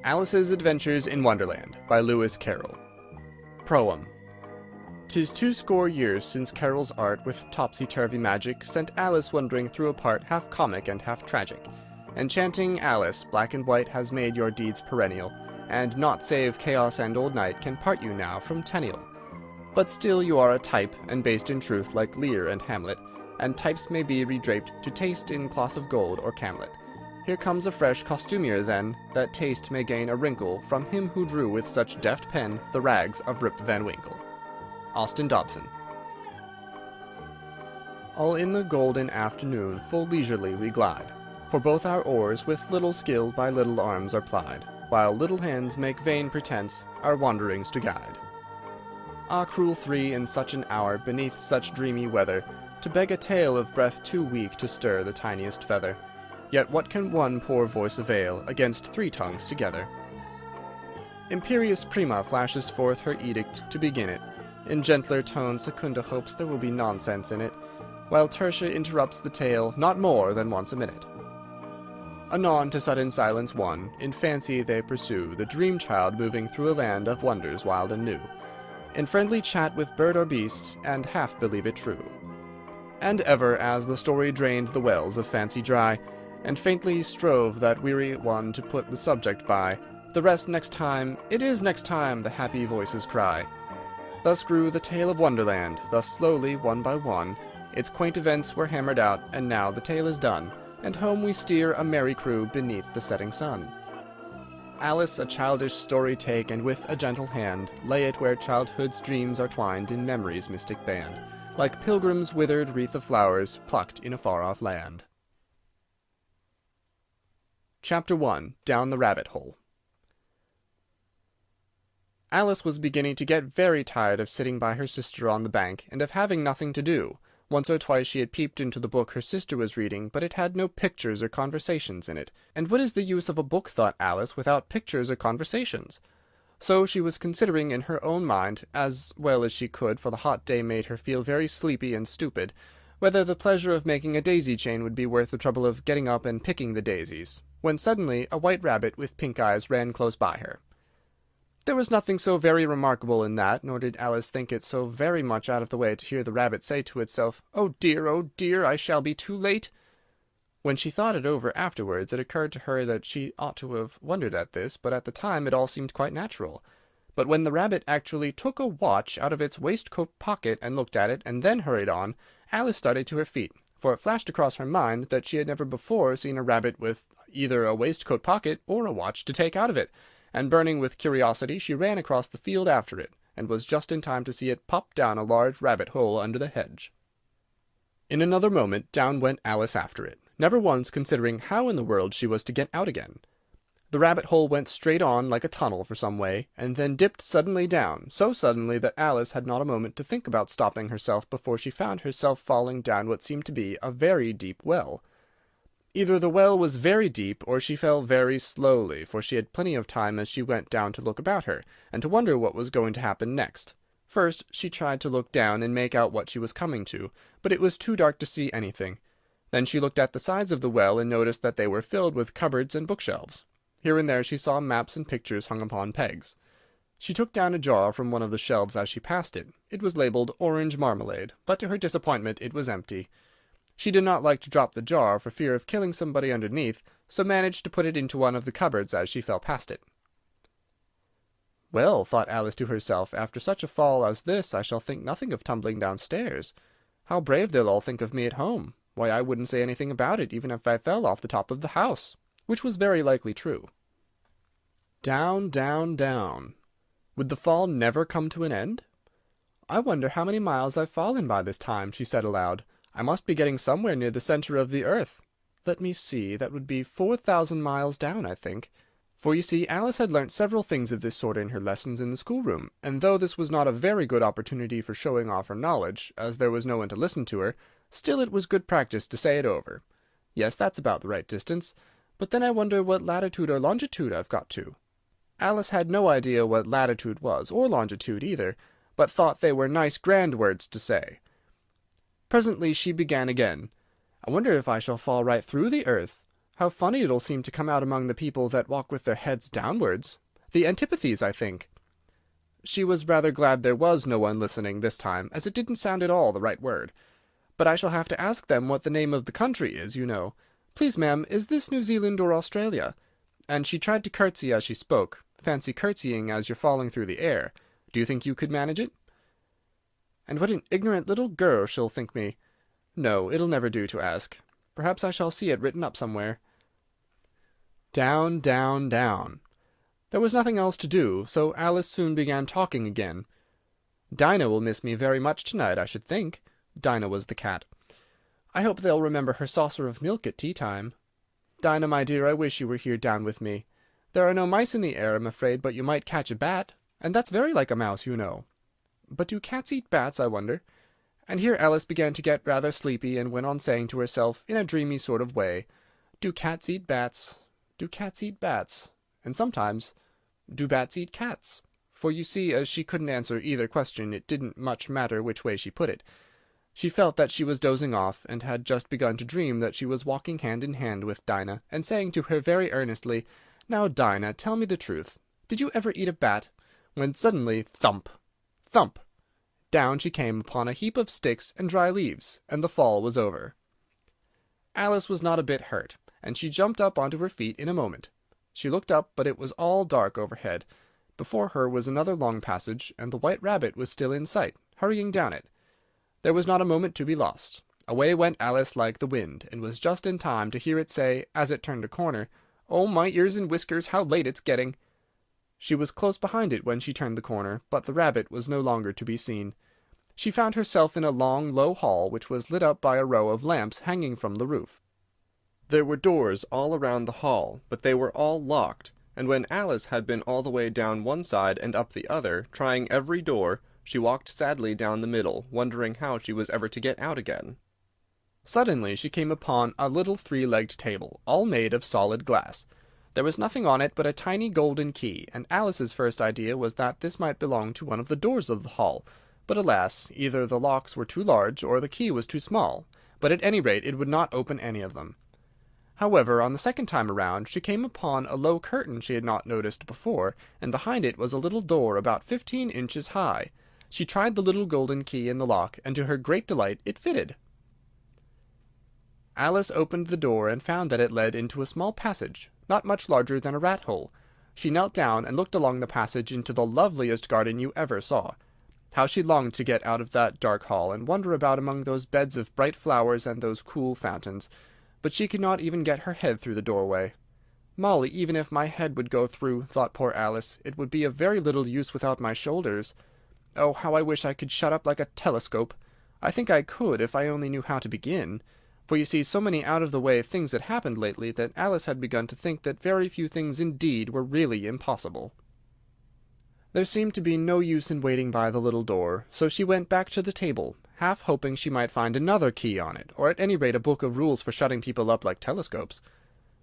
Alice's Adventures in Wonderland by Lewis Carroll. Proem. 'Tis 20 years since Carroll's art with topsy-turvy magic sent Alice wandering through a part half comic and half tragic. Enchanting Alice, black and white has made your deeds perennial, and naught save chaos and old night can part you now from Tenniel. But still you are a type, and based in truth like Lear and Hamlet, and types may be redraped to taste in cloth of gold or camlet. Here comes a fresh costumier then, that taste may gain a wrinkle from him who drew with such deft pen the rags of Rip Van Winkle. Austin Dobson. All in the golden afternoon full leisurely we glide, for both our oars with little skill by little arms are plied, while little hands make vain pretence our wanderings to guide. Ah, cruel three, in such an hour, beneath such dreamy weather, to beg a tale of breath too weak to stir the tiniest feather. Yet what can one poor voice avail against 3 tongues together? Imperious Prima flashes forth her edict to begin it. In gentler tone Secunda hopes there will be nonsense in it, while Tertia interrupts the tale not more than once a minute. Anon to sudden silence won, in fancy they pursue the dream child moving through a land of wonders wild and new, in friendly chat with bird or beast, and half believe it true. And ever, as the story drained the wells of fancy dry, and faintly strove that weary one to put the subject by, the rest next time, it is next time, the happy voices cry. Thus grew the tale of Wonderland, thus slowly, one by one, its quaint events were hammered out, and now the tale is done, and home we steer a merry crew beneath the setting sun. Alice a childish story take, and with a gentle hand lay it where childhood's dreams are twined in memory's mystic band, like pilgrims' withered wreath of flowers plucked in a far-off land. Chapter 1. Down the Rabbit Hole. Alice was beginning to get very tired of sitting by her sister on the bank, and of having nothing to do. Once or twice she had peeped into the book her sister was reading, but it had no pictures or conversations in it. And what is the use of a book, thought Alice, without pictures or conversations? So she was considering in her own mind, as well as she could, for the hot day made her feel very sleepy and stupid, whether the pleasure of making a daisy chain would be worth the trouble of getting up and picking the daisies, when suddenly a white rabbit with pink eyes ran close by her. There was nothing so very remarkable in that, nor did Alice think it so very much out of the way to hear the rabbit say to itself, oh dear, I shall be too late." When she thought it over afterwards, it occurred to her that she ought to have wondered at this, but at the time it all seemed quite natural. But when the rabbit actually took a watch out of its waistcoat pocket and looked at it, and then hurried on, Alice started to her feet, for it flashed across her mind that she had never before seen a rabbit with either a waistcoat pocket or a watch to take out of it, and burning with curiosity she ran across the field after it, and was just in time to see it pop down a large rabbit hole under the hedge. In another moment down went Alice after it, never once considering how in the world she was to get out again. The rabbit hole went straight on like a tunnel for some way, and then dipped suddenly down, so suddenly that Alice had not a moment to think about stopping herself before she found herself falling down what seemed to be a very deep well. Either the well was very deep, or she fell very slowly, for she had plenty of time as she went down to look about her, and to wonder what was going to happen next. First she tried to look down and make out what she was coming to, but it was too dark to see anything. Then she looked at the sides of the well, and noticed that they were filled with cupboards and bookshelves. Here and there she saw maps and pictures hung upon pegs. She took down a jar from one of the shelves as she passed it. It was labelled orange marmalade, but to her disappointment it was empty. She did not like to drop the jar for fear of killing somebody underneath, so managed to put it into one of the cupboards as she fell past it. "Well," thought Alice to herself, "after such a fall as this I shall think nothing of tumbling downstairs. How brave they'll all think of me at home! Why, I wouldn't say anything about it, even if I fell off the top of the house," which was very likely true. Down, down, down. Would the fall never come to an end? "I wonder how many miles I've fallen by this time," she said aloud. "I must be getting somewhere near the centre of the earth. Let me see, that would be 4,000 miles down, I think." For you see, Alice had learnt several things of this sort in her lessons in the schoolroom, and though this was not a very good opportunity for showing off her knowledge, as there was no one to listen to her, still it was good practice to say it over. "Yes, that's about the right distance, but then I wonder what latitude or longitude I've got to." Alice had no idea what latitude was, or longitude either, but thought they were nice grand words to say. Presently she began again. "I wonder if I shall fall right through the earth. How funny it'll seem to come out among the people that walk with their heads downwards. The antipathies, I think." She was rather glad there was no one listening this time, as it didn't sound at all the right word. "But I shall have to ask them what the name of the country is, you know. Please, ma'am, is this New Zealand or Australia?" And she tried to curtsy as she spoke. Fancy curtsying as you're falling through the air. Do you think you could manage it? And what an ignorant little girl she'll think me. No, it'll never do to ask. Perhaps I shall see it written up somewhere. Down, down, down. There was nothing else to do, so Alice soon began talking again. "Dinah will miss me very much tonight, I should think." Dinah was the cat. "I hope they'll remember her saucer of milk at tea-time. Dinah, my dear, I wish you were here down with me. There are no mice in the air, I'm afraid, but you might catch a bat, and that's very like a mouse, you know. But do cats eat bats, I wonder?" And here Alice began to get rather sleepy, and went on saying to herself, in a dreamy sort of way, "Do cats eat bats? Do cats eat bats? And sometimes, do bats eat cats?" For you see, as she couldn't answer either question, it didn't much matter which way she put it. She felt that she was dozing off, and had just begun to dream that she was walking hand in hand with Dinah, and saying to her very earnestly, "Now, Dinah, tell me the truth. Did you ever eat a bat?" When suddenly, thump! Thump! Down she came upon a heap of sticks and dry leaves, and the fall was over. Alice was not a bit hurt, and she jumped up onto her feet in a moment. She looked up, but it was all dark overhead. Before her was another long passage, and the White Rabbit was still in sight, hurrying down it. There was not a moment to be lost. Away went Alice like the wind, and was just in time to hear it say, as it turned a corner, "Oh, my ears and whiskers, how late it's getting!" She was close behind it when she turned the corner, but the rabbit was no longer to be seen. She found herself in a long, low hall, which was lit up by a row of lamps hanging from the roof. There were doors all around the hall, but they were all locked, and when Alice had been all the way down one side and up the other, trying every door, she walked sadly down the middle, wondering how she was ever to get out again. Suddenly she came upon a little three-legged table, all made of solid glass. There was nothing on it but a tiny golden key, and Alice's first idea was that this might belong to one of the doors of the hall, but alas, either the locks were too large, or the key was too small, but at any rate it would not open any of them. However, on the second time around, she came upon a low curtain she had not noticed before, and behind it was a little door about 15 inches high. She tried the little golden key in the lock, and to her great delight it fitted. Alice opened the door, and found that it led into a small passage, not much larger than a rat-hole. She knelt down, and looked along the passage into the loveliest garden you ever saw. How she longed to get out of that dark hall, and wander about among those beds of bright flowers and those cool fountains. But she could not even get her head through the doorway. "Molly, even if my head would go through," thought poor Alice, "it would be of very little use without my shoulders. Oh, how I wish I could shut up like a telescope! I think I could, if I only knew how to begin." For you see, so many out-of-the-way things had happened lately, that Alice had begun to think that very few things indeed were really impossible. There seemed to be no use in waiting by the little door, so she went back to the table, half hoping she might find another key on it, or at any rate a book of rules for shutting people up like telescopes.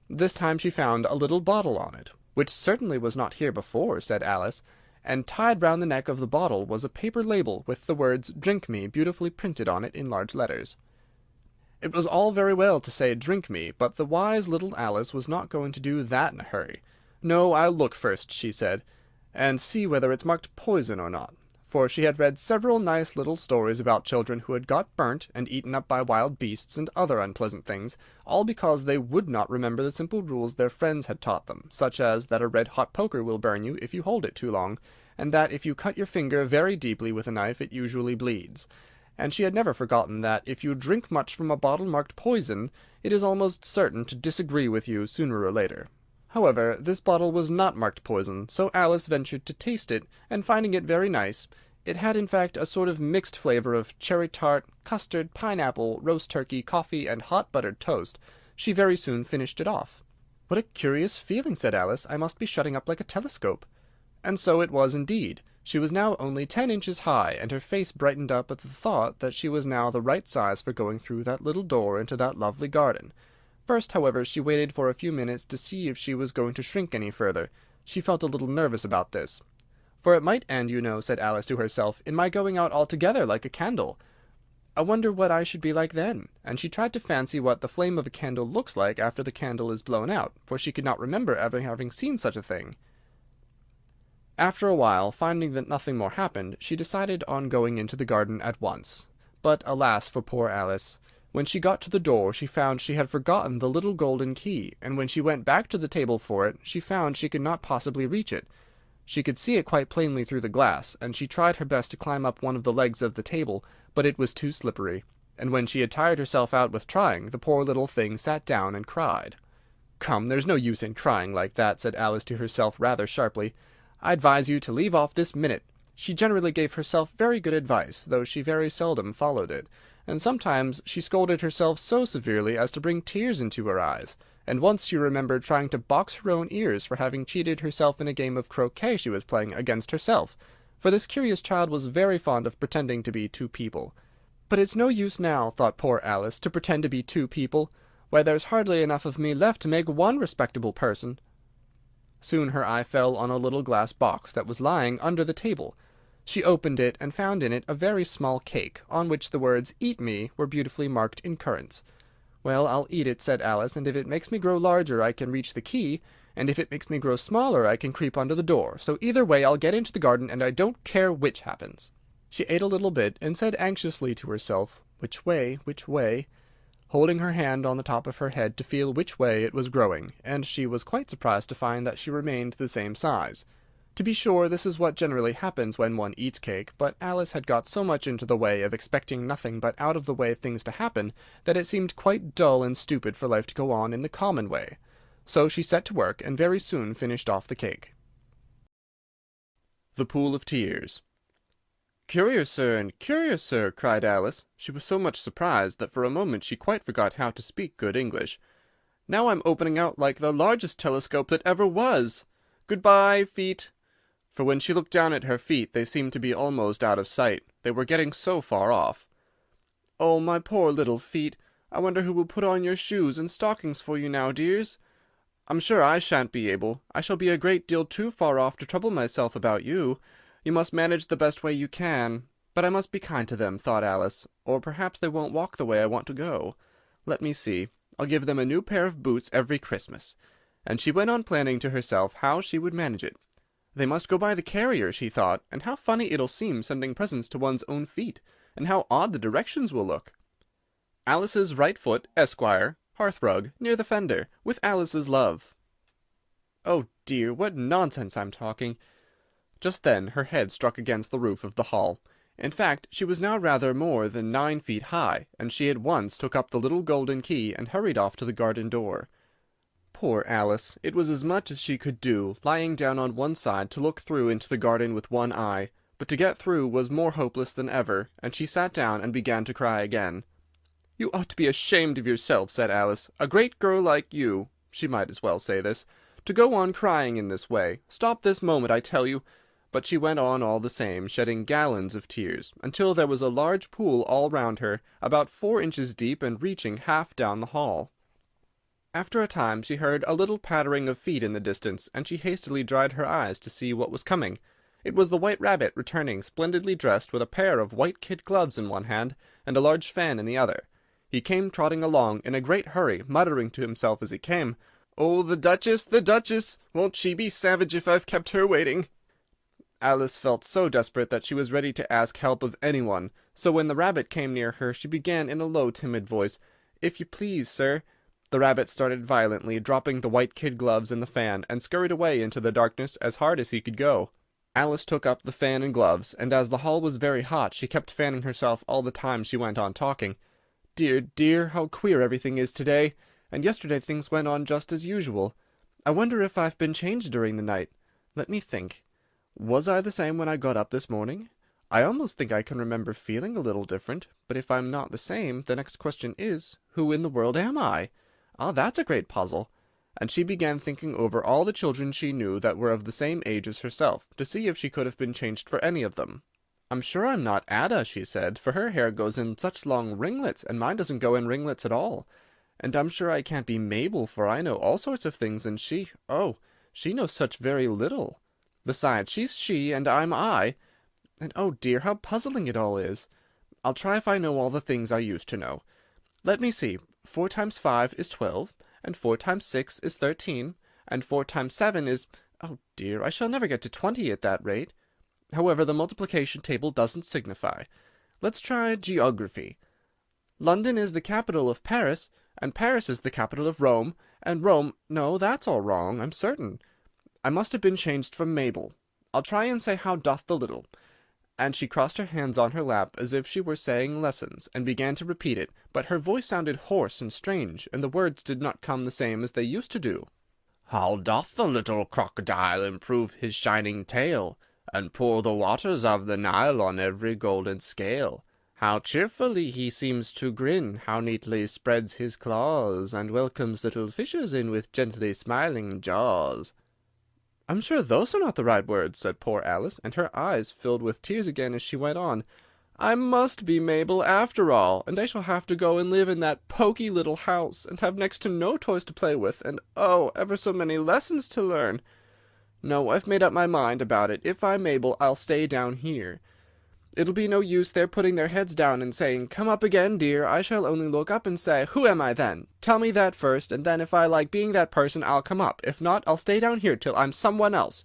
This time she found a little bottle on it, which certainly was not here before, said Alice, and tied round the neck of the bottle was a paper label with the words "Drink me" beautifully printed on it in large letters. It was all very well to say "Drink me," but the wise little Alice was not going to do that in a hurry. "No, I'll look first," she said, "and see whether it's marked poison or not." For she had read several nice little stories about children who had got burnt and eaten up by wild beasts and other unpleasant things, all because they would not remember the simple rules their friends had taught them, such as that a red-hot poker will burn you if you hold it too long, and that if you cut your finger very deeply with a knife it usually bleeds. And she had never forgotten that if you drink much from a bottle marked poison, it is almost certain to disagree with you sooner or later. However, this bottle was not marked poison, so Alice ventured to taste it, and finding it very nice, it had in fact a sort of mixed flavour of cherry tart, custard, pineapple, roast turkey, coffee, and hot buttered toast, she very soon finished it off. "What a curious feeling," said Alice. "I must be shutting up like a telescope." And so it was indeed. She was now only 10 inches high, and her face brightened up at the thought that she was now the right size for going through that little door into that lovely garden. First, however, she waited for a few minutes to see if she was going to shrink any further. She felt a little nervous about this. "For it might end, you know," said Alice to herself, "in my going out altogether like a candle." I wonder what I should be like then, and she tried to fancy what the flame of a candle looks like after the candle is blown out, for she could not remember ever having seen such a thing. After a while, finding that nothing more happened, she decided on going into the garden at once. But alas for poor Alice! When she got to the door she found she had forgotten the little golden key, and when she went back to the table for it, she found she could not possibly reach it. She could see it quite plainly through the glass, and she tried her best to climb up one of the legs of the table, but it was too slippery, and when she had tired herself out with trying, the poor little thing sat down and cried. "Come, there's no use in crying like that," said Alice to herself rather sharply. "I advise you to leave off this minute." She generally gave herself very good advice, though she very seldom followed it, and sometimes she scolded herself so severely as to bring tears into her eyes, and once she remembered trying to box her own ears for having cheated herself in a game of croquet she was playing against herself, for this curious child was very fond of pretending to be two people. "But it's no use now," thought poor Alice, "to pretend to be two people. Why, there's hardly enough of me left to make one respectable person." Soon her eye fell on a little glass box that was lying under the table. She opened it, and found in it a very small cake, on which the words "Eat me" were beautifully marked in currants. "Well, I'll eat it," said Alice, "and if it makes me grow larger I can reach the key, and if it makes me grow smaller I can creep under the door, so either way I'll get into the garden, and I don't care which happens." She ate a little bit, and said anxiously to herself, "Which way, which way?" holding her hand on the top of her head to feel which way it was growing, and she was quite surprised to find that she remained the same size. To be sure, this is what generally happens when one eats cake, but Alice had got so much into the way of expecting nothing but out-of-the-way things to happen, that it seemed quite dull and stupid for life to go on in the common way. So she set to work, and very soon finished off the cake. The Pool of Tears. "Curious, sir, and curious, sir," cried Alice. She was so much surprised that for a moment she quite forgot how to speak good English. "Now I'm opening out like the largest telescope that ever was. Good-bye, feet." For when she looked down at her feet they seemed to be almost out of sight. They were getting so far off. "Oh, my poor little feet! I wonder who will put on your shoes and stockings for you now, dears? I'm sure I shan't be able. I shall be a great deal too far off to trouble myself about you. You must manage the best way you can. But I must be kind to them," thought Alice, "or perhaps they won't walk the way I want to go. Let me see. I'll give them a new pair of boots every Christmas." And she went on planning to herself how she would manage it. "They must go by the carrier," she thought, "and how funny it'll seem sending presents to one's own feet, and how odd the directions will look. Alice's right foot, Esquire, hearthrug, near the fender, with Alice's love." Oh dear, what nonsense I'm talking! Just then her head struck against the roof of the hall. In fact, she was now rather more than 9 feet high, and she at once took up the little golden key and hurried off to the garden door. Poor Alice! It was as much as she could do, lying down on one side to look through into the garden with one eye, but to get through was more hopeless than ever, and she sat down and began to cry again. "You ought to be ashamed of yourself," said Alice. "A great girl like you," she might as well say this, "to go on crying in this way. Stop this moment, I tell you." But she went on all the same, shedding gallons of tears, until there was a large pool all round her, about 4 inches deep and reaching half down the hall. After a time she heard a little pattering of feet in the distance, and she hastily dried her eyes to see what was coming. It was the White Rabbit returning, splendidly dressed, with a pair of white kid gloves in one hand, and a large fan in the other. He came trotting along in a great hurry, muttering to himself as he came, "Oh, the Duchess, the Duchess! Won't she be savage if I've kept her waiting?" Alice felt so desperate that she was ready to ask help of anyone, so when the rabbit came near her she began in a low timid voice, "If you please, sir—" The rabbit started violently, dropping the white kid gloves and the fan, and scurried away into the darkness as hard as he could go. Alice took up the fan and gloves, and as the hall was very hot she kept fanning herself all the time she went on talking. "Dear, dear, how queer everything is to-day, and yesterday things went on just as usual. I wonder if I've been changed during the night. Let me think. Was I the same when I got up this morning? I almost think I can remember feeling a little different, but if I'm not the same, the next question is, who in the world am I? Ah, that's a great puzzle." And she began thinking over all the children she knew that were of the same age as herself, to see if she could have been changed for any of them. "I'm sure I'm not Ada," she said, "for her hair goes in such long ringlets, and mine doesn't go in ringlets at all. And I'm sure I can't be Mabel, for I know all sorts of things, and she knows such very little. Besides, she's she, and I'm I. And oh dear, how puzzling it all is! I'll try if I know all the things I used to know. Let me see. 4 times 5 is 12, and 4 times 6 is 13, and 4 times 7 is... Oh dear, I shall never get to 20 at that rate. However, the multiplication table doesn't signify. Let's try geography. London is the capital of Paris, and Paris is the capital of Rome, and Rome... No, that's all wrong, I'm certain. I must have been changed from Mabel. I'll try and say how doth the little. And she crossed her hands on her lap as if she were saying lessons, and began to repeat it, but her voice sounded hoarse and strange, and the words did not come the same as they used to do. How doth the little crocodile improve his shining tail, and pour the waters of the Nile on every golden scale? How cheerfully he seems to grin, how neatly spreads his claws, and welcomes little fishes in with gently smiling jaws. I'm sure those are not the right words, said poor Alice, and her eyes filled with tears again as she went on. I must be Mabel after all, and I shall have to go and live in that poky little house, and have next to no toys to play with, and oh, ever so many lessons to learn. No, I've made up my mind about it. If I'm Mabel, I'll stay down here. It'll be no use their putting their heads down and saying, Come up again, dear. I shall only look up and say, Who am I then? Tell me that first, and then if I like being that person, I'll come up. If not, I'll stay down here till I'm someone else.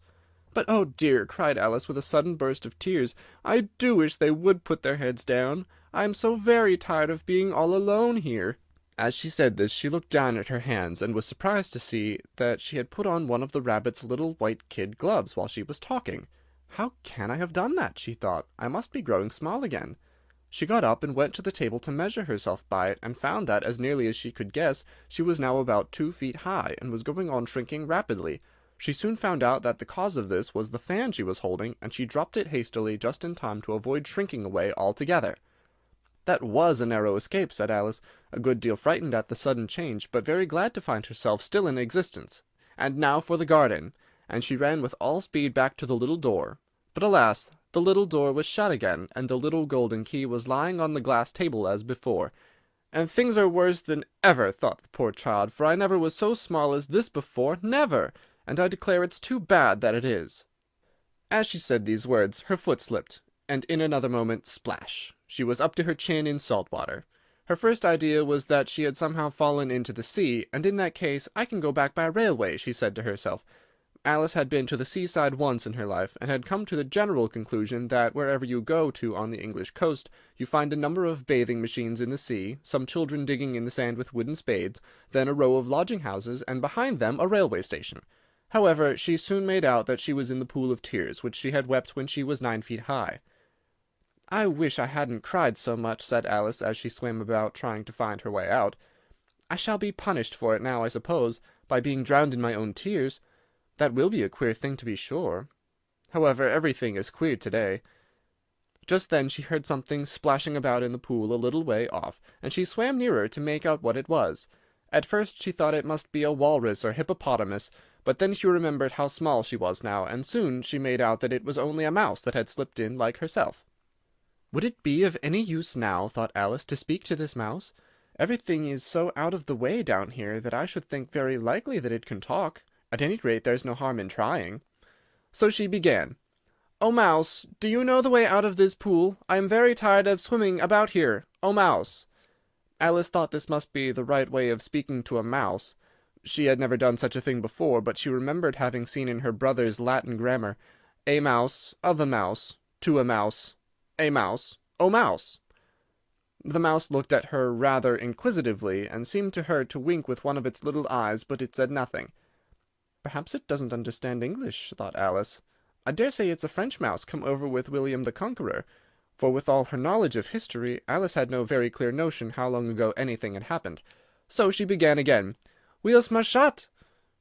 But, oh dear, cried Alice with a sudden burst of tears, I do wish they would put their heads down. I am so very tired of being all alone here. As she said this, she looked down at her hands, and was surprised to see that she had put on one of the rabbit's little white kid gloves while she was talking. How can I have done that? She thought. I must be growing small again. She got up and went to the table to measure herself by it, and found that, as nearly as she could guess, she was now about 2 feet high, and was going on shrinking rapidly. She soon found out that the cause of this was the fan she was holding, and she dropped it hastily just in time to avoid shrinking away altogether. That was a narrow escape, said Alice, a good deal frightened at the sudden change, but very glad to find herself still in existence. And now for the garden. And she ran with all speed back to the little door. But alas, the little door was shut again, and the little golden key was lying on the glass table as before. And things are worse than ever, thought the poor child, for I never was so small as this before, never, and I declare it's too bad that it is. As she said these words, her foot slipped, and in another moment, splash, she was up to her chin in salt water. Her first idea was that she had somehow fallen into the sea, and in that case I can go back by railway, she said to herself. Alice had been to the seaside once in her life, and had come to the general conclusion that wherever you go to on the English coast, you find a number of bathing machines in the sea, some children digging in the sand with wooden spades, then a row of lodging-houses, and behind them a railway station. However, she soon made out that she was in the pool of tears, which she had wept when she was 9 feet high. I wish I hadn't cried so much, said Alice, as she swam about, trying to find her way out. I shall be punished for it now, I suppose, by being drowned in my own tears. That will be a queer thing, to be sure. However, everything is queer to-day. Just then she heard something splashing about in the pool a little way off, and she swam nearer to make out what it was. At first she thought it must be a walrus or hippopotamus, but then she remembered how small she was now, and soon she made out that it was only a mouse that had slipped in like herself. Would it be of any use now, thought Alice, to speak to this mouse? Everything is so out of the way down here that I should think very likely that it can talk. At any rate, there's no harm in trying. So she began. "O Mouse, do you know the way out of this pool? I am very tired of swimming about here. O Mouse." Alice thought this must be the right way of speaking to a mouse. She had never done such a thing before, but she remembered having seen in her brother's Latin grammar, "A mouse, of a mouse, to a mouse, a mouse, O Mouse." The mouse looked at her rather inquisitively, and seemed to her to wink with one of its little eyes, but it said nothing. "Perhaps it doesn't understand English," thought Alice. "I dare say it's a French mouse come over with William the Conqueror," for with all her knowledge of history, Alice had no very clear notion how long ago anything had happened. So she began again, "Wheels machat,"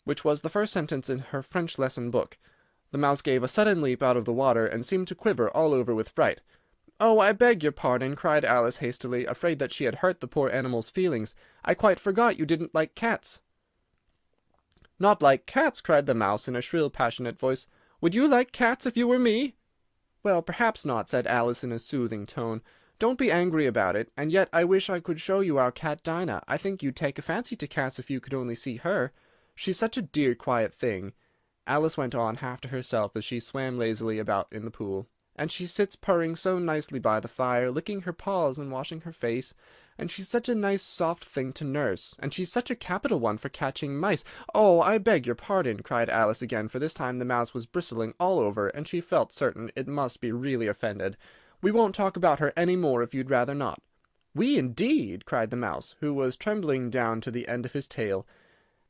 which was the first sentence in her French lesson book. The mouse gave a sudden leap out of the water, and seemed to quiver all over with fright. "Oh, I beg your pardon," cried Alice hastily, afraid that she had hurt the poor animal's feelings. "I quite forgot you didn't like cats." "Not like cats!" cried the mouse in a shrill, passionate voice. "Would you like cats if you were me?" "Well, perhaps not," said Alice in a soothing tone. "Don't be angry about it. And yet I wish I could show you our cat Dinah. I think you'd take a fancy to cats if you could only see her. She's such a dear, quiet thing." Alice went on half to herself as she swam lazily about in the pool. and she sits purring so nicely by the fire, licking her paws and washing her face, and she's such a nice soft thing to nurse, and she's such a capital one for catching mice. Oh, I beg your pardon," cried Alice again, for this time the mouse was bristling all over, and she felt certain it must be really offended. "We won't talk about her any more if you'd rather not." "We, indeed!" cried the mouse, who was trembling down to the end of his tail.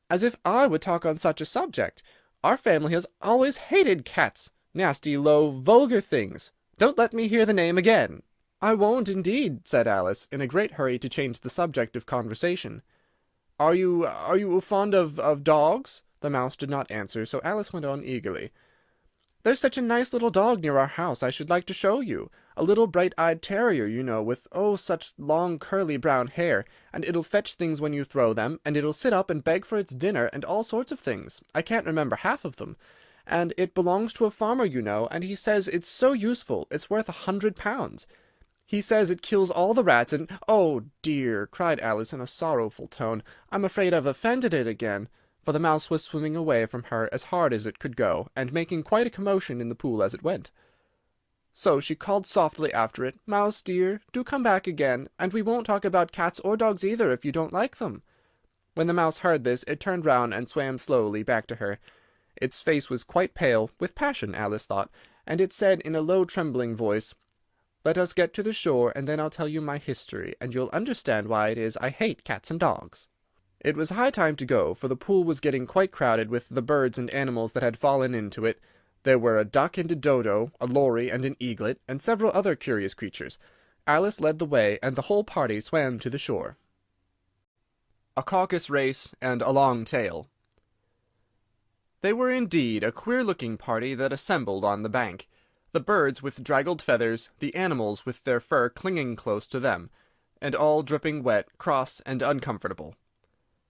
"As if I would talk on such a subject! Our family has always hated cats. Nasty, low, vulgar things. Don't let me hear the name again." "I won't, indeed," said Alice, in a great hurry to change the subject of conversation. Are you fond of dogs?" The mouse did not answer, so Alice went on eagerly. "There's such a nice little dog near our house I should like to show you. A little bright-eyed terrier, you know, with, oh, such long curly brown hair, and it'll fetch things when you throw them, and it'll sit up and beg for its dinner, and all sorts of things. I can't remember half of them. And it belongs to a farmer, you know, and he says it's so useful, it's worth £100. He says it kills all the rats, and—" "Oh, dear!" cried Alice in a sorrowful tone, "I'm afraid I've offended it again." For the mouse was swimming away from her as hard as it could go, and making quite a commotion in the pool as it went. So she called softly after it, "Mouse dear, do come back again, and we won't talk about cats or dogs either, if you don't like them." When the mouse heard this, it turned round and swam slowly back to her. Its face was quite pale, with passion, Alice thought, and it said in a low trembling voice, "Let us get to the shore, and then I'll tell you my history, and you'll understand why it is I hate cats and dogs." It was high time to go, for the pool was getting quite crowded with the birds and animals that had fallen into it. There were a duck and a dodo, a lory and an eaglet, and several other curious creatures. Alice led the way, and the whole party swam to the shore. A caucus race and a long tail. They were indeed a queer-looking party that assembled on the bank, the birds with draggled feathers, the animals with their fur clinging close to them, and all dripping wet, cross, and uncomfortable.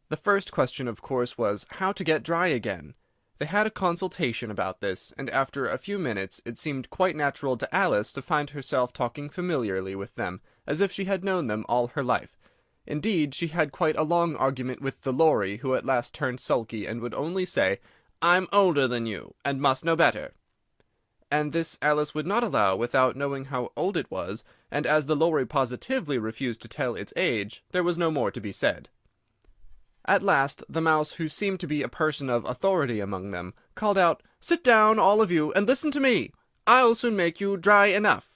The first question, of course, was how to get dry again. They had a consultation about this, and after a few minutes it seemed quite natural to Alice to find herself talking familiarly with them, as if she had known them all her life. Indeed, she had quite a long argument with the lory, who at last turned sulky, and would only say, "I'm older than you, and must know better." And this Alice would not allow without knowing how old it was, and as the lory positively refused to tell its age, there was no more to be said. At last, the mouse, who seemed to be a person of authority among them, called out, "Sit down, all of you, and listen to me. I'll soon make you dry enough."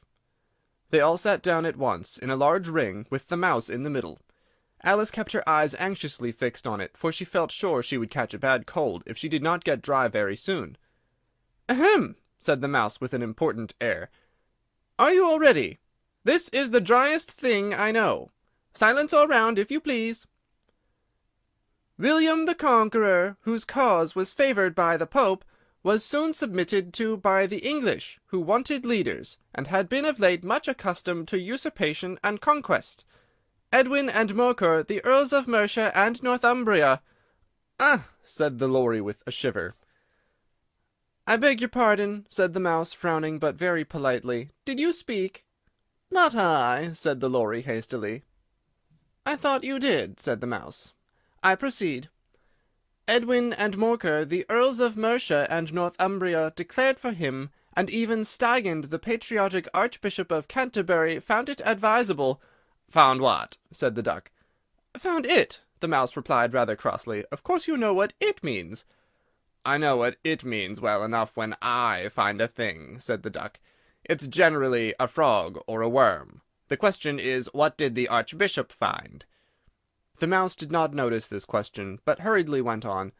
They all sat down at once, in a large ring, with the mouse in the middle. Alice kept her eyes anxiously fixed on it, for she felt sure she would catch a bad cold if she did not get dry very soon. "Ahem!" said the mouse with an important air. "Are you all ready? This is the driest thing I know. Silence all round, if you please. William the Conqueror, whose cause was favoured by the Pope, was soon submitted to by the English, who wanted leaders, and had been of late much accustomed to usurpation and conquest. Edwin and Morcar, the Earls of Mercia and Northumbria—" "Ah!" said the lory with a shiver. "I beg your pardon," said the mouse, frowning, but very politely. "Did you speak?" "Not I," said the lory hastily. "I thought you did," said the mouse. "I proceed. Edwin and Morcar, the Earls of Mercia and Northumbria, declared for him, and even Stigand, the patriotic Archbishop of Canterbury, found it advisable—" "Found what?" said the duck. "Found it," the mouse replied rather crossly. "Of course you know what it means." "I know what it means well enough when I find a thing," said the duck. "It's generally a frog or a worm. The question is, what did the Archbishop find?" The mouse did not notice this question, but hurriedly went on.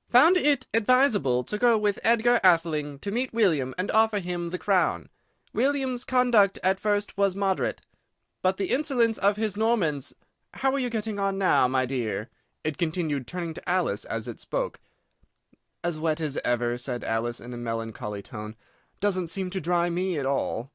"Found it advisable to go with Edgar Atheling to meet William and offer him the crown. William's conduct at first was moderate, but the insolence of his Normans— How are you getting on now, my dear?" it continued, turning to Alice as it spoke. "As wet as ever," said Alice in a melancholy tone. "Doesn't seem to dry me at all."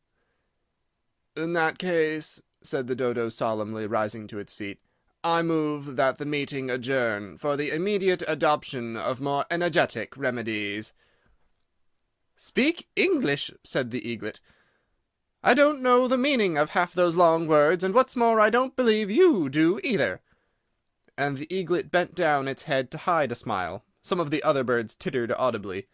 "In that case," said the dodo solemnly, rising to its feet, "I move that the meeting adjourn for the immediate adoption of more energetic remedies." "Speak English," said the eaglet. "I don't know the meaning of half those long words, and what's more, I don't believe you do either." And the eaglet bent down its head to hide a smile. Some of the other birds tittered audibly.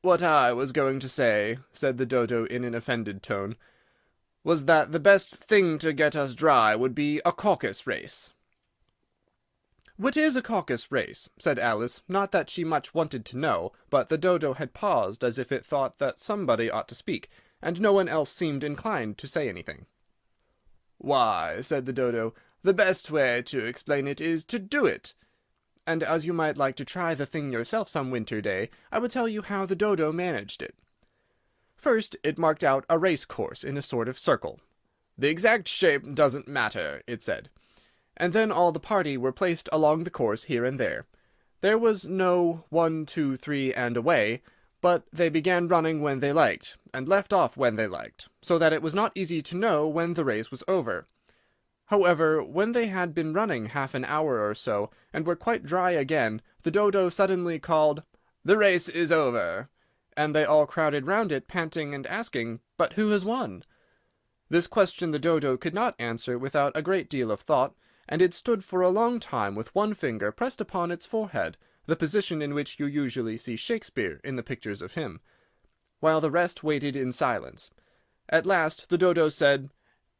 "What I was going to say," said the Dodo in an offended tone, "was that the best thing to get us dry would be a caucus race." "What is a caucus race?" said Alice, not that she much wanted to know, but the Dodo had paused as if it thought that somebody ought to speak, and no one else seemed inclined to say anything. "Why," said the Dodo, "the best way to explain it is to do it. And as you might like to try the thing yourself some winter day, I will tell you how the Dodo managed it. First, it marked out a race course in a sort of circle. The exact shape doesn't matter, it said. And then all the party were placed along the course here and there. There was no 1, 2, 3, and away, but they began running when they liked, and left off when they liked, so that it was not easy to know when the race was over. However, when they had been running half an hour or so, and were quite dry again, the Dodo suddenly called, 'The race is over!' and they all crowded round it, panting and asking, 'But who has won?' This question the Dodo could not answer without a great deal of thought, and it stood for a long time with one finger pressed upon its forehead, the position in which you usually see Shakespeare in the pictures of him, while the rest waited in silence. At last the Dodo said,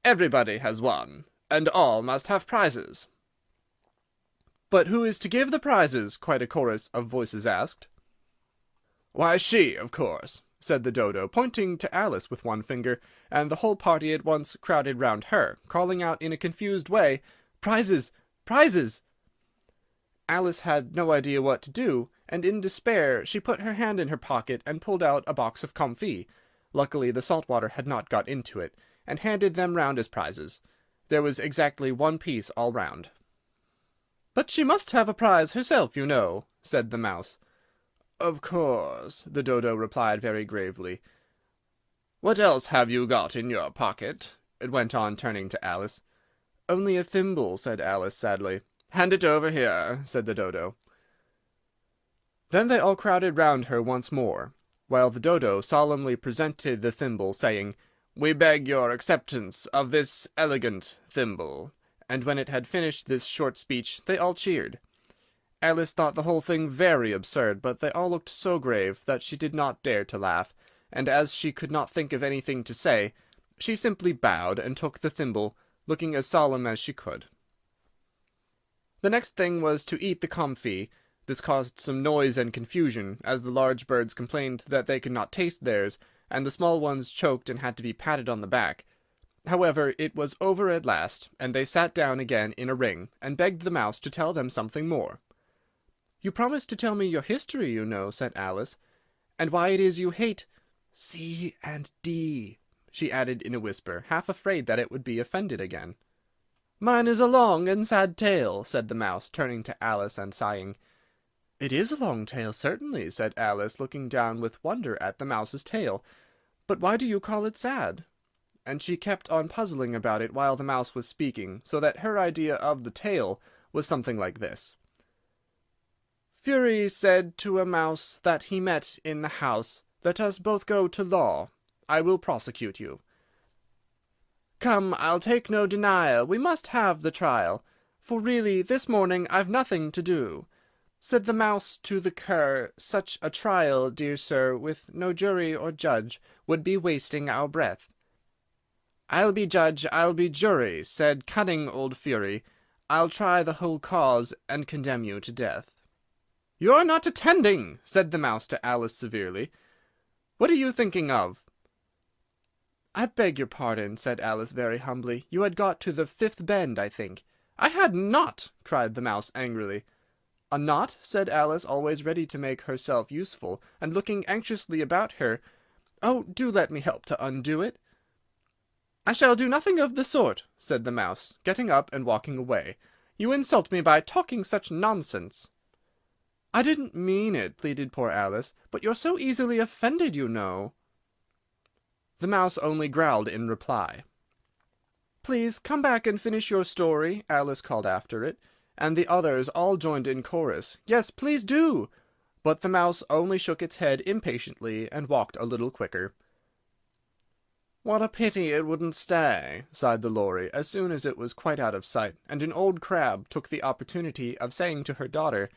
'Everybody has won, and all must have prizes.' "'But who is to give the prizes?' quite a chorus of voices asked. "'Why, she, of course,' said the Dodo, pointing to Alice with one finger, and the whole party at once crowded round her, calling out in a confused way, 'Prizes! Prizes!' Alice had no idea what to do, and in despair she put her hand in her pocket and pulled out a box of comfits. Luckily the salt water had not got into it, and handed them round as prizes. There was exactly one piece all round. "'But she must have a prize herself, you know,' said the Mouse. "'Of course,' the Dodo replied very gravely. "'What else have you got in your pocket?' it went on, turning to Alice. "'Only a thimble,' said Alice sadly. "'Hand it over here,' said the Dodo. Then they all crowded round her once more, while the Dodo solemnly presented the thimble, saying, "We beg your acceptance of this elegant thimble." And when it had finished this short speech, they all cheered. Alice thought the whole thing very absurd, but they all looked so grave that she did not dare to laugh, and as she could not think of anything to say, she simply bowed and took the thimble, looking as solemn as she could. The next thing was to eat the comfit. This caused some noise and confusion, as the large birds complained that they could not taste theirs, and the small ones choked and had to be patted on the back. However, it was over at last, and they sat down again in a ring, and begged the Mouse to tell them something more. "You promised to tell me your history, you know," said Alice, "and why it is you hate C and D," she added in a whisper, half afraid that it would be offended again. "Mine is a long and sad tale," said the Mouse, turning to Alice and sighing. "It is a long tale, certainly," said Alice, looking down with wonder at the Mouse's tail. "But why do you call it sad?" And she kept on puzzling about it while the Mouse was speaking, so that her idea of the tale was something like this. "Fury said to a mouse that he met in the house, 'Let us both go to law. I will prosecute you. Come, I'll take no denial, we must have the trial, for really this morning I've nothing to do.' Said the Mouse to the Cur, 'Such a trial, dear sir, with no jury or judge, would be wasting our breath.' 'I'll be judge, I'll be jury,' said cunning old Fury. 'I'll try the whole cause, and condemn you to death.'" "You're not attending," said the Mouse to Alice severely. "What are you thinking of?" "I beg your pardon," said Alice very humbly. "You had got to the fifth bend, I think." "I had not!" cried the Mouse angrily. "A knot?" said Alice, always ready to make herself useful, and looking anxiously about her. "Oh, do let me help to undo it." "I shall do nothing of the sort," said the Mouse, getting up and walking away. "You insult me by talking such nonsense." "I didn't mean it," pleaded poor Alice, "but you're so easily offended, you know." The Mouse only growled in reply. "Please come back and finish your story," Alice called after it, and the others all joined in chorus, "Yes, please do!" But the Mouse only shook its head impatiently and walked a little quicker. "What a pity it wouldn't stay," sighed the Lory, as soon as it was quite out of sight, and an old crab took the opportunity of saying to her daughter,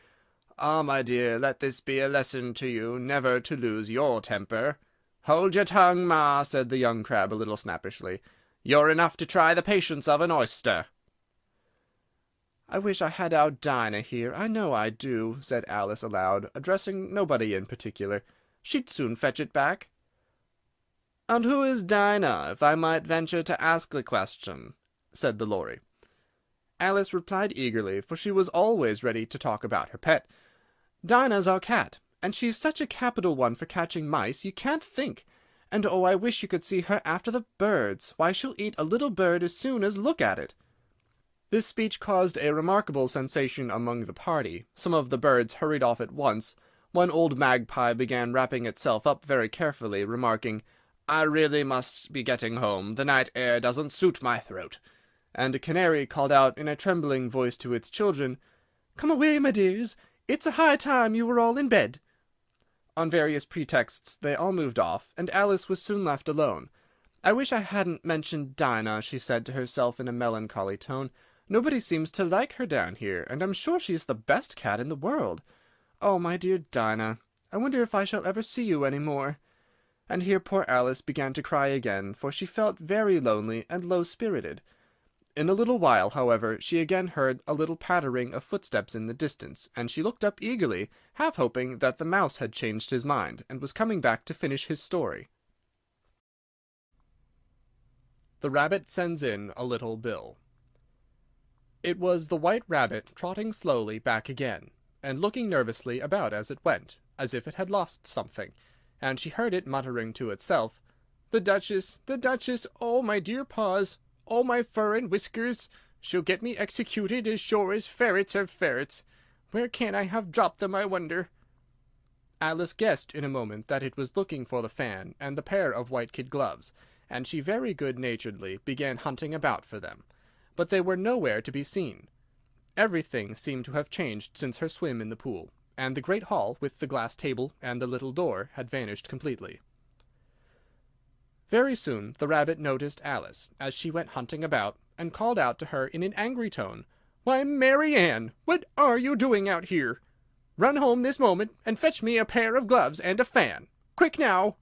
Ah, my dear, let this be a lesson to you never to lose your temper. Hold your tongue, Ma, said the young crab a little snappishly. You're enough to try the patience of an oyster. I wish I had our Dinah here, I know I do, said Alice aloud, addressing nobody in particular. She'd soon fetch it back. And who is Dinah, if I might venture to ask the question? Said the Lory. Alice replied eagerly, for she was always ready to talk about her pet. Dinah's our cat, and she's such a capital one for catching mice, you can't think. And oh, I wish you could see her after the birds. Why, she'll eat a little bird as soon as look at it. This speech caused a remarkable sensation among the party. Some of the birds hurried off at once. One old magpie began wrapping itself up very carefully, remarking, I really must be getting home. The night air doesn't suit my throat. And a canary called out in a trembling voice to its children, Come away, my dears. It's a high time you were all in bed. On various pretexts they all moved off, and Alice was soon left alone. I wish I hadn't mentioned Dinah, she said to herself in a melancholy tone. Nobody seems to like her down here, and I'm sure she's the best cat in the world. Oh, my dear Dinah, I wonder if I shall ever see you any more. And here poor Alice began to cry again, for she felt very lonely and low-spirited. In a little while, however, she again heard a little pattering of footsteps in the distance, and she looked up eagerly, half hoping that the mouse had changed his mind, and was coming back to finish his story. The Rabbit Sends in a Little Bill. It was the White Rabbit trotting slowly back again, and looking nervously about as it went, as if it had lost something, and she heard it muttering to itself, the Duchess, oh, my dear paws, oh, my fur and whiskers, she'll get me executed as sure as ferrets are ferrets. Where can I have dropped them, I wonder? Alice guessed in a moment that it was looking for the fan and the pair of white kid gloves, and she very good-naturedly began hunting about for them. But they were nowhere to be seen. Everything seemed to have changed since her swim in the pool, and the great hall, with the glass table and the little door, had vanished completely. Very soon the rabbit noticed Alice, as she went hunting about, and called out to her in an angry tone, Why, Mary Ann, what are you doing out here? Run home this moment, and fetch me a pair of gloves and a fan. Quick now!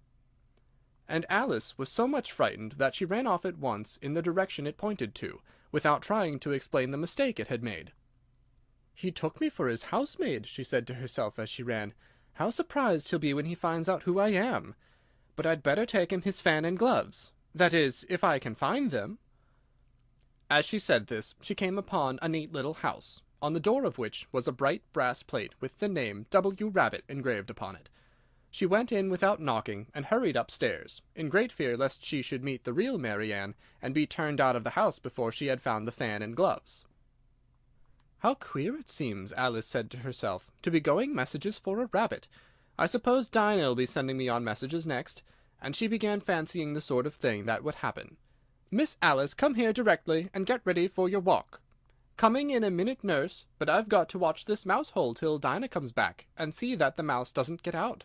And Alice was so much frightened that she ran off at once in the direction it pointed to, without trying to explain the mistake it had made. He took me for his housemaid, she said to herself as she ran. How surprised he'll be when he finds out who I am. But I'd better take him his fan and gloves. That is, if I can find them. As she said this, she came upon a neat little house, on the door of which was a bright brass plate with the name W. Rabbit engraved upon it. She went in without knocking, and hurried upstairs, in great fear lest she should meet the real Mary Ann, and be turned out of the house before she had found the fan and gloves. How queer it seems, Alice said to herself, to be going messages for a rabbit. I suppose Dinah'll be sending me on messages next, and she began fancying the sort of thing that would happen. Miss Alice, come here directly, and get ready for your walk. Coming in a minute, nurse, but I've got to watch this mouse-hole till Dinah comes back, and see that the mouse doesn't get out.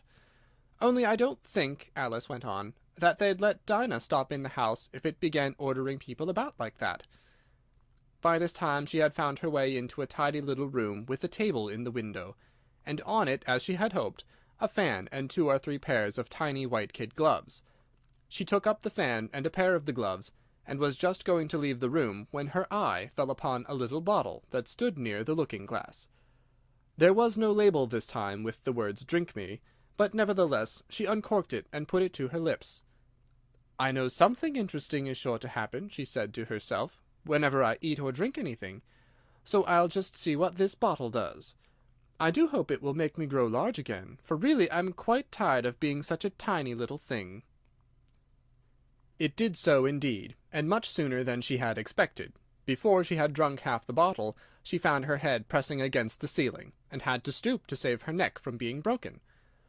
Only I don't think, Alice went on, that they'd let Dinah stop in the house if it began ordering people about like that. By this time she had found her way into a tidy little room with a table in the window, and on it, as she had hoped, a fan and 2 or 3 pairs of tiny white kid gloves. She took up the fan and a pair of the gloves, and was just going to leave the room when her eye fell upon a little bottle that stood near the looking-glass. There was no label this time with the words "Drink me," but nevertheless she uncorked it and put it to her lips. I know something interesting is sure to happen, she said to herself, whenever I eat or drink anything, so I'll just see what this bottle does. I do hope it will make me grow large again, for really I'm quite tired of being such a tiny little thing. It did so indeed, and much sooner than she had expected. Before she had drunk half the bottle, she found her head pressing against the ceiling, and had to stoop to save her neck from being broken.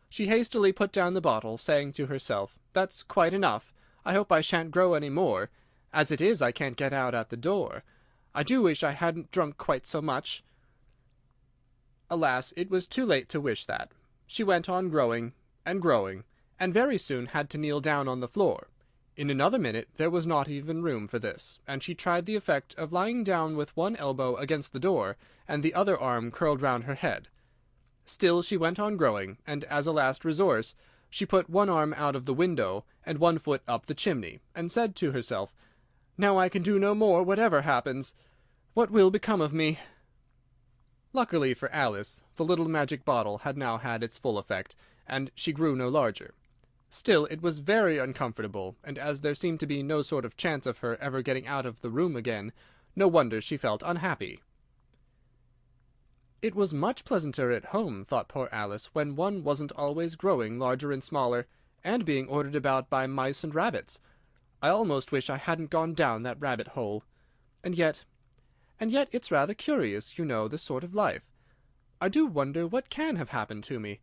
She hastily put down the bottle, saying to herself, That's quite enough. I hope I shan't grow any more. As it is, I can't get out at the door. I do wish I hadn't drunk quite so much. Alas, it was too late to wish that. She went on growing, and very soon had to kneel down on the floor. In another minute there was not even room for this, and she tried the effect of lying down with one elbow against the door, and the other arm curled round her head. Still she went on growing, and as a last resource she put one arm out of the window and one foot up the chimney, and said to herself, "Now I can do no more, whatever happens. What will become of me?" Luckily for Alice, the little magic bottle had now had its full effect, and she grew no larger. Still it was very uncomfortable, and as there seemed to be no sort of chance of her ever getting out of the room again, no wonder she felt unhappy. It was much pleasanter at home, thought poor Alice, when one wasn't always growing larger and smaller, and being ordered about by mice and rabbits. I almost wish I hadn't gone down that rabbit-hole. And yet it's rather curious, you know, this sort of life. I do wonder what can have happened to me.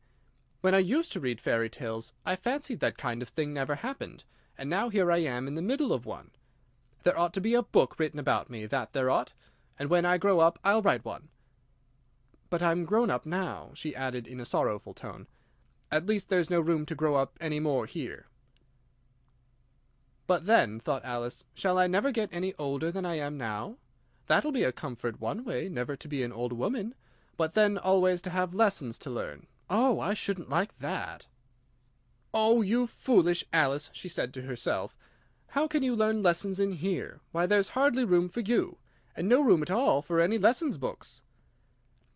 When I used to read fairy tales, I fancied that kind of thing never happened, and now here I am in the middle of one. There ought to be a book written about me, that there ought, and when I grow up I'll write one. But I'm grown up now," she added in a sorrowful tone. "At least there's no room to grow up any more here." "But then," thought Alice, "shall I never get any older than I am now? That'll be a comfort one way, never to be an old woman, but then always to have lessons to learn. Oh, I shouldn't like that." "Oh, you foolish Alice," she said to herself. "How can you learn lessons in here? Why, there's hardly room for you, and no room at all for any lessons books."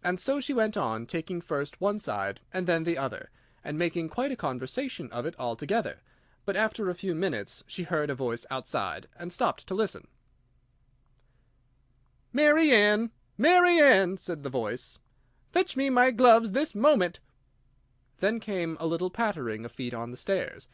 And so she went on, taking first one side and then the other, and making quite a conversation of it altogether. But after a few minutes she heard a voice outside, and stopped to listen. "Mary Ann! Mary Ann!" said the voice. "Fetch me my gloves this moment." Then came a little pattering of feet on the stairs.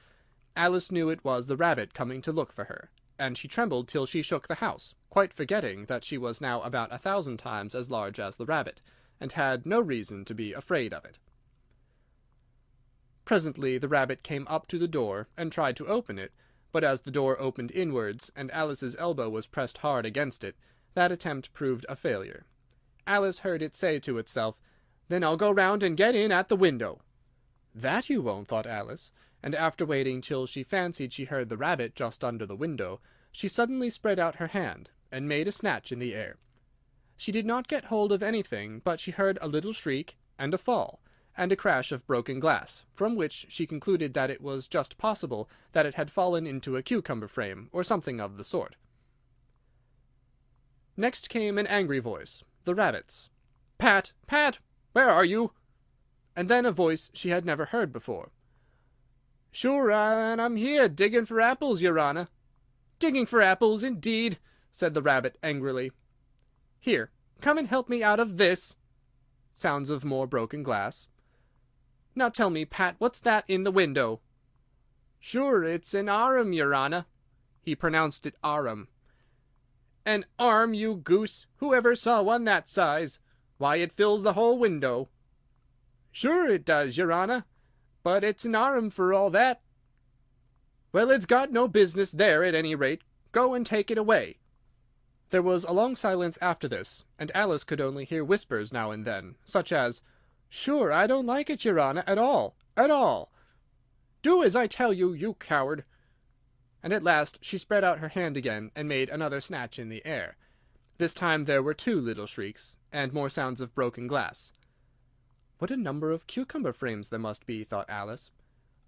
Alice knew it was the rabbit coming to look for her, and she trembled till she shook the house, quite forgetting that she was now about 1,000 times as large as the rabbit, and had no reason to be afraid of it. Presently the rabbit came up to the door, and tried to open it, but as the door opened inwards, and Alice's elbow was pressed hard against it, that attempt proved a failure. Alice heard it say to itself, "Then I'll go round and get in at the window." "That you won't," thought Alice, and after waiting till she fancied she heard the rabbit just under the window, she suddenly spread out her hand, and made a snatch in the air. She did not get hold of anything, but she heard a little shriek, and a fall, and a crash of broken glass, from which she concluded that it was just possible that it had fallen into a cucumber frame, or something of the sort. Next came an angry voice, the rabbit's. "Pat! Pat! Where are you?" And then a voice she had never heard before. "Sure, and I'm here, digging for apples, your honour." "Digging for apples, indeed!" said the rabbit angrily. "Here, come and help me out of this." Sounds of more broken glass. "Now tell me, Pat, what's that in the window?" "Sure, it's an arm, your honour." He pronounced it arum. "An arm, you goose! Who ever saw one that size? Why, it fills the whole window." "Sure it does, your honour, but it's an arm for all that." "Well, it's got no business there, at any rate. Go and take it away." There was a long silence after this, and Alice could only hear whispers now and then, such as, "Sure, I don't like it, your honour, at all, at all." "Do as I tell you, you coward." And at last she spread out her hand again, and made another snatch in the air. This time there were 2 little shrieks, and more sounds of broken glass. "What a number of cucumber frames there must be," thought Alice.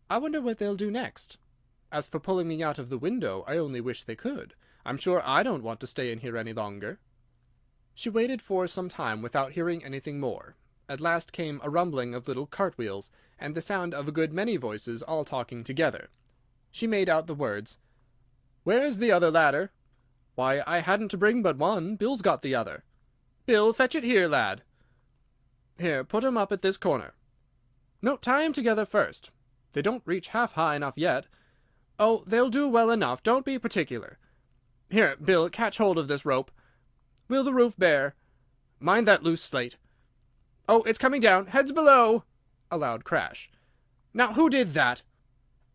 "I wonder what they'll do next. As for pulling me out of the window, I only wish they could. I'm sure I don't want to stay in here any longer." She waited for some time without hearing anything more. At last came a rumbling of little cartwheels, and the sound of a good many voices all talking together. She made out the words, "Where's the other ladder? Why, I hadn't to bring but one. Bill's got the other. Bill, fetch it here, lad. Here, put 'em up at this corner. No, tie 'em together first. They don't reach half high enough yet. Oh, they'll do well enough. Don't be particular. Here, Bill, catch hold of this rope. Will the roof bear? Mind that loose slate. Oh, it's coming down. Heads below!" A loud crash. "Now, who did that?"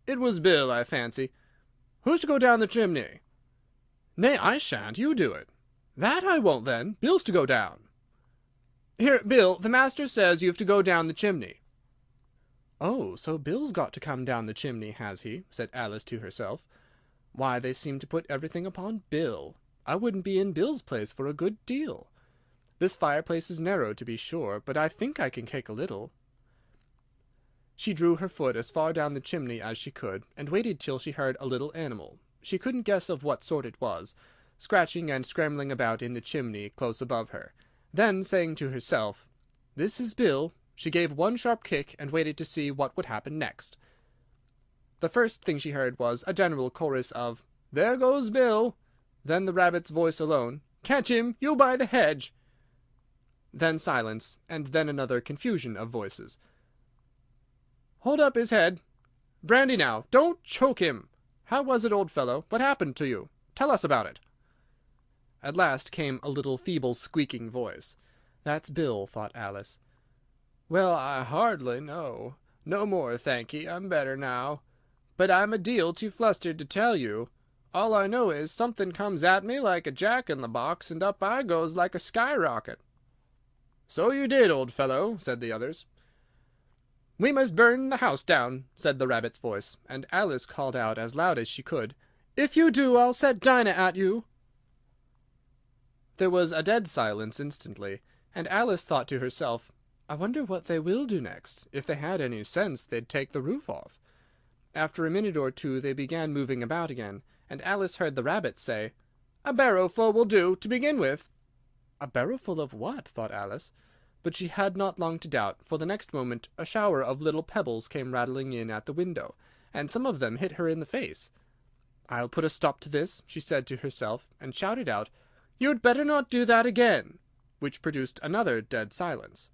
"It was Bill, I fancy." "Who's to go down the chimney?" "Nay, I shan't. You do it." "That I won't, then. Bill's to go down." "Here, Bill, the master says you've to go down the chimney." "Oh, so Bill's got to come down the chimney, has he?" said Alice to herself. "Why, they seem to put everything upon Bill. I wouldn't be in Bill's place for a good deal. This fireplace is narrow, to be sure, but I think I can kick a little. She drew her foot as far down the chimney as she could, and waited till she heard a little animal, she couldn't guess of what sort it was, scratching and scrambling about in the chimney close above her. Then, saying to herself, "This is Bill," she gave one sharp kick, and waited to see what would happen next. The first thing she heard was a general chorus of "There goes Bill!" Then the rabbit's voice alone, "Catch him, you by the hedge!" Then silence, and then another confusion of voices. "Hold up his head! Brandy now! Don't choke him! How was it, old fellow? What happened to you? Tell us about it." At last came a little feeble squeaking voice. "That's Bill," thought Alice. "Well, I hardly know. No more, thank'ee. I'm better now. But I'm a deal too flustered to tell you. All I know is something comes at me like a jack-in-the-box, and up I goes like a skyrocket." "So you did, old fellow," said the others. "We must burn the house down," said the rabbit's voice, and Alice called out as loud as she could, "If you do, I'll set Dinah at you." There was a dead silence instantly, and Alice thought to herself, "I wonder what they will do next. If they had any sense, they'd take the roof off." After a minute or two they began moving about again, and Alice heard the rabbit say, "A barrowful will do, to begin with." "A barrowful of what?" thought Alice. But she had not long to doubt, for the next moment a shower of little pebbles came rattling in at the window, and some of them hit her in the face. "I'll put a stop to this," she said to herself, and shouted out, "You'd better not do that again," which produced another dead silence.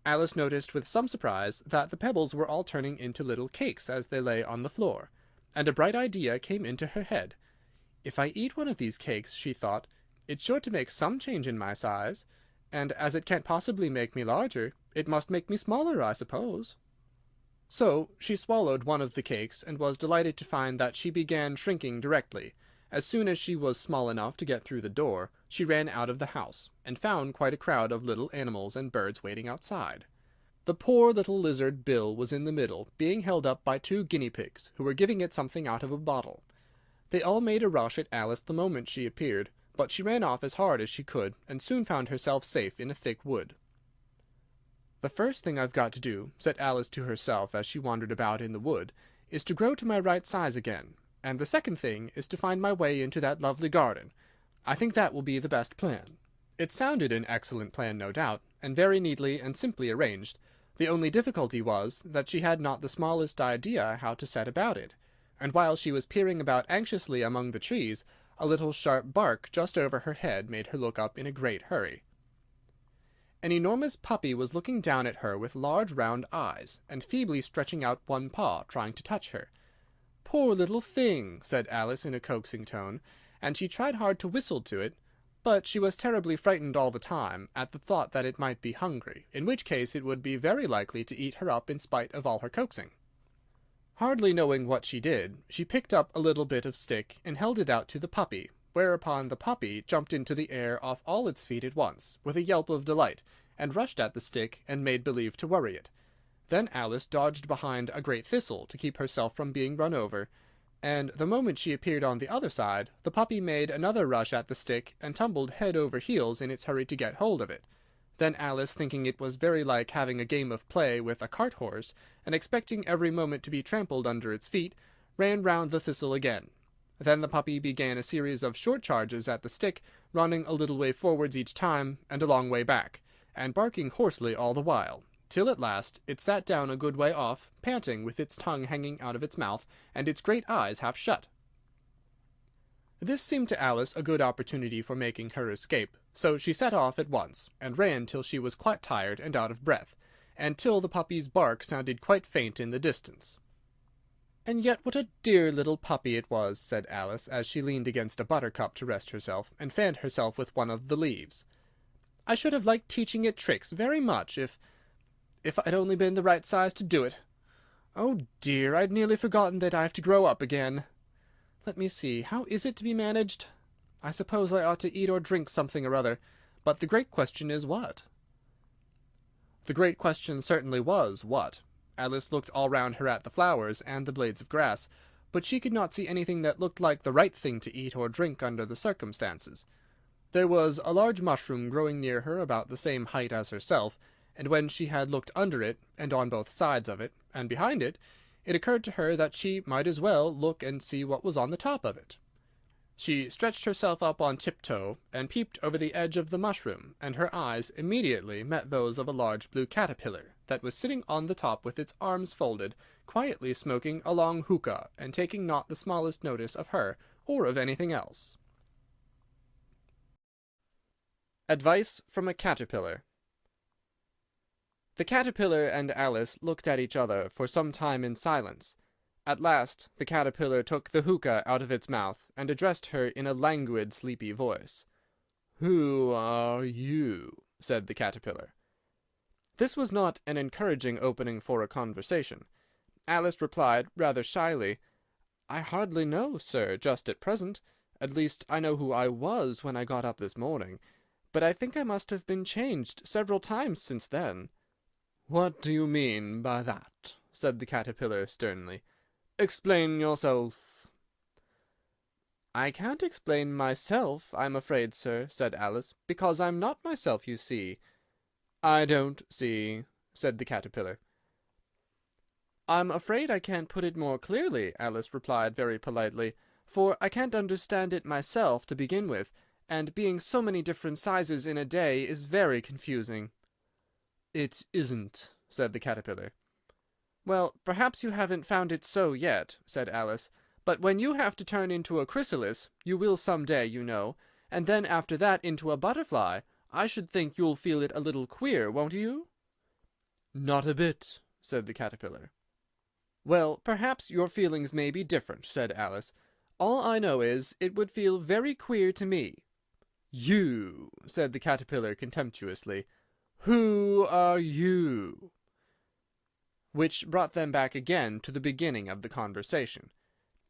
Alice noticed with some surprise that the pebbles were all turning into little cakes as they lay on the floor, and a bright idea came into her head. "If I eat one of these cakes," she thought, "it's sure to make some change in my size, and as it can't possibly make me larger, it must make me smaller, I suppose." So she swallowed one of the cakes, and was delighted to find that she began shrinking directly. As soon as she was small enough to get through the door, she ran out of the house, and found quite a crowd of little animals and birds waiting outside. The poor little lizard Bill was in the middle, being held up by 2 guinea pigs, who were giving it something out of a bottle. They all made a rush at Alice the moment she appeared, but she ran off as hard as she could, and soon found herself safe in a thick wood. "The first thing I've got to do," said Alice to herself as she wandered about in the wood, "is to grow to my right size again, and the second thing is to find my way into that lovely garden. I think that will be the best plan." It sounded an excellent plan, no doubt, and very neatly and simply arranged. The only difficulty was that she had not the smallest idea how to set about it, and while she was peering about anxiously among the trees, a little sharp bark just over her head made her look up in a great hurry. An enormous puppy was looking down at her with large round eyes, and feebly stretching out one paw, trying to touch her. "Poor little thing!" said Alice in a coaxing tone, and she tried hard to whistle to it, but she was terribly frightened all the time at the thought that it might be hungry, in which case it would be very likely to eat her up in spite of all her coaxing. Hardly knowing what she did, she picked up a little bit of stick and held it out to the puppy, whereupon the puppy jumped into the air off all its feet at once, with a yelp of delight, and rushed at the stick and made believe to worry it. Then Alice dodged behind a great thistle to keep herself from being run over, and the moment she appeared on the other side, the puppy made another rush at the stick, and tumbled head over heels in its hurry to get hold of it. Then Alice, thinking it was very like having a game of play with a cart-horse, and expecting every moment to be trampled under its feet, ran round the thistle again. Then the puppy began a series of short charges at the stick, running a little way forwards each time, and a long way back, and barking hoarsely all the while, till at last it sat down a good way off, panting, with its tongue hanging out of its mouth, and its great eyes half shut. This seemed to Alice a good opportunity for making her escape, so she set off at once, and ran till she was quite tired and out of breath, and till the puppy's bark sounded quite faint in the distance. "And yet what a dear little puppy it was," said Alice, as she leaned against a buttercup to rest herself, and fanned herself with one of the leaves. "I should have liked teaching it tricks very much, if I'd only been the right size to do it. Oh dear, I'd nearly forgotten that I have to grow up again. Let me see, how is it to be managed? I suppose I ought to eat or drink something or other, but the great question is what?" The great question certainly was what. Alice looked all round her at the flowers and the blades of grass, but she could not see anything that looked like the right thing to eat or drink under the circumstances. There was a large mushroom growing near her about the same height as herself, and when she had looked under it, and on both sides of it, and behind it, it occurred to her that she might as well look and see what was on the top of it. She stretched herself up on tiptoe, and peeped over the edge of the mushroom, and her eyes immediately met those of a large blue caterpillar, that was sitting on the top with its arms folded, quietly smoking a long hookah, and taking not the smallest notice of her, or of anything else. Advice from a Caterpillar. The caterpillar and Alice looked at each other for some time in silence. At last the caterpillar took the hookah out of its mouth, and addressed her in a languid, sleepy voice. "Who are you?" said the caterpillar. This was not an encouraging opening for a conversation. Alice replied, rather shyly, "I hardly know, sir, just at present. At least I know who I was when I got up this morning, but I think I must have been changed several times since then." "What do you mean by that?" said the caterpillar sternly. "Explain yourself." "I can't explain myself, I'm afraid, sir," said Alice, "because I'm not myself, you see." "I don't see," said the caterpillar. "I'm afraid I can't put it more clearly," Alice replied very politely, "for I can't understand it myself to begin with, and being so many different sizes in a day is very confusing." "It isn't," said the caterpillar. "Well, perhaps you haven't found it so yet," said Alice, "but when you have to turn into a chrysalis, you will some day, you know, and then after that into a butterfly, I should think you'll feel it a little queer, won't you?" "Not a bit," said the caterpillar. "Well, perhaps your feelings may be different," said Alice. "All I know is, it would feel very queer to me." "You!" said the caterpillar contemptuously. "Who are you?" Which brought them back again to the beginning of the conversation.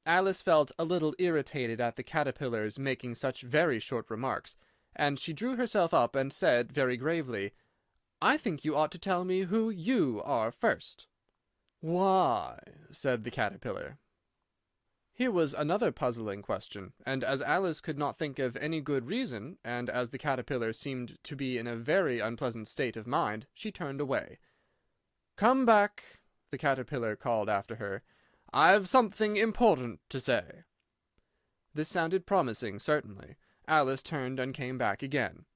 Alice felt a little irritated at the caterpillar's making such very short remarks, and she drew herself up and said, very gravely, "I think you ought to tell me who you are first." "Why?" said the caterpillar. Here was another puzzling question, and as Alice could not think of any good reason, and as the caterpillar seemed to be in a very unpleasant state of mind, she turned away. "Come back," the caterpillar called after her. "I've something important to say." This sounded promising, certainly. Alice turned and came back again.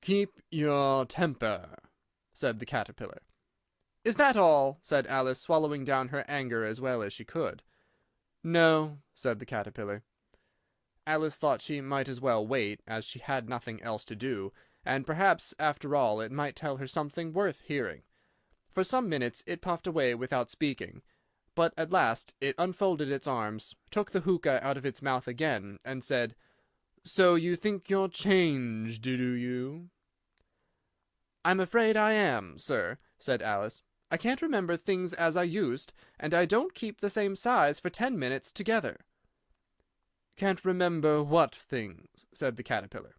"Keep your temper," said the caterpillar. "Is that all?" said Alice, swallowing down her anger as well as she could. "No," said the caterpillar. Alice thought she might as well wait, as she had nothing else to do, and perhaps, after all, it might tell her something worth hearing. For some minutes it puffed away without speaking, but at last it unfolded its arms, took the hookah out of its mouth again, and said, "So you think you're changed, do you?" "I'm afraid I am, sir," said Alice. "I can't remember things as I used, and I don't keep the same size for 10 minutes together." "Can't remember what things?" said the caterpillar.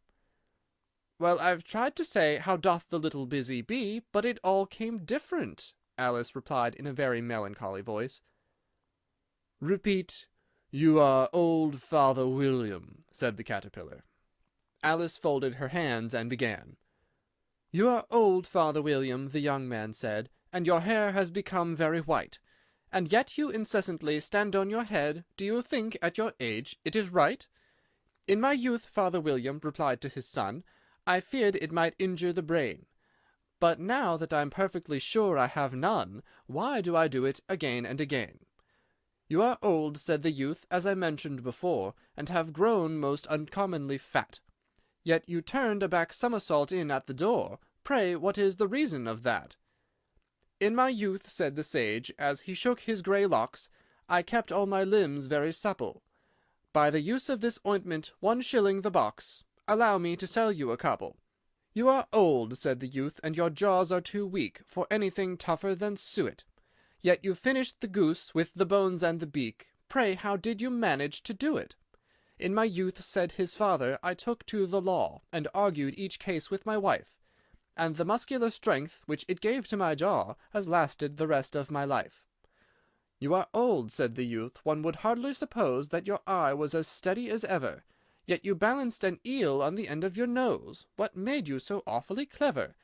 "Well, I've tried to say, how doth the little busy bee, but it all came different," Alice replied in a very melancholy voice. "Repeat, 'You are old Father William,'" said the caterpillar. Alice folded her hands and began. "You are old, Father William," the young man said, "and your hair has become very white. And yet you incessantly stand on your head. Do you think, at your age, it is right?" "In my youth," Father William replied to his son, "I feared it might injure the brain. But now that I am perfectly sure I have none, why do I do it again and again?" "You are old," said the youth, "as I mentioned before, and have grown most uncommonly fat. Yet you turned a back somersault in at the door. Pray, what is the reason of that?" "In my youth," said the sage, as he shook his grey locks, "I kept all my limbs very supple. By the use of this ointment, 1 shilling the box. Allow me to sell you a couple." "You are old," said the youth, "and your jaws are too weak for anything tougher than suet. Yet you finished the goose with the bones and the beak. Pray, how did you manage to do it?" "In my youth," said his father, "I took to the law, and argued each case with my wife, and the muscular strength which it gave to my jaw has lasted the rest of my life." "You are old," said the youth. "One would hardly suppose that your eye was as steady as ever. Yet you balanced an eel on the end of your nose. What made you so awfully clever?"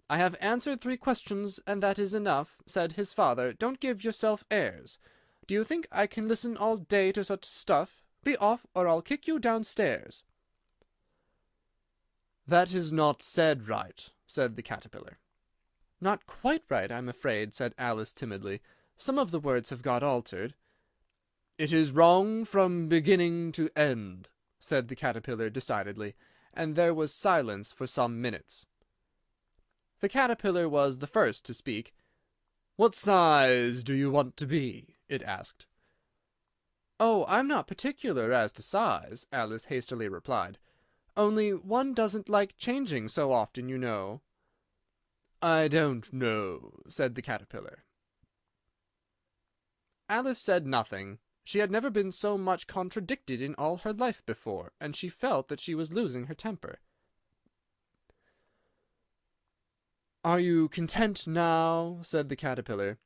"I have answered 3 questions, and that is enough," said his father. "Don't give yourself airs. Do you think I can listen all day to such stuff? Be off, or I'll kick you downstairs." "That is not said right," said the Caterpillar. "Not quite right, I'm afraid," said Alice timidly. "Some of the words have got altered." "It is wrong from beginning to end," said the Caterpillar decidedly, and there was silence for some minutes. The Caterpillar was the first to speak. "What size do you want to be?" it asked. "Oh, I'm not particular as to size," Alice hastily replied. "Only one doesn't like changing so often, you know." "I don't know," said the Caterpillar. Alice said nothing. She had never been so much contradicted in all her life before, and she felt that she was losing her temper. "Are you content now?" said the Caterpillar.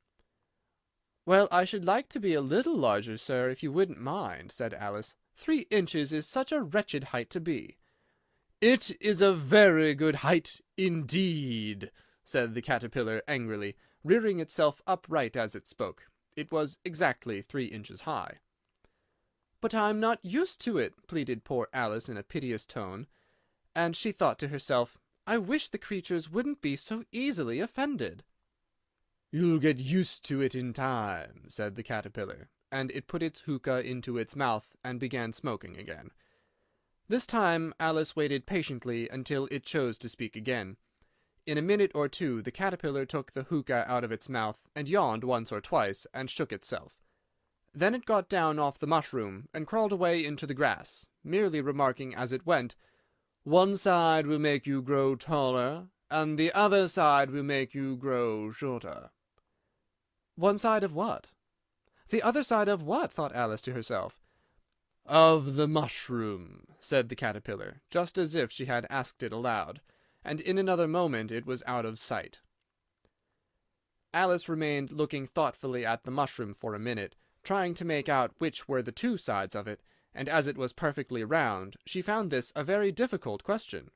"Well, I should like to be a little larger, sir, if you wouldn't mind," said Alice. 3 inches is such a wretched height to be." "It is a very good height indeed," said the Caterpillar angrily, rearing itself upright as it spoke. It was exactly 3 inches high. "But I'm not used to it," pleaded poor Alice in a piteous tone, and she thought to herself, "I wish the creatures wouldn't be so easily offended." "You'll get used to it in time," said the Caterpillar, and it put its hookah into its mouth and began smoking again. This time Alice waited patiently until it chose to speak again. In a minute or 2 the Caterpillar took the hookah out of its mouth, and yawned once or twice, and shook itself. Then it got down off the mushroom, and crawled away into the grass, merely remarking as it went, "One side will make you grow taller, and the other side will make you grow shorter." "One side of what?" "The other side of what?" thought Alice to herself. "Of the mushroom," said the Caterpillar, just as if she had asked it aloud, and in another moment it was out of sight. Alice remained looking thoughtfully at the mushroom for a minute, trying to make out which were the 2 sides of it, and as it was perfectly round, she found this a very difficult question.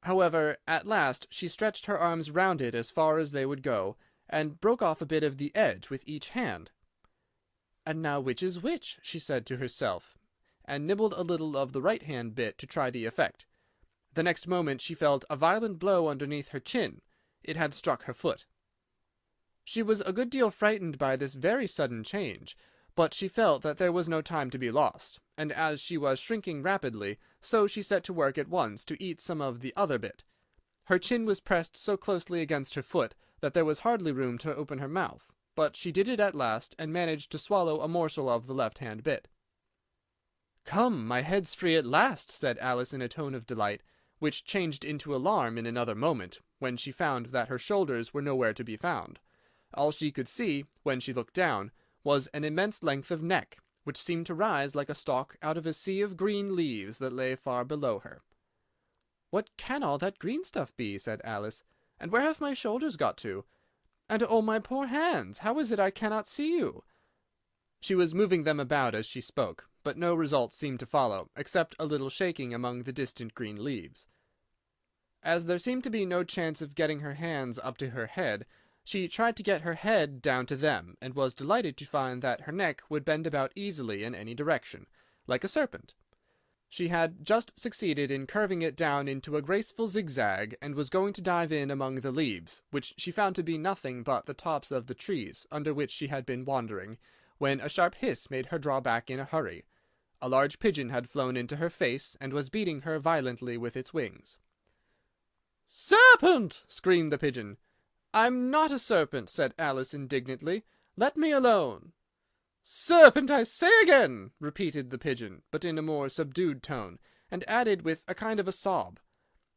However, at last she stretched her arms round it as far as they would go, and broke off a bit of the edge with each hand. "And now which is which?" she said to herself, and nibbled a little of the right-hand bit to try the effect. The next moment she felt a violent blow underneath her chin. It had struck her foot. She was a good deal frightened by this very sudden change, but she felt that there was no time to be lost, and as she was shrinking rapidly, so she set to work at once to eat some of the other bit. Her chin was pressed so closely against her foot that there was hardly room to open her mouth, but she did it at last, and managed to swallow a morsel of the left-hand bit. "Come, my head's free at last," said Alice in a tone of delight, which changed into alarm in another moment, when she found that her shoulders were nowhere to be found. All she could see, when she looked down, was an immense length of neck, which seemed to rise like a stalk out of a sea of green leaves that lay far below her. "What can all that green stuff be?" said Alice. "And where have my shoulders got to? And oh, my poor hands! How is it I cannot see you?" She was moving them about as she spoke, but no result seemed to follow, except a little shaking among the distant green leaves. As there seemed to be no chance of getting her hands up to her head, she tried to get her head down to them, and was delighted to find that her neck would bend about easily in any direction, like a serpent. She had just succeeded in curving it down into a graceful zigzag, and was going to dive in among the leaves, which she found to be nothing but the tops of the trees under which she had been wandering, when a sharp hiss made her draw back in a hurry. A large pigeon had flown into her face, and was beating her violently with its wings. "Serpent!" screamed the pigeon. "I'm not a serpent," said Alice indignantly. "Let me alone." "Serpent, I say again!" repeated the pigeon, but in a more subdued tone, and added with a kind of a sob,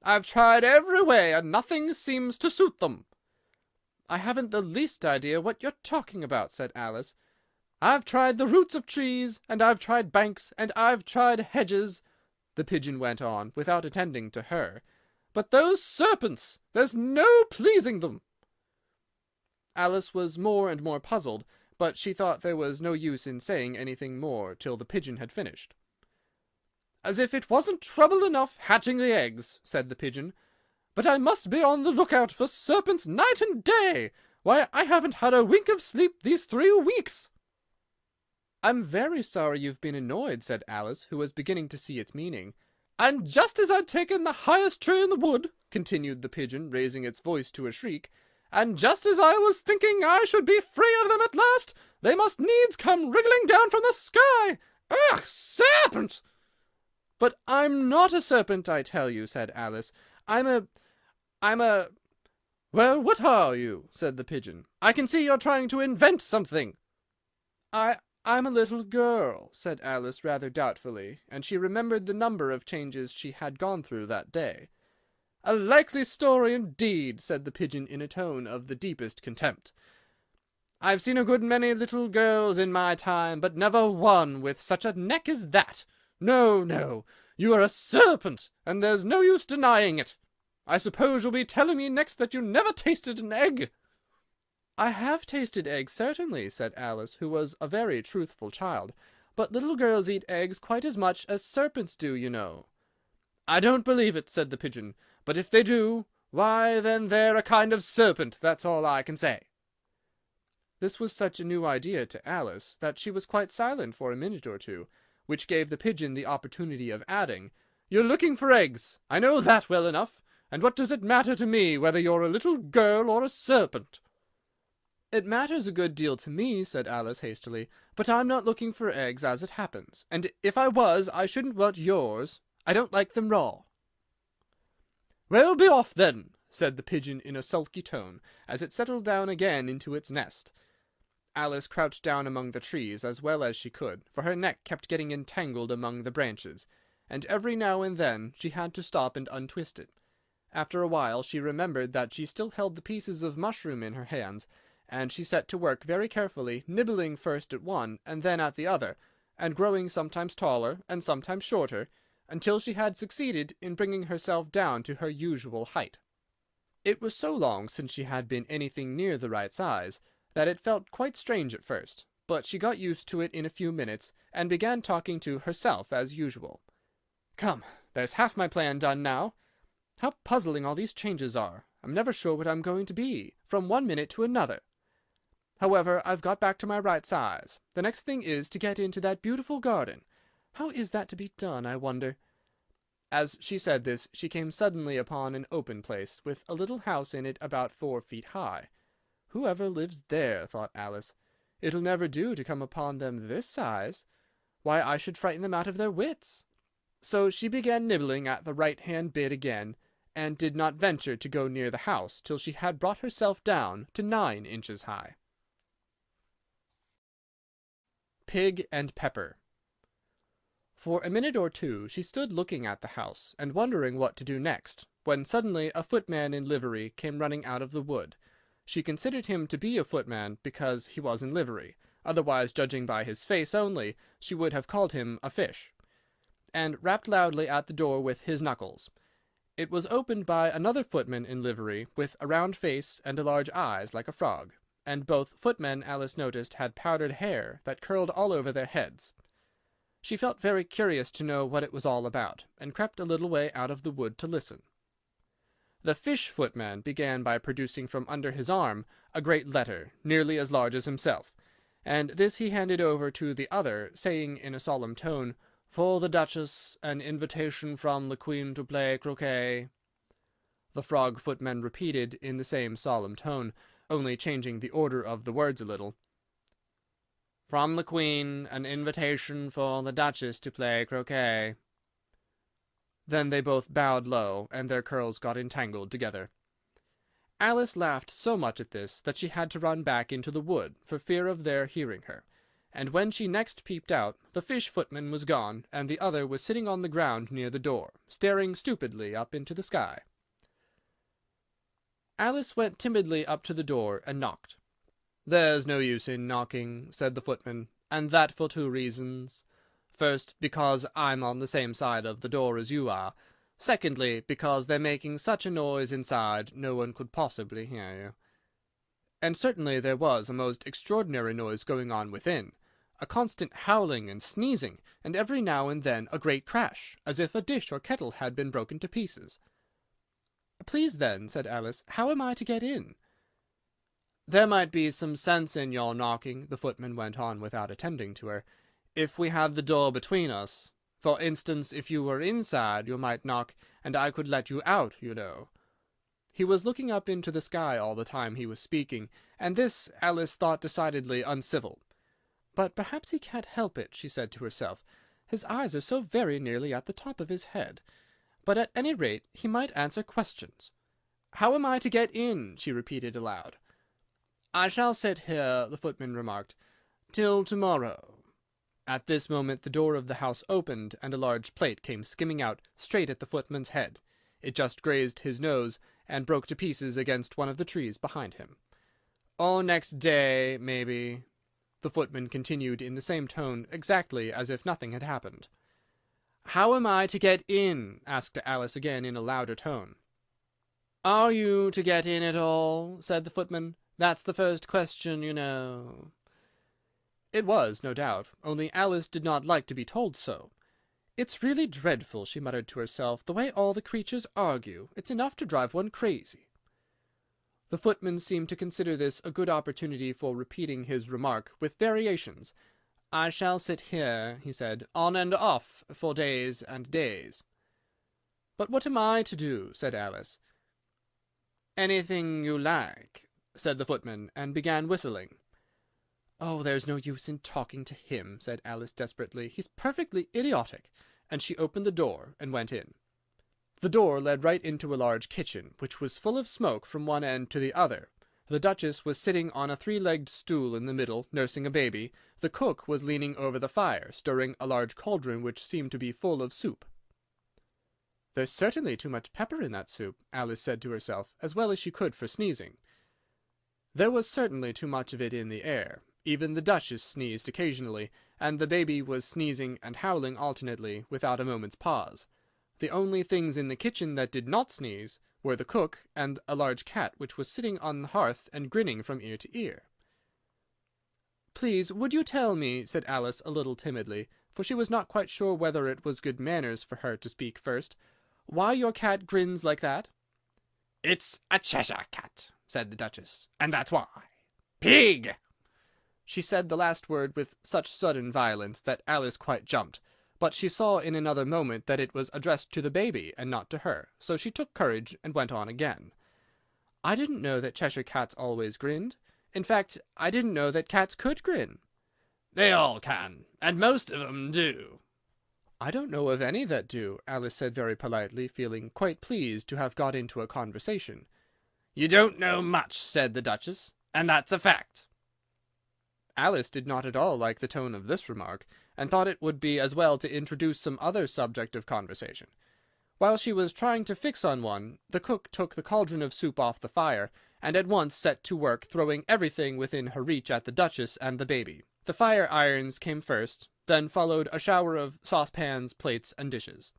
"I've tried every way, and nothing seems to suit them." "I haven't the least idea what you're talking about," said Alice. "I've tried the roots of trees, and I've tried banks, and I've tried hedges," the pigeon went on, without attending to her. "But those serpents! There's no pleasing them." Alice was more and more puzzled, but she thought there was no use in saying anything more till the pigeon had finished. "As if it wasn't trouble enough hatching the eggs," said the pigeon. but I must be on the lookout for serpents night and day. Why, I haven't had a wink of sleep these 3 weeks." "I'm very sorry you've been annoyed," said Alice, who was beginning to see its meaning. "And just as I'd taken the highest tree in the wood," continued the pigeon, raising its voice to a shriek, "and just as I was thinking I should be free of them at last, they must needs come wriggling down from the sky. Ugh, serpent!" "But I'm not a serpent, I tell you," said Alice. I'm a... "Well, what are you?" said the pigeon. "I can see you're trying to invent something." I'm a little girl," said Alice rather doubtfully, and she remembered the number of changes she had gone through that day. "A likely story indeed," said the pigeon in a tone of the deepest contempt. "I've seen a good many little girls in my time, but never one with such a neck as that. No, no, you are a serpent, and there's no use denying it. I suppose you'll be telling me next that you never tasted an egg." "I have tasted eggs, certainly," said Alice, who was a very truthful child, "but little girls eat eggs quite as much as serpents do, you know." "I don't believe it," said the pigeon, "but if they do, why, then they're a kind of serpent, that's all I can say." This was such a new idea to Alice that she was quite silent for a minute or two, which gave the pigeon the opportunity of adding, "You're looking for eggs, I know that well enough, and what does it matter to me whether you're a little girl or a serpent?" "It matters a good deal to me," said Alice hastily, "but I'm not looking for eggs as it happens, and if I was, I shouldn't want yours. I don't like them raw." "Well, be off then," said the pigeon in a sulky tone, as it settled down again into its nest. Alice crouched down among the trees as well as she could, for her neck kept getting entangled among the branches, and every now and then she had to stop and untwist it. After a while she remembered that she still held the pieces of mushroom in her hands, and she set to work very carefully, nibbling first at one and then at the other, and growing sometimes taller and sometimes shorter, until she had succeeded in bringing herself down to her usual height. It was so long since she had been anything near the right size, that it felt quite strange at first, but she got used to it in a few minutes, and began talking to herself as usual. "Come, there's half my plan done now. How puzzling all these changes are! I'm never sure what I'm going to be, from one minute to another. However, I've got back to my right size. The next thing is to get into that beautiful garden. How is that to be done, I wonder?" As she said this, she came suddenly upon an open place, with a little house in it about 4 feet high. "Whoever lives there?" thought Alice. "It'll never do to come upon them this size. Why, I should frighten them out of their wits." So she began nibbling at the right-hand bit again, and did not venture to go near the house till she had brought herself down to 9 inches high. Pig and Pepper. For a minute or two she stood looking at the house, and wondering what to do next, when suddenly a footman in livery came running out of the wood. She considered him to be a footman because he was in livery, otherwise, judging by his face only, she would have called him a fish, and rapped loudly at the door with his knuckles. It was opened by another footman in livery, with a round face and large eyes like a frog, and both footmen, Alice noticed, had powdered hair that curled all over their heads. She felt very curious to know what it was all about, and crept a little way out of the wood to listen. The fish footman began by producing from under his arm a great letter, nearly as large as himself, and this he handed over to the other, saying in a solemn tone, "For the Duchess, an invitation from the Queen to play croquet." The frog footman repeated in the same solemn tone, only changing the order of the words a little, "From the Queen, an invitation for the Duchess to play croquet." Then they both bowed low, and their curls got entangled together. Alice laughed so much at this that she had to run back into the wood, for fear of their hearing her, and when she next peeped out, the fish footman was gone, and the other was sitting on the ground near the door, staring stupidly up into the sky. Alice went timidly up to the door and knocked. "There's no use in knocking," said the footman, "and that for 2 reasons. First, because I'm on the same side of the door as you are. Secondly, because they're making such a noise inside, no one could possibly hear you." And certainly there was a most extraordinary noise going on within, a constant howling and sneezing, and every now and then a great crash, as if a dish or kettle had been broken to pieces. "Please, then," said Alice, "how am I to get in?" "There might be some sense in your knocking," the footman went on without attending to her, "if we had the door between us. For instance, if you were inside, you might knock, and I could let you out, you know." He was looking up into the sky all the time he was speaking, and this Alice thought decidedly uncivil. "But perhaps he can't help it," she said to herself. "His eyes are so very nearly at the top of his head. But at any rate he might answer questions. How am I to get in?" she repeated aloud. "I shall sit here," the footman remarked, "till tomorrow." At this moment the door of the house opened, and a large plate came skimming out straight at the footman's head. It just grazed his nose, and broke to pieces against one of the trees behind him. "Or next day, maybe," the footman continued in the same tone, exactly as if nothing had happened. "How am I to get in?" asked Alice again in a louder tone. "Are you to get in at all?" said the footman. "That's the first question, you know." It was, no doubt, only Alice did not like to be told so. "It's really dreadful," she muttered to herself, "the way all the creatures argue. It's enough to drive one crazy." The footman seemed to consider this a good opportunity for repeating his remark, with variations. "I shall sit here," he said, "on and off, for days and days." "But what am I to do?" said Alice. "Anything you like," said the footman, and began whistling. "Oh, there's no use in talking to him," said Alice desperately. "He's perfectly idiotic." And she opened the door and went in. The door led right into a large kitchen, which was full of smoke from one end to the other. The Duchess was sitting on a three-legged stool in the middle, nursing a baby. The cook was leaning over the fire, stirring a large cauldron which seemed to be full of soup. "There's certainly too much pepper in that soup," Alice said to herself, as well as she could for sneezing. There was certainly too much of it in the air. Even the Duchess sneezed occasionally, and the baby was sneezing and howling alternately, without a moment's pause. The only things in the kitchen that did not sneeze were the cook and a large cat which was sitting on the hearth and grinning from ear to ear. "Please, would you tell me," said Alice a little timidly, for she was not quite sure whether it was good manners for her to speak first, "why your cat grins like that?" "It's a Cheshire cat," said the Duchess, "and that's why. Pig!" She said the last word with such sudden violence that Alice quite jumped, but she saw in another moment that it was addressed to the baby and not to her, so she took courage and went on again. "I didn't know that Cheshire cats always grinned. In fact, I didn't know that cats could grin." "They all can, and most of 'em do." "I don't know of any that do," Alice said very politely, feeling quite pleased to have got into a conversation. "You don't know much," said the Duchess, "and that's a fact." Alice did not at all like the tone of this remark, and thought it would be as well to introduce some other subject of conversation. While she was trying to fix on one, the cook took the cauldron of soup off the fire, and at once set to work throwing everything within her reach at the Duchess and the baby. The fire irons came first, then followed a shower of saucepans, plates, and dishes.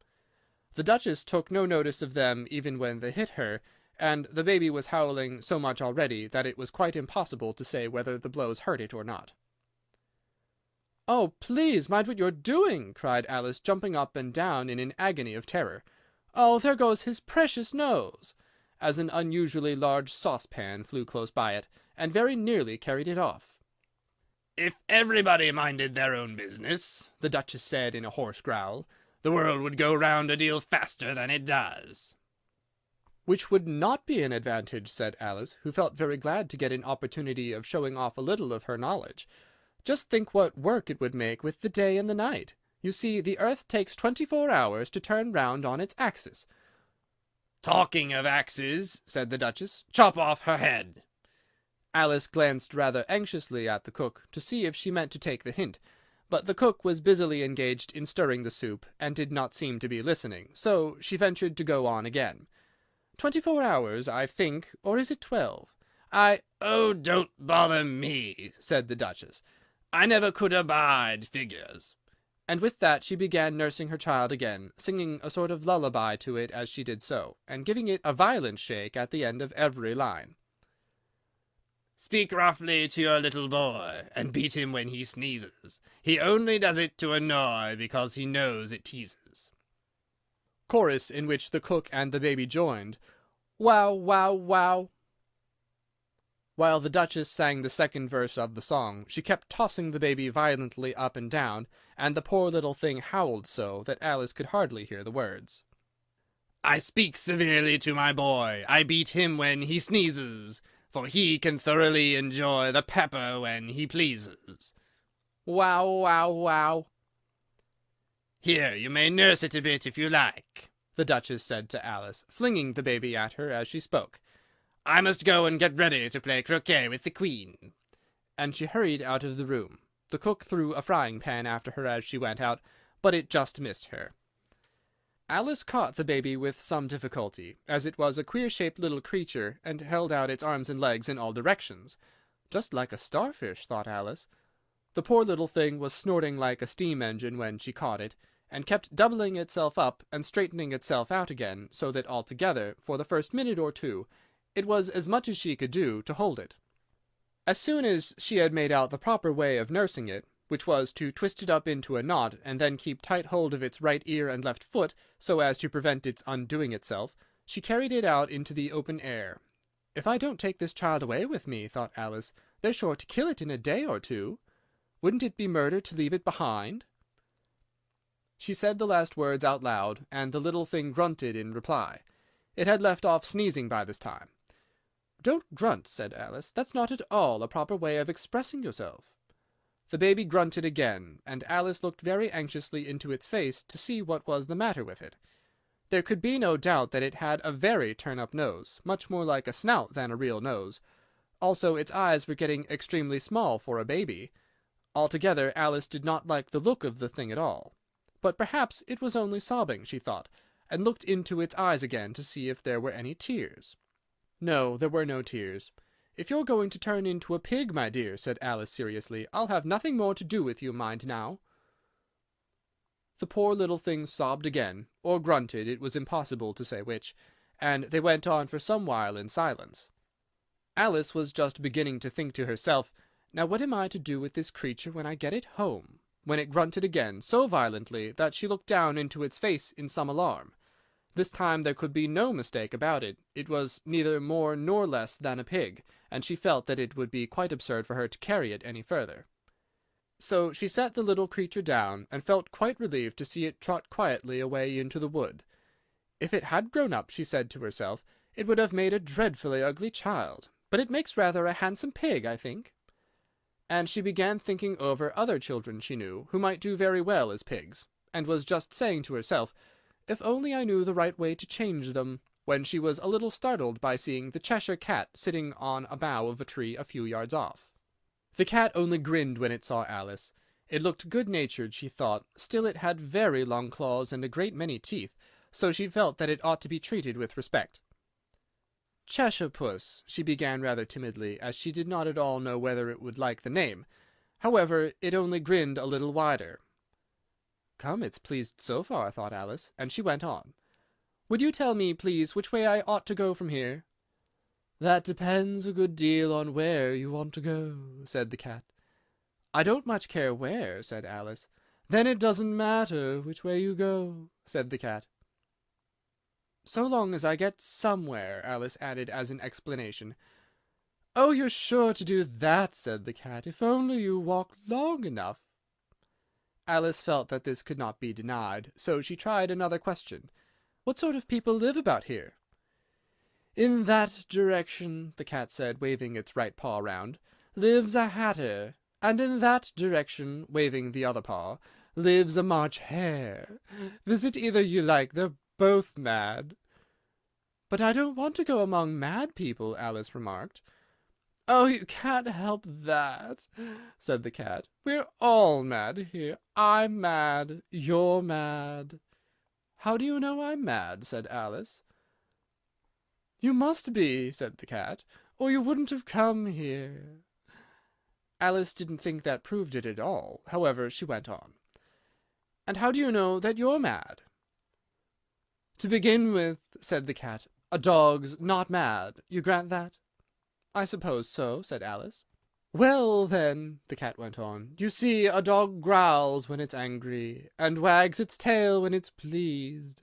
The Duchess took no notice of them even when they hit her, and the baby was howling so much already that it was quite impossible to say whether the blows hurt it or not. "Oh, please mind what you're doing!" cried Alice, jumping up and down in an agony of terror. "Oh, there goes his precious nose!" as an unusually large saucepan flew close by it, and very nearly carried it off. "If everybody minded their own business," the Duchess said in a hoarse growl, "the world would go round a deal faster than it does." "Which would not be an advantage," said Alice, who felt very glad to get an opportunity of showing off a little of her knowledge. "Just think what work it would make with the day and the night. You see, the earth takes 24 hours to turn round on its axis." "Talking of axes," said the Duchess, "chop off her head." Alice glanced rather anxiously at the cook, to see if she meant to take the hint, but the cook was busily engaged in stirring the soup, and did not seem to be listening, so she ventured to go on again. 24 hours, I think, or is it 12? "Oh, don't bother me," said the Duchess. "I never could abide figures." And with that she began nursing her child again, singing a sort of lullaby to it as she did so, and giving it a violent shake at the end of every line. "Speak roughly to your little boy, and beat him when he sneezes. He only does it to annoy, because he knows it teases." Chorus, in which the cook and the baby joined. Wow, wow, wow. While the Duchess sang the second verse of the song, she kept tossing the baby violently up and down, and the poor little thing howled so that Alice could hardly hear the words. I speak severely to my boy. I beat him when he sneezes, for he can thoroughly enjoy the pepper when he pleases. Wow, wow, wow. Here, you may nurse it a bit if you like, the Duchess said to Alice, flinging the baby at her as she spoke. I must go and get ready to play croquet with the Queen. And she hurried out of the room. The cook threw a frying-pan after her as she went out, but it just missed her. Alice caught the baby with some difficulty, as it was a queer-shaped little creature, and held out its arms and legs in all directions. Just like a starfish, thought Alice. The poor little thing was snorting like a steam-engine when she caught it, and kept doubling itself up and straightening itself out again, so that altogether, for the first minute or two, it was as much as she could do to hold it. As soon as she had made out the proper way of nursing it, which was to twist it up into a knot, and then keep tight hold of its right ear and left foot, so as to prevent its undoing itself, she carried it out into the open air. If I don't take this child away with me, thought Alice, they're sure to kill it in a day or two. Wouldn't it be murder to leave it behind? She said the last words out loud, and the little thing grunted in reply. It had left off sneezing by this time. Don't grunt, said Alice. That's not at all a proper way of expressing yourself. The baby grunted again, and Alice looked very anxiously into its face to see what was the matter with it. There could be no doubt that it had a very turn-up nose, much more like a snout than a real nose. Also, its eyes were getting extremely small for a baby. Altogether, Alice did not like the look of the thing at all. But perhaps it was only sobbing, she thought, and looked into its eyes again to see if there were any tears. No, there were no tears. If you're going to turn into a pig, my dear, said Alice seriously, I'll have nothing more to do with you, mind now. The poor little thing sobbed again, or grunted, it was impossible to say which, and they went on for some while in silence. Alice was just beginning to think to herself, now what am I to do with this creature when I get it home? When it grunted again, so violently that she looked down into its face in some alarm. This time there could be no mistake about it. It was neither more nor less than a pig, and she felt that it would be quite absurd for her to carry it any further. So she set the little creature down, and felt quite relieved to see it trot quietly away into the wood. If it had grown up, she said to herself, it would have made a dreadfully ugly child, but it makes rather a handsome pig, I think. And she began thinking over other children she knew, who might do very well as pigs, and was just saying to herself, if only I knew the right way to change them, when she was a little startled by seeing the Cheshire Cat sitting on a bough of a tree a few yards off. The cat only grinned when it saw Alice. It looked good-natured, she thought, still it had very long claws and a great many teeth, so she felt that it ought to be treated with respect. Cheshire Puss, she began rather timidly, as she did not at all know whether it would like the name. However, it only grinned a little wider. Come, it's pleased so far, thought Alice, and she went on. Would you tell me, please, which way I ought to go from here? That depends a good deal on where you want to go, said the cat. I don't much care where, said Alice. Then it doesn't matter which way you go, said the cat. So long as I get somewhere, Alice added as an explanation. Oh, you're sure to do that, said the cat, if only you walk long enough. Alice felt that this could not be denied, so she tried another question. What sort of people live about here? In that direction, the cat said, waving its right paw round, lives a hatter, and in that direction, waving the other paw, lives a March hare. Visit either you like, they're both mad. But I don't want to go among mad people, Alice remarked. Oh, you can't help that, said the cat. We're all mad here. I'm mad. You're mad. How do you know I'm mad? Said Alice. You must be, said the cat, or you wouldn't have come here. Alice didn't think that proved it at all. However, she went on. And how do you know that you're mad? To begin with, said the cat, a dog's not mad. You grant that? I suppose so, said Alice. Well, then, the cat went on, you see, a dog growls when it's angry, and wags its tail when it's pleased.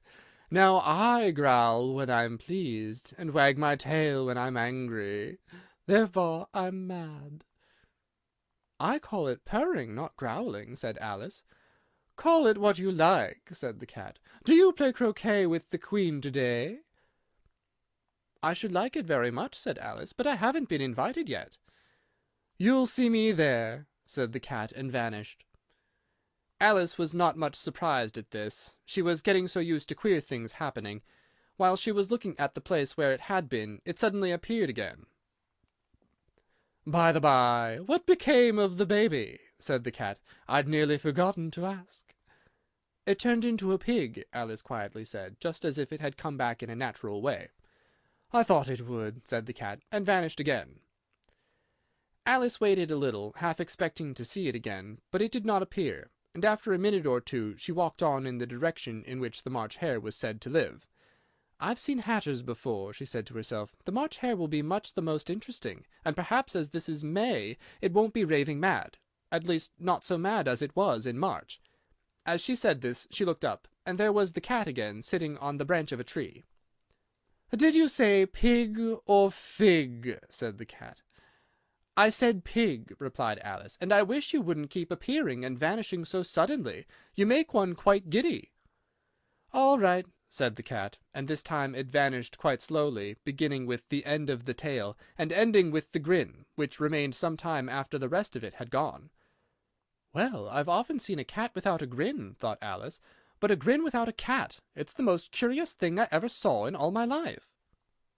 Now I growl when I'm pleased, and wag my tail when I'm angry. Therefore I'm mad." "I call it purring, not growling," said Alice. "Call it what you like," said the cat. "Do you play croquet with the Queen to-day?" "I should like it very much," said Alice, "but I haven't been invited yet." "You'll see me there," said the cat, and vanished. Alice was not much surprised at this. She was getting so used to queer things happening. While she was looking at the place where it had been, it suddenly appeared again. "By the by, what became of the baby?" said the cat. "I'd nearly forgotten to ask." "It turned into a pig," Alice quietly said, just as if it had come back in a natural way. "I thought it would," said the cat, and vanished again. Alice waited a little, half expecting to see it again, but it did not appear, and after a minute or two she walked on in the direction in which the March Hare was said to live. "I've seen hatters before," she said to herself. "The March Hare will be much the most interesting, and perhaps as this is May, it won't be raving mad. At least, not so mad as it was in March." As she said this, she looked up, and there was the cat again, sitting on the branch of a tree. "Did you say pig or fig?" said the cat. "I said pig," replied Alice, "and I wish you wouldn't keep appearing and vanishing so suddenly. You make one quite giddy." "All right," said the cat, and this time it vanished quite slowly, beginning with the end of the tail, and ending with the grin, which remained some time after the rest of it had gone. "Well, I've often seen a cat without a grin," thought Alice, "but a grin without a cat, it's the most curious thing I ever saw in all my life."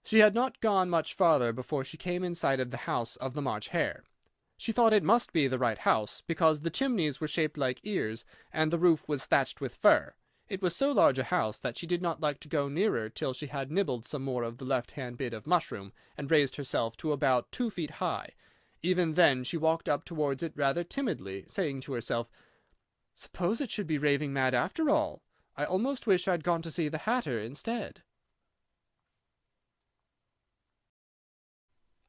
She had not gone much farther before she came in sight of the house of the March Hare. She thought it must be the right house, because the chimneys were shaped like ears, and the roof was thatched with fur. It was so large a house that she did not like to go nearer till she had nibbled some more of the left-hand bit of mushroom, and raised herself to about 2 feet high. Even then she walked up towards it rather timidly, saying to herself, "Suppose it should be raving mad after all! I almost wish I'd gone to see the Hatter instead."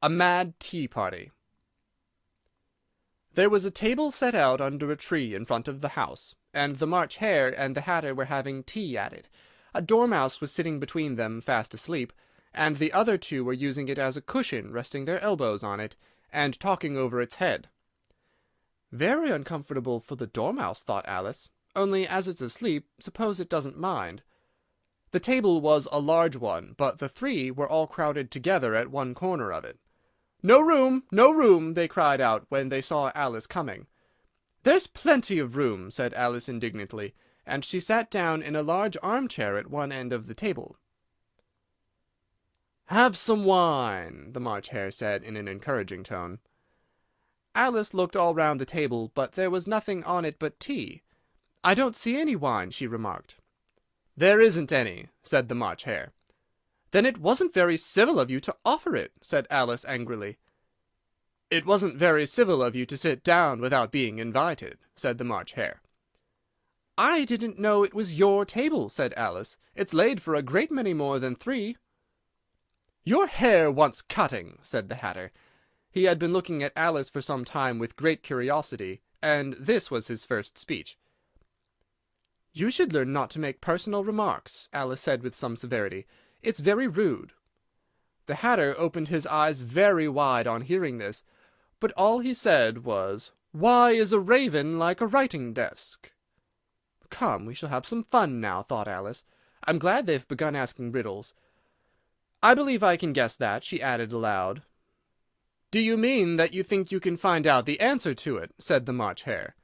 A Mad Tea Party. There was a table set out under a tree in front of the house, and the March Hare and the Hatter were having tea at it. A dormouse was sitting between them, fast asleep, and the other two were using it as a cushion, resting their elbows on it, and talking over its head. "Very uncomfortable for the dormouse," thought Alice, "only as it's asleep, suppose it doesn't mind." The table was a large one, but the three were all crowded together at one corner of it. "No room! No room!" they cried out when they saw Alice coming. "There's plenty of room," said Alice indignantly, and she sat down in a large armchair at one end of the table. "Have some wine," the March Hare said in an encouraging tone. Alice looked all round the table, but there was nothing on it but tea. "I don't see any wine," she remarked. "There isn't any," said the March Hare. "Then it wasn't very civil of you to offer it," said Alice angrily. "It wasn't very civil of you to sit down without being invited," said the March Hare. "I didn't know it was your table," said Alice. "It's laid for a great many more than 3." "Your hair wants cutting," said the Hatter. He had been looking at Alice for some time with great curiosity, and this was his first speech. "You should learn not to make personal remarks," Alice said with some severity. "It's very rude." The Hatter opened his eyes very wide on hearing this, but all he said was, "Why is a raven like a writing desk?" "Come, we shall have some fun now," thought Alice. "I'm glad they've begun asking riddles. I believe I can guess that," she added aloud. "Do you mean that you think you can find out the answer to it?" said the March Hare.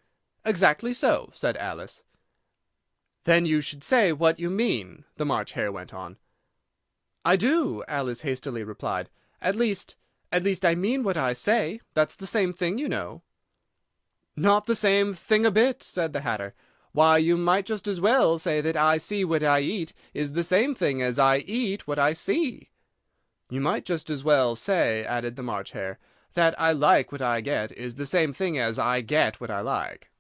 "Exactly so," said Alice. "Then you should say what you mean," the March Hare went on. "I do," Alice hastily replied. At least I mean what I say. That's the same thing, you know." "Not the same thing a bit," said the Hatter. "Why, you might just as well say that I see what I eat is the same thing as I eat what I see." "You might just as well say," added the March Hare, "that I like what I get is the same thing as I get what I like."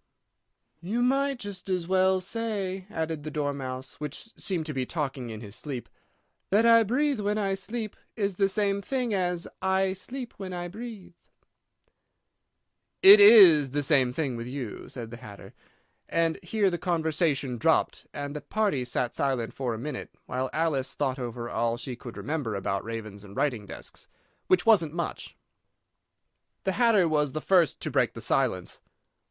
"You might just as well say," added the Dormouse, which seemed to be talking in his sleep, "that I breathe when I sleep is the same thing as I sleep when I breathe." "It is the same thing with you," said the Hatter, and here the conversation dropped, and the party sat silent for a minute, while Alice thought over all she could remember about ravens and writing desks, which wasn't much. The Hatter was the first to break the silence.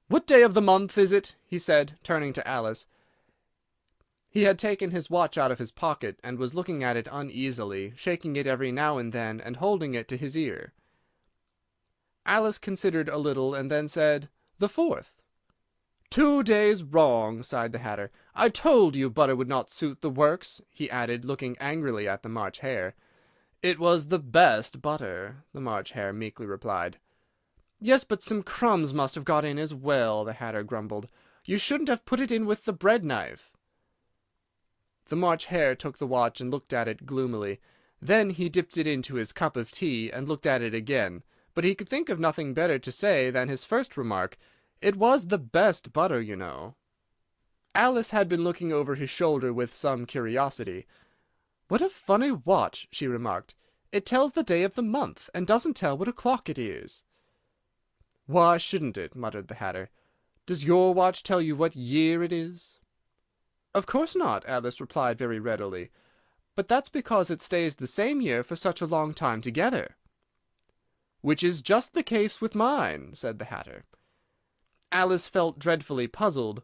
"What day of the month is it?" he said, turning to Alice. He had taken his watch out of his pocket, and was looking at it uneasily, shaking it every now and then, and holding it to his ear. Alice considered a little, and then said, "The 4th." "2 days wrong," sighed the Hatter. "I told you butter would not suit the works," he added, looking angrily at the March Hare. "It was the best butter," the March Hare meekly replied. "Yes, but some crumbs must have got in as well," the Hatter grumbled. "You shouldn't have put it in with the bread knife." The March Hare took the watch and looked at it gloomily. Then he dipped it into his cup of tea and looked at it again, but he could think of nothing better to say than his first remark. It was the best butter, you know. Alice had been looking over his shoulder with some curiosity. "What a funny watch," she remarked. "It tells the day of the month, and doesn't tell what o'clock it is." "Why shouldn't it?" muttered the Hatter. "Does your watch tell you what year it is?" "Of course not," Alice replied very readily. "But that's because it stays the same year for such a long time together." "Which is just the case with mine," said the Hatter. Alice felt dreadfully puzzled.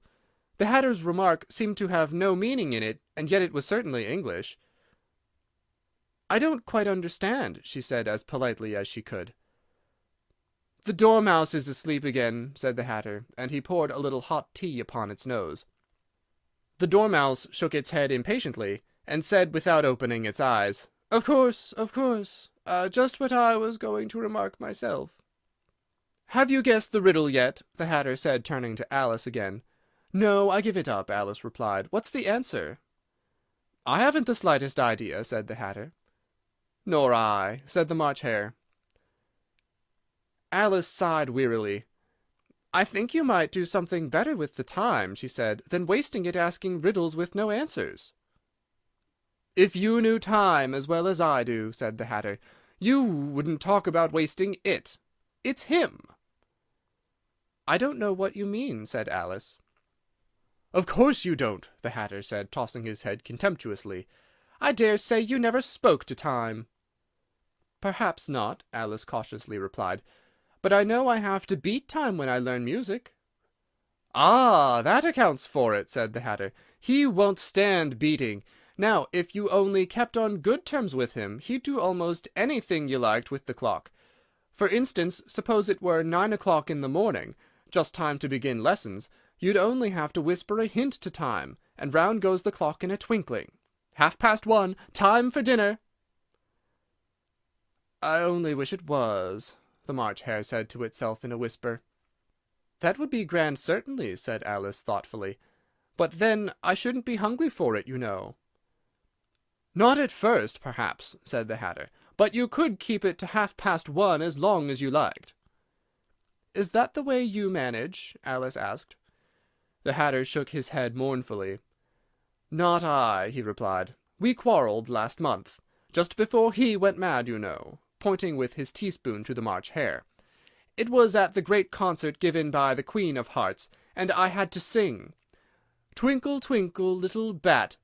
The Hatter's remark seemed to have no meaning in it, and yet it was certainly English. "I don't quite understand," she said as politely as she could. "The Dormouse is asleep again," said the Hatter, and he poured a little hot tea upon its nose. The Dormouse shook its head impatiently, and said without opening its eyes, "Of course, of course. Just what I was going to remark myself." "Have you guessed the riddle yet?" the Hatter said, turning to Alice again. "No, I give it up," Alice replied. "What's the answer?" "I haven't the slightest idea," said the Hatter. "Nor I," said the March Hare. Alice sighed wearily. "I think you might do something better with the time," she said, "than wasting it asking riddles with no answers." "If you knew time as well as I do," said the Hatter, "you wouldn't talk about wasting it. It's him." "I don't know what you mean," said Alice. "Of course you don't," the Hatter said, tossing his head contemptuously. "I dare say you never spoke to time." "Perhaps not," Alice cautiously replied. "But I know I have to beat time when I learn music." "Ah, that accounts for it," said the Hatter. "He won't stand beating. Now, if you only kept on good terms with him, he'd do almost anything you liked with the clock. For instance, suppose it were 9 o'clock in the morning, just time to begin lessons, you'd only have to whisper a hint to time, and round goes the clock in a twinkling. 1:30, time for dinner." "I only wish it was," the March Hare said to itself in a whisper. "That would be grand, certainly," said Alice thoughtfully. "But then I shouldn't be hungry for it, you know." "Not at first, perhaps," said the Hatter, "but you could keep it to 1:30 as long as you liked." "Is that the way you manage?" Alice asked. The Hatter shook his head mournfully. "Not I," he replied. "We quarrelled last month, just before he went mad, you know," pointing with his teaspoon to the March Hare. "It was at the great concert given by the Queen of Hearts, and I had to sing, 'Twinkle, twinkle, little bat,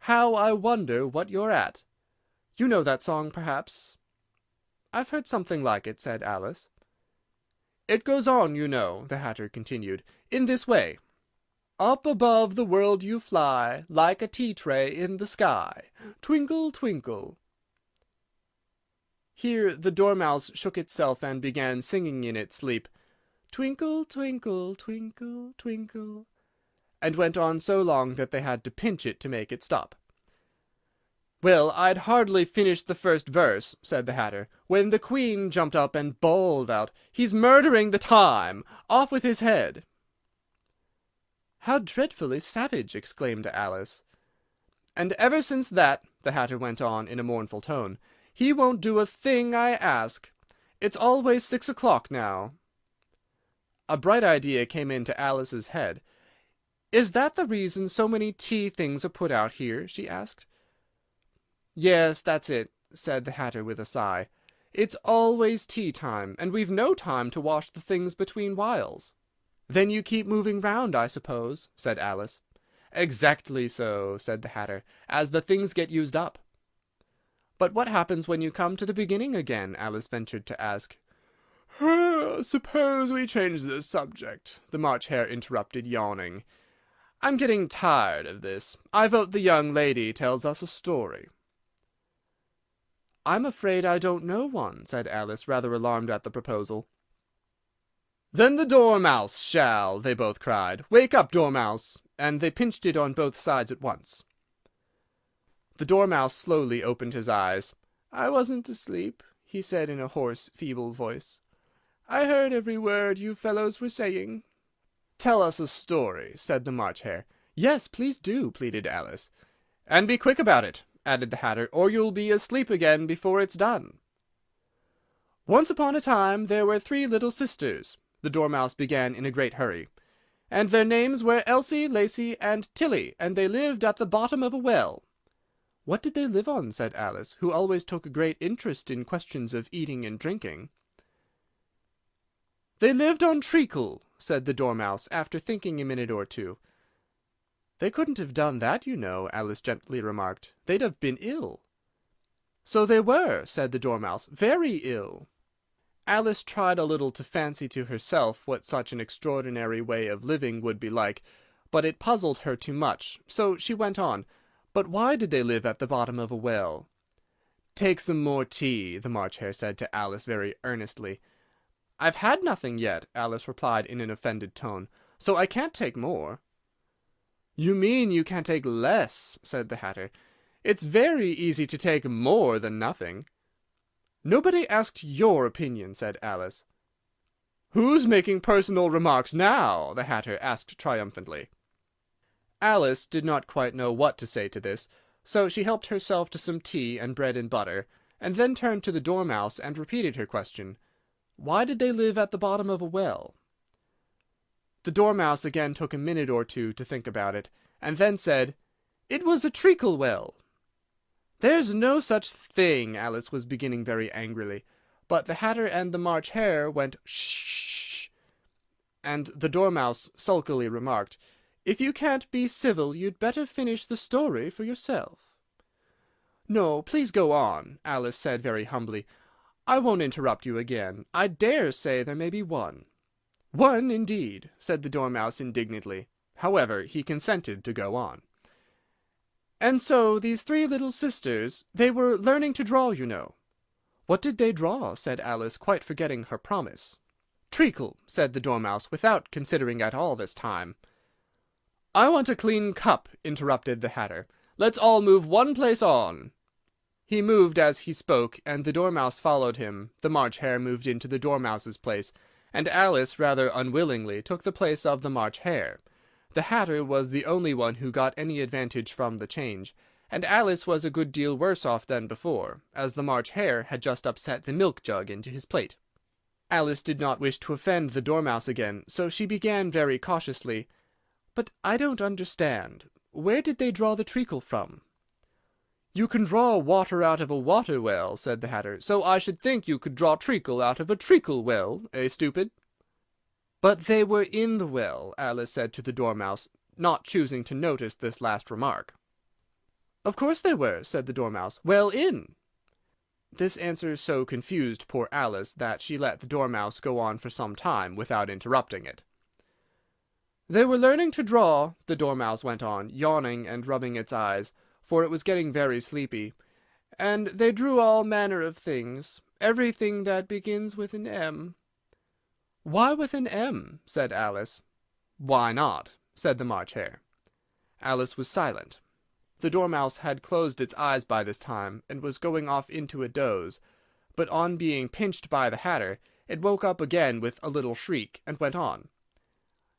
how I wonder what you're at.' You know that song, perhaps?" "I've heard something like it," said Alice. "It goes on, you know," the Hatter continued, "in this way. Up above the world you fly, like a tea-tray in the sky. Twinkle, twinkle." Here the Dormouse shook itself and began singing in its sleep, "Twinkle, twinkle, twinkle, twinkle," and went on so long that they had to pinch it to make it stop. "Well, I'd hardly finished the first verse," said the Hatter, "when the Queen jumped up and bawled out, 'He's murdering the time! Off with his head!'" "How dreadfully savage!" exclaimed Alice. "And ever since that," the Hatter went on in a mournful tone, "he won't do a thing I ask. It's always 6 o'clock now." A bright idea came into Alice's head. "Is that the reason so many tea things are put out here?" she asked. "Yes, that's it," said the Hatter with a sigh. "It's always tea time, and we've no time to wash the things between whiles." "Then you keep moving round, I suppose," said Alice. "Exactly so," said the Hatter, "as the things get used up." "But what happens when you come to the beginning again?" Alice ventured to ask. "Suppose we change the subject," the March Hare interrupted, yawning. "I'm getting tired of this. I vote the young lady tells us a story." "I'm afraid I don't know one," said Alice, rather alarmed at the proposal. "Then the Dormouse shall!" they both cried. "Wake up, Dormouse!" And they pinched it on both sides at once. The Dormouse slowly opened his eyes. "I wasn't asleep," he said in a hoarse, feeble voice. "I heard every word you fellows were saying." "Tell us a story," said the March Hare. "Yes, please do," pleaded Alice. "And be quick about it," added the Hatter, "or you'll be asleep again before it's done." "Once upon a time there were 3 little sisters," the Dormouse began in a great hurry, "and their names were Elsie, Lacie, and Tilly, and they lived at the bottom of a well." "What did they live on?" said Alice, who always took a great interest in questions of eating and drinking. "They lived on treacle," said the Dormouse, after thinking a minute or two. "They couldn't have done that, you know," Alice gently remarked. "They'd have been ill." "So they were," said the Dormouse, "very ill." Alice tried a little to fancy to herself what such an extraordinary way of living would be like, but it puzzled her too much, so she went on. "But why did they live at the bottom of a well?" "Take some more tea," the March Hare said to Alice very earnestly. "I've had nothing yet," Alice replied in an offended tone, "so I can't take more." "You mean you can take less," said the Hatter. "It's very easy to take more than nothing." "Nobody asked your opinion," said Alice. "Who's making personal remarks now?" the Hatter asked triumphantly. Alice did not quite know what to say to this, so she helped herself to some tea and bread and butter, and then turned to the Dormouse and repeated her question. Why did they live at the bottom of a well? The Dormouse again took a minute or two to think about it, and then said, "It was a treacle well." "There's no such thing," Alice was beginning very angrily, but the Hatter and the March Hare went "Sh-sh-sh," and the Dormouse sulkily remarked, "If you can't be civil, you'd better finish the story for yourself." "No, please go on," Alice said very humbly. "I won't interrupt you again. I dare say there may be one." "One, indeed," said the Dormouse indignantly. However, he consented to go on. "And so these 3 little sisters, they were learning to draw, you know." "What did they draw?" said Alice, quite forgetting her promise. "Treacle," said the Dormouse, without considering at all this time. "I want a clean cup," interrupted the Hatter. "Let's all move one place on." He moved as he spoke, and the Dormouse followed him. The March Hare moved into the Dormouse's place, and Alice, rather unwillingly, took the place of the March Hare. The Hatter was the only one who got any advantage from the change, and Alice was a good deal worse off than before, as the March Hare had just upset the milk jug into his plate. Alice did not wish to offend the Dormouse again, so she began very cautiously, "But I don't understand. Where did they draw the treacle from?" "You can draw water out of a water well," said the Hatter, "so I should think you could draw treacle out of a treacle well, stupid?" "But they were in the well," Alice said to the Dormouse, not choosing to notice this last remark. "Of course they were," said the Dormouse, "well in." This answer so confused poor Alice that she let the Dormouse go on for some time without interrupting it. "They were learning to draw," the Dormouse went on, yawning and rubbing its eyes, for it was getting very sleepy, "and they drew all manner of things, everything that begins with an M." "Why with an M?" said Alice. "Why not?" said the March Hare. Alice was silent. The Dormouse had closed its eyes by this time, and was going off into a doze, but on being pinched by the Hatter, it woke up again with a little shriek, and went on.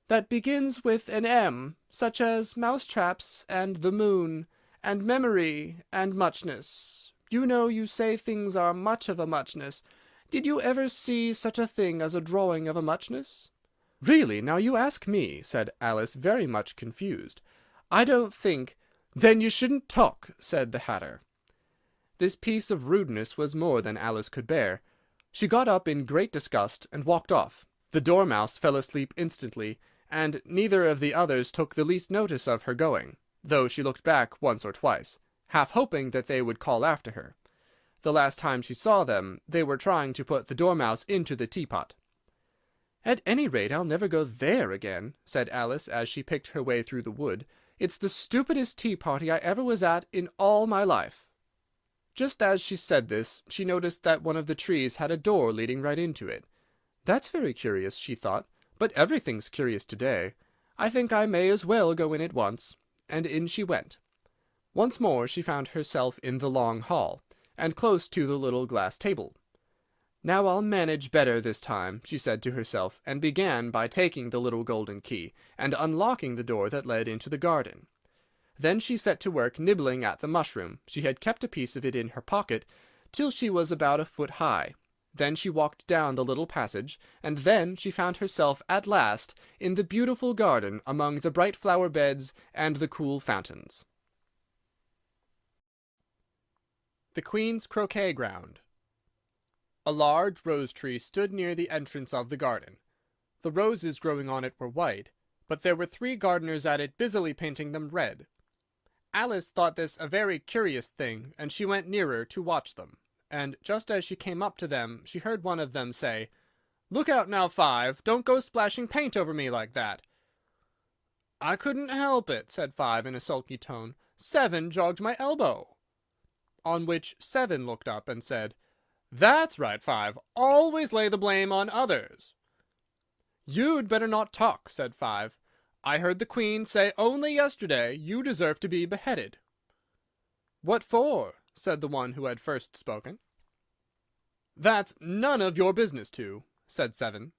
"That begins with an M, such as mousetraps, and the moon, and memory, and muchness. You know you say things are much of a muchness. Did you ever see such a thing as a drawing of a muchness?" "Really, now you ask me," said Alice, very much confused. "I don't think—" "Then you shouldn't talk," said the Hatter. This piece of rudeness was more than Alice could bear. She got up in great disgust, and walked off. The Dormouse fell asleep instantly, and neither of the others took the least notice of her going, though she looked back once or twice, half hoping that they would call after her. The last time she saw them, they were trying to put the Dormouse into the teapot. "At any rate, I'll never go there again," said Alice, as she picked her way through the wood. "It's the stupidest tea-party I ever was at in all my life." Just as she said this, she noticed that one of the trees had a door leading right into it. "That's very curious," she thought, "but everything's curious today. I think I may as well go in at once." And in she went. Once more she found herself in the long hall, and close to the little glass table. "Now I'll manage better this time," she said to herself, and began by taking the little golden key, and unlocking the door that led into the garden. Then she set to work nibbling at the mushroom. She had kept a piece of it in her pocket, till she was about a foot high. Then she walked down the little passage, and then she found herself at last in the beautiful garden, among the bright flower beds and the cool fountains. The Queen's Croquet Ground. A large rose-tree stood near the entrance of the garden. The roses growing on it were white, but there were 3 gardeners at it busily painting them red. Alice thought this a very curious thing, and she went nearer to watch them, and just as she came up to them she heard one of them say, "Look out now, Five, don't go splashing paint over me like that." "I couldn't help it," said Five in a sulky tone. "Seven jogged my elbow." On which Seven looked up and said, "That's right, Five, always lay the blame on others." "You'd better not talk," said Five. "I heard the Queen say only yesterday you deserve to be beheaded." "What for?" said the one who had first spoken. "That's none of your business to," said Seven.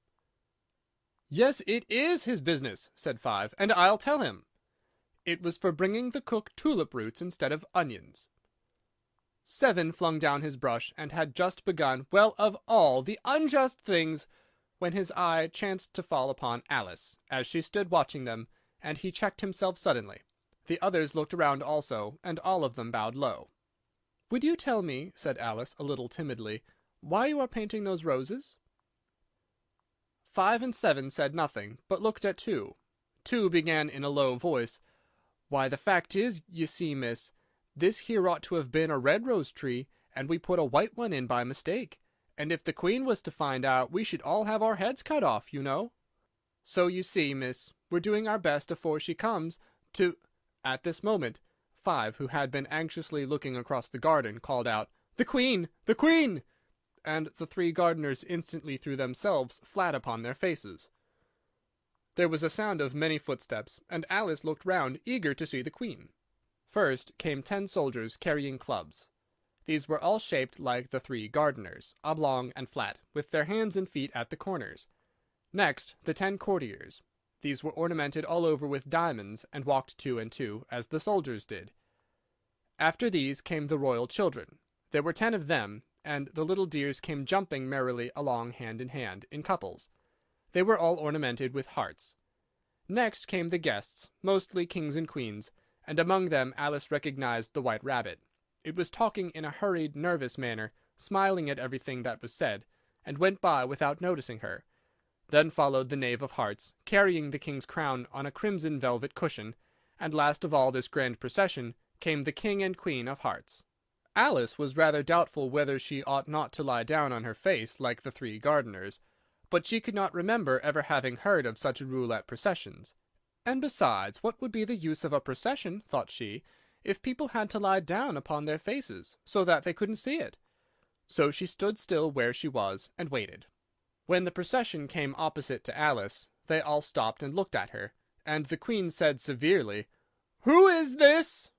"Yes, it is his business," said Five, "and I'll tell him. It was for bringing the cook tulip roots instead of onions." Seven flung down his brush, and had just begun, "Well, of all the unjust things," when his eye chanced to fall upon Alice, as she stood watching them, and he checked himself suddenly. The others looked around also, and all of them bowed low. "Would you tell me," said Alice, a little timidly, "why you are painting those roses?" Five and Seven said nothing, but looked at Two. Two began in a low voice, "Why, the fact is, you see, miss, this here ought to have been a red rose tree, and we put a white one in by mistake, and if the Queen was to find out, we should all have our heads cut off, you know. So you see, miss, we're doing our best afore she comes to—" At this moment, Five, who had been anxiously looking across the garden, called out, "The Queen! The Queen!" and the 3 gardeners instantly threw themselves flat upon their faces. There was a sound of many footsteps, and Alice looked round, eager to see the Queen. First came 10 soldiers carrying clubs. These were all shaped like the 3 gardeners, oblong and flat, with their hands and feet at the corners. Next, the 10 courtiers. These were ornamented all over with diamonds, and walked 2 and 2, as the soldiers did. After these came the royal children. There were 10 of them, and the little dears came jumping merrily along hand in hand, in couples. They were all ornamented with hearts. Next came the guests, mostly kings and queens, and among them Alice recognized the White Rabbit. It was talking in a hurried, nervous manner, smiling at everything that was said, and went by without noticing her. Then followed the Knave of Hearts, carrying the king's crown on a crimson velvet cushion, and last of all this grand procession came the King and Queen of Hearts. Alice was rather doubtful whether she ought not to lie down on her face like the 3 gardeners, but she could not remember ever having heard of such a rule at processions. And besides, what would be the use of a procession, thought she, if people had to lie down upon their faces, so that they couldn't see it? So she stood still where she was, and waited. When the procession came opposite to Alice, they all stopped and looked at her, and the Queen said severely, "Who is this?"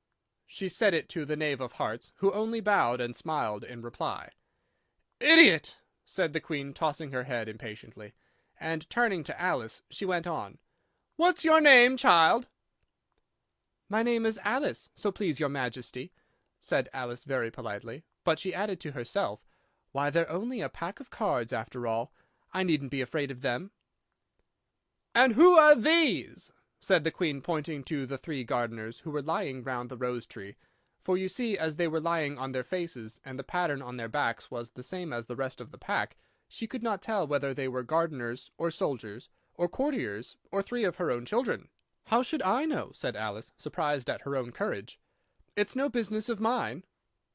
She said it to the Knave of Hearts, who only bowed and smiled in reply. "Idiot!" said the Queen, tossing her head impatiently, and turning to Alice, she went on, "What's your name, child?" "My name is Alice, so please your Majesty," said Alice very politely, but she added to herself, "Why, they're only a pack of cards, after all. I needn't be afraid of them." "And who are these?" said the Queen, pointing to the 3 gardeners who were lying round the rose-tree, for you see, as they were lying on their faces, and the pattern on their backs was the same as the rest of the pack, She could not tell whether they were gardeners, or soldiers, or courtiers, or three of her own children. "How should I know?" said Alice, surprised at her own courage. "It's no business of mine."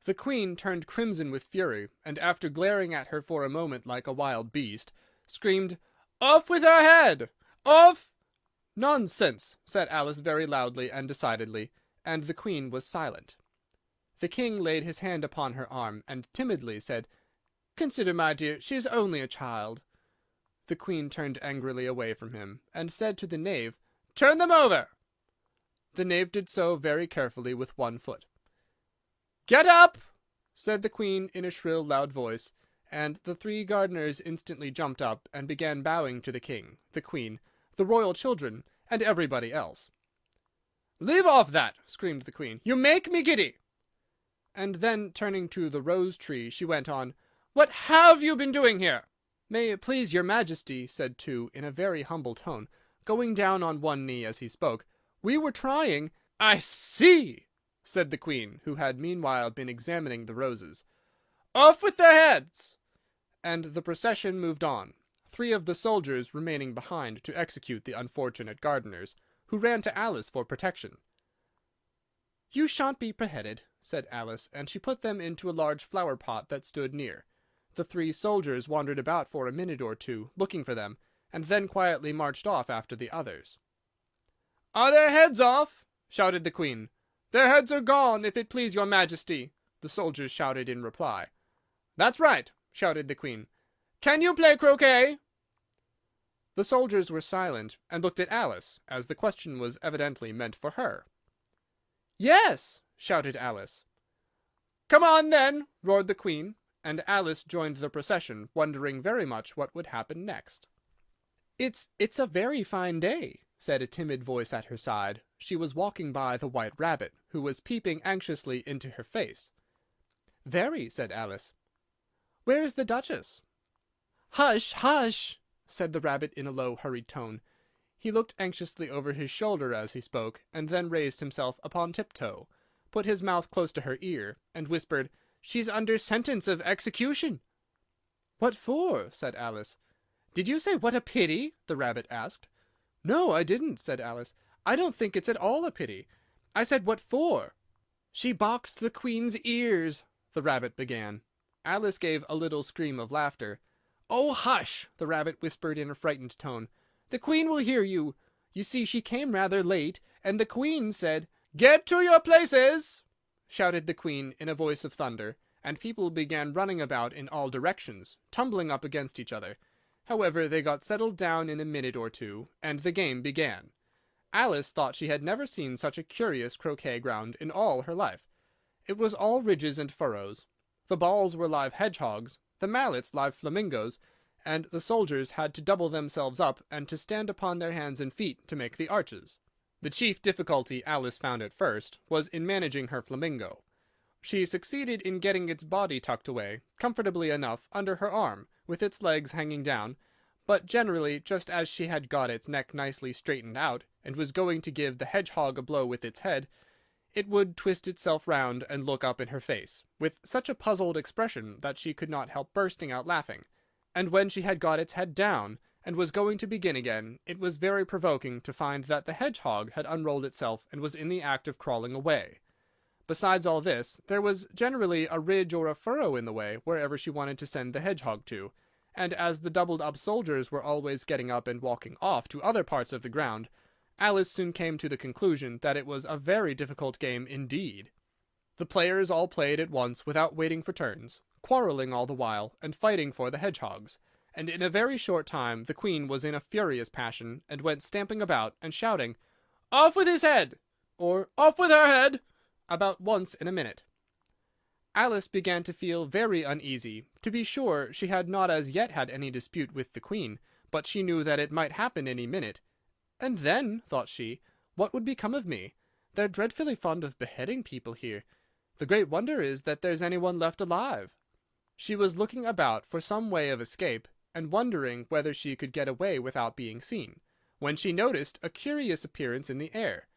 The Queen turned crimson with fury, and after glaring at her for a moment like a wild beast, screamed, "Off with her head! Off!" "Nonsense!" said Alice very loudly and decidedly, and the Queen was silent. The King laid his hand upon her arm, and timidly said, "Consider, my dear, she is only a child." The Queen turned angrily away from him, and said to the Knave, "Turn them over!" The Knave did so very carefully with one foot. "Get up!" said the Queen in a shrill, loud voice, and the three gardeners instantly jumped up and began bowing to the King, the Queen, the royal children, and everybody else. "Leave off that!" screamed the Queen. "You make me giddy!" And then, turning to the rose tree, she went on, "What have you been doing here?" "May it please your Majesty," said Two, in a very humble tone, going down on one knee as he spoke, "we were trying—" "I see!" said the Queen, who had meanwhile been examining the roses. "Off with their heads!" And the procession moved on, three of the soldiers remaining behind to execute the unfortunate gardeners, who ran to Alice for protection. "You shan't be beheaded," said Alice, and she put them into a large flower-pot that stood near. The three soldiers wandered about for a minute or two, looking for them, and then quietly marched off after the others. "Are their heads off?" shouted the Queen. "Their heads are gone, if it please your Majesty," the soldiers shouted in reply. "That's right," shouted the Queen. "Can you play croquet?" The soldiers were silent, and looked at Alice, as the question was evidently meant for her. "Yes!" shouted Alice. "Come on, then!" roared the Queen, and Alice joined the procession, wondering very much what would happen next. It's a very fine day," said a timid voice at her side. She was walking by the White Rabbit, who was peeping anxiously into her face. "Very," said Alice. "Where is the Duchess?" "Hush, hush!" said the Rabbit in a low, hurried tone. He looked anxiously over his shoulder as he spoke, and then raised himself upon tiptoe, put his mouth close to her ear, and whispered, "She's under sentence of execution." "What for?" said Alice. "Did you say what a pity?" the Rabbit asked. "No, I didn't," said Alice. "I don't think it's at all a pity. I said what for." "She boxed the Queen's ears," the Rabbit began. Alice gave a little scream of laughter. "Oh, hush!" the Rabbit whispered in a frightened tone. "The Queen will hear you. You see, she came rather late, and the Queen said—" "Get to your places!" shouted the Queen in a voice of thunder, and people began running about in all directions, tumbling up against each other. However, they got settled down in a minute or two, and the game began. Alice thought she had never seen such a curious croquet ground in all her life. It was all ridges and furrows. The balls were live hedgehogs, the mallets live flamingoes, and the soldiers had to double themselves up and to stand upon their hands and feet to make the arches. The chief difficulty Alice found at first was in managing her flamingo. She succeeded in getting its body tucked away, comfortably enough, under her arm, with its legs hanging down, but generally, just as she had got its neck nicely straightened out, and was going to give the hedgehog a blow with its head, it would twist itself round and look up in her face, with such a puzzled expression that she could not help bursting out laughing. And when she had got its head down, and was going to begin again, it was very provoking to find that the hedgehog had unrolled itself and was in the act of crawling away. Besides all this, there was generally a ridge or a furrow in the way wherever she wanted to send the hedgehog to, and as the doubled-up soldiers were always getting up and walking off to other parts of the ground, Alice soon came to the conclusion that it was a very difficult game indeed. The players all played at once without waiting for turns, quarrelling all the while, and fighting for the hedgehogs, and in a very short time the Queen was in a furious passion, and went stamping about, and shouting, "Off with his head!" or "Off with her head!" about once in a minute. Alice began to feel very uneasy. To be sure, she had not as yet had any dispute with the Queen, but she knew that it might happen any minute. "And then," thought she, "what would become of me? They're dreadfully fond of beheading people here. The great wonder is that there's anyone left alive." She was looking about for some way of escape, and wondering whether she could get away without being seen, when she noticed a curious appearance in the air.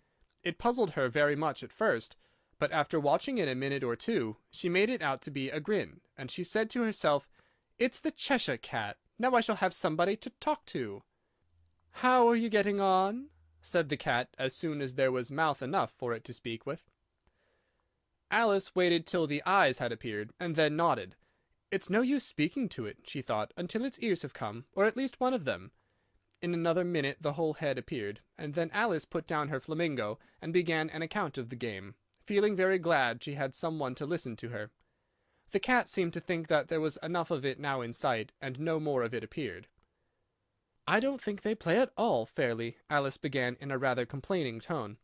It puzzled her very much at first, but after watching it a minute or two, she made it out to be a grin, and she said to herself, "It's the Cheshire Cat. Now I shall have somebody to talk to." "How are you getting on?" said the cat, as soon as there was mouth enough for it to speak with. Alice waited till the eyes had appeared, and then nodded. "It's no use speaking to it," she thought, "until its ears have come, or at least one of them." In another minute the whole head appeared, and then Alice put down her flamingo, and began an account of the game, feeling very glad she had some one to listen to her. The cat seemed to think that there was enough of it now in sight, and no more of it appeared. "I don't think they play at all fairly," Alice began in a rather complaining tone.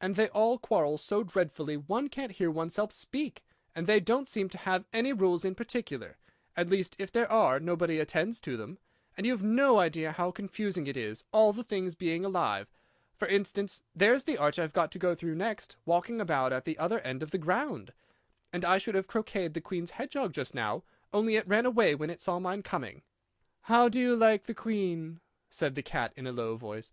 "And they all quarrel so dreadfully one can't hear oneself speak, and they don't seem to have any rules in particular. At least, if there are, nobody attends to them. And you've no idea how confusing it is, all the things being alive. For instance, there's the arch I've got to go through next, walking about at the other end of the ground. And I should have croqueted the Queen's hedgehog just now, only it ran away when it saw mine coming." "How do you like the Queen?" said the cat in a low voice.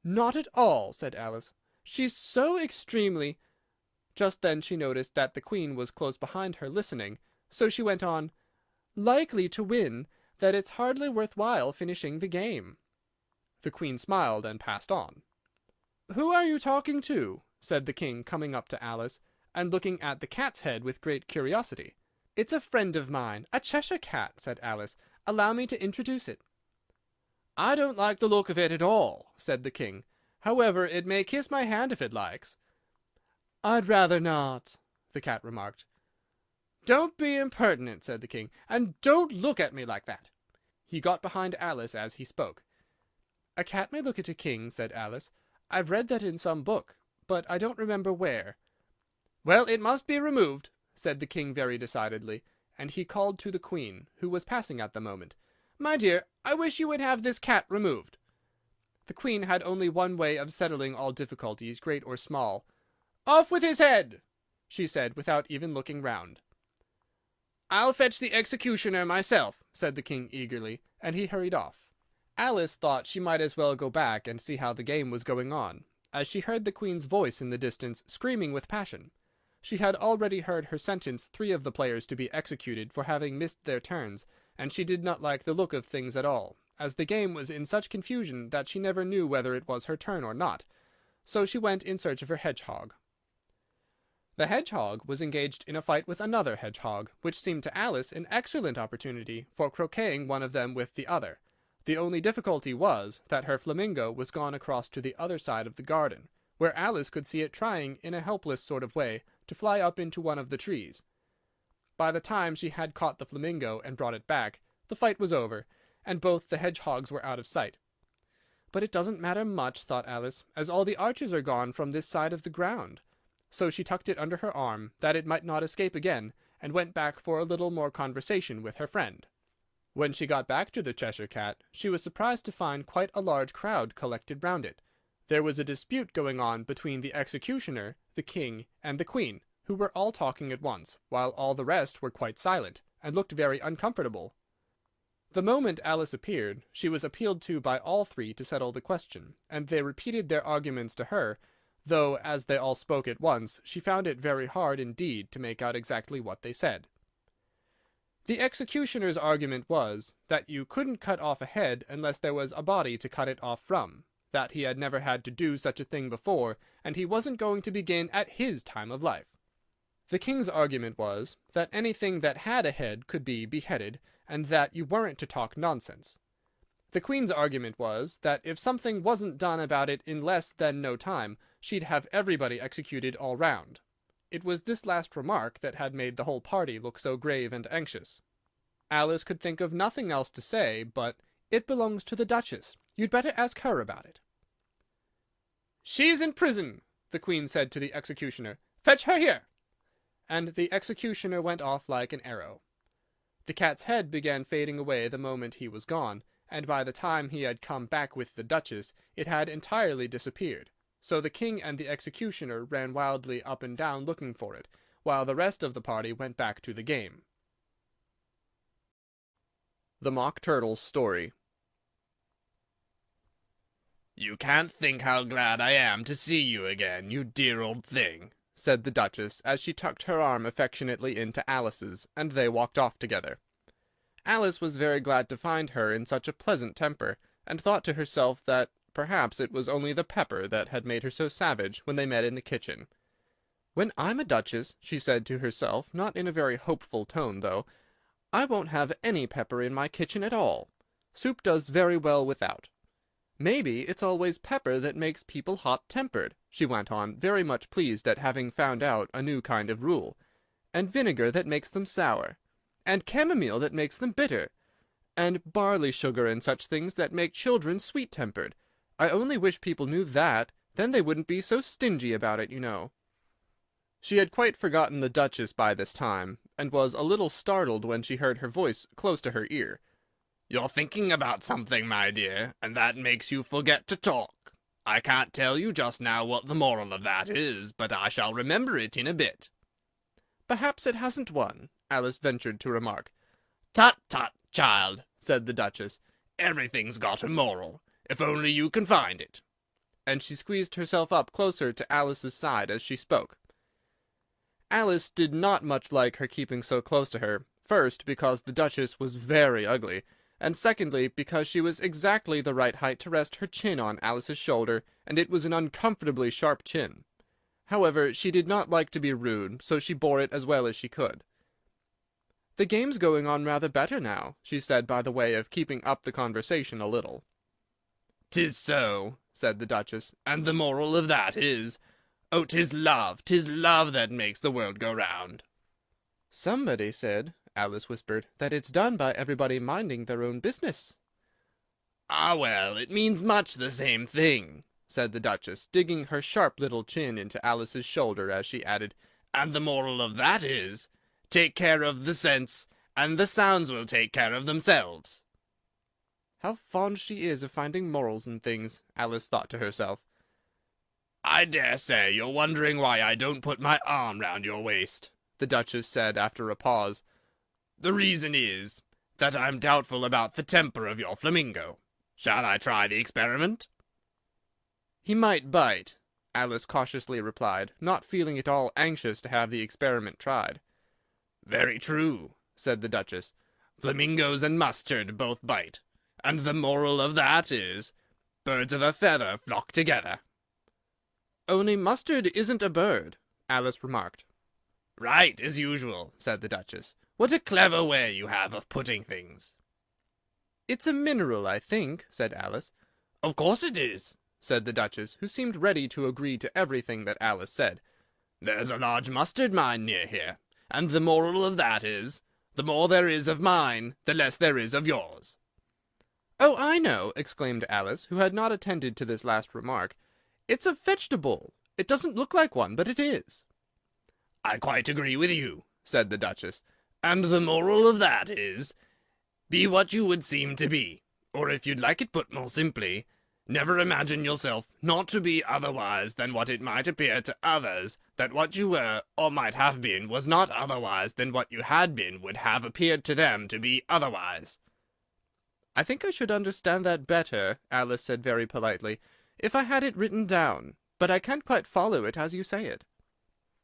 "Not at all," said Alice. "She's so extremely—" Just then she noticed that the Queen was close behind her listening, so she went on, "likely to win, that it's hardly worth while finishing the game." The Queen smiled and passed on. "Who are you talking to?" said the King, coming up to Alice, and looking at the cat's head with great curiosity. "It's a friend of mine, a Cheshire Cat," said Alice. "Allow me to introduce it." "I don't like the look of it at all," said the King. "However, it may kiss my hand if it likes." "I'd rather not," the cat remarked. "Don't be impertinent," said the King, "and don't look at me like that." He got behind Alice as he spoke. "A cat may look at a king," said Alice. "I've read that in some book, but I don't remember where." "Well, it must be removed," said the King very decidedly, and he called to the Queen, who was passing at the moment. "My dear, I wish you would have this cat removed." The Queen had only one way of settling all difficulties, great or small. "Off with his head!" she said, without even looking round. "I'll fetch the executioner myself," said the King eagerly, and he hurried off. Alice thought she might as well go back and see how the game was going on, as she heard the Queen's voice in the distance, screaming with passion. She had already heard her sentence 3 of the players to be executed for having missed their turns, and she did not like the look of things at all, as the game was in such confusion that she never knew whether it was her turn or not. So she went in search of her hedgehog. The hedgehog was engaged in a fight with another hedgehog, which seemed to Alice an excellent opportunity for croqueting one of them with the other. The only difficulty was, that her flamingo was gone across to the other side of the garden, where Alice could see it trying, in a helpless sort of way, to fly up into one of the trees. By the time she had caught the flamingo and brought it back, the fight was over, and both the hedgehogs were out of sight. "But it doesn't matter much," thought Alice, "as all the arches are gone from this side of the ground." So she tucked it under her arm, that it might not escape again, and went back for a little more conversation with her friend. When she got back to the Cheshire Cat, she was surprised to find quite a large crowd collected round it. There was a dispute going on between the executioner, the King, and the Queen, who were all talking at once, while all the rest were quite silent, and looked very uncomfortable. The moment Alice appeared, she was appealed to by all 3 to settle the question, and they repeated their arguments to her, though, as they all spoke at once, she found it very hard indeed to make out exactly what they said. The executioner's argument was, that you couldn't cut off a head unless there was a body to cut it off from, that he had never had to do such a thing before, and he wasn't going to begin at his time of life. The King's argument was, that anything that had a head could be beheaded, and that you weren't to talk nonsense. The Queen's argument was, that if something wasn't done about it in less than no time, she'd have everybody executed all round. It was this last remark that had made the whole party look so grave and anxious. Alice could think of nothing else to say but, "It belongs to the Duchess. You'd better ask her about it." "She's in prison," the Queen said to the executioner. "Fetch her here." And the executioner went off like an arrow. The cat's head began fading away the moment he was gone, and by the time he had come back with the Duchess, it had entirely disappeared. So the King and the executioner ran wildly up and down looking for it, while the rest of the party went back to the game. The Mock Turtle's Story. "You can't think how glad I am to see you again, you dear old thing," said the Duchess, as she tucked her arm affectionately into Alice's, and they walked off together. Alice was very glad to find her in such a pleasant temper, and thought to herself that perhaps it was only the pepper that had made her so savage when they met in the kitchen. "When I'm a duchess," she said to herself, not in a very hopeful tone, though, "I won't have any pepper in my kitchen at all. Soup does very well without. Maybe it's always pepper that makes people hot-tempered," she went on, very much pleased at having found out a new kind of rule, "and vinegar that makes them sour, and chamomile that makes them bitter, and barley sugar and such things that make children sweet-tempered. I only wish people knew that, then they wouldn't be so stingy about it, you know." She had quite forgotten the Duchess by this time, and was a little startled when she heard her voice close to her ear. "You're thinking about something, my dear, and that makes you forget to talk. I can't tell you just now what the moral of that is, but I shall remember it in a bit." "Perhaps it hasn't one," Alice ventured to remark. "Tut, tut, child," said the Duchess. "Everything's got a moral, if only you can find it." And she squeezed herself up closer to Alice's side as she spoke. Alice did not much like her keeping so close to her, first because the Duchess was very ugly, and secondly because she was exactly the right height to rest her chin on Alice's shoulder, and it was an uncomfortably sharp chin. However, she did not like to be rude, so she bore it as well as she could. "The game's going on rather better now," she said by the way of keeping up the conversation a little. "'Tis so," said the Duchess, "and the moral of that is, oh, 'tis love that makes the world go round." "Somebody said," Alice whispered, "that it's done by everybody minding their own business." "Ah, well, it means much the same thing," said the Duchess, digging her sharp little chin into Alice's shoulder as she added, "and the moral of that is, take care of the sense, and the sounds will take care of themselves." "How fond she is of finding morals in things," Alice thought to herself. "I dare say you're wondering why I don't put my arm round your waist," the Duchess said after a pause. "The reason is that I'm doubtful about the temper of your flamingo. Shall I try the experiment?" "He might bite," Alice cautiously replied, not feeling at all anxious to have the experiment tried. "Very true," said the Duchess. "Flamingos and mustard both bite, and the moral of that is, birds of a feather flock together." "Only mustard isn't a bird," Alice remarked. "Right, as usual," said the Duchess. "What a clever way you have of putting things." "It's a mineral, I think," said Alice. "Of course it is," said the Duchess, who seemed ready to agree to everything that Alice said. "There's a large mustard mine near here, and the moral of that is, the more there is of mine, the less there is of yours." "Oh, I know!" exclaimed Alice, who had not attended to this last remark. "It's a vegetable. It doesn't look like one, but it is." "I quite agree with you," said the Duchess. "And the moral of that is, be what you would seem to be, or if you'd like it put more simply, never imagine yourself not to be otherwise than what it might appear to others that what you were, or might have been, was not otherwise than what you had been would have appeared to them to be otherwise." "I think I should understand that better," Alice said very politely, "if I had it written down, but I can't quite follow it as you say it."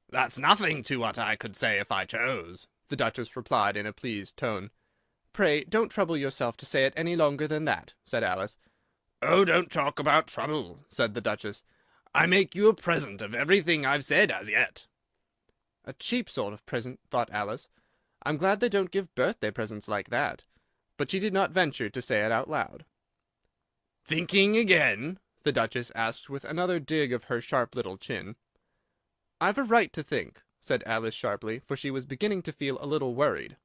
"That's nothing to what I could say if I chose," the Duchess replied in a pleased tone. "Pray don't trouble yourself to say it any longer than that," said Alice. "Oh, don't talk about trouble," said the Duchess. "I make you a present of everything I've said as yet." "A cheap sort of present," thought Alice. "I'm glad they don't give birthday presents like that." But she did not venture to say it out loud. "Thinking again?" the Duchess asked with another dig of her sharp little chin. "I've a right to think," said Alice sharply, for she was beginning to feel a little worried.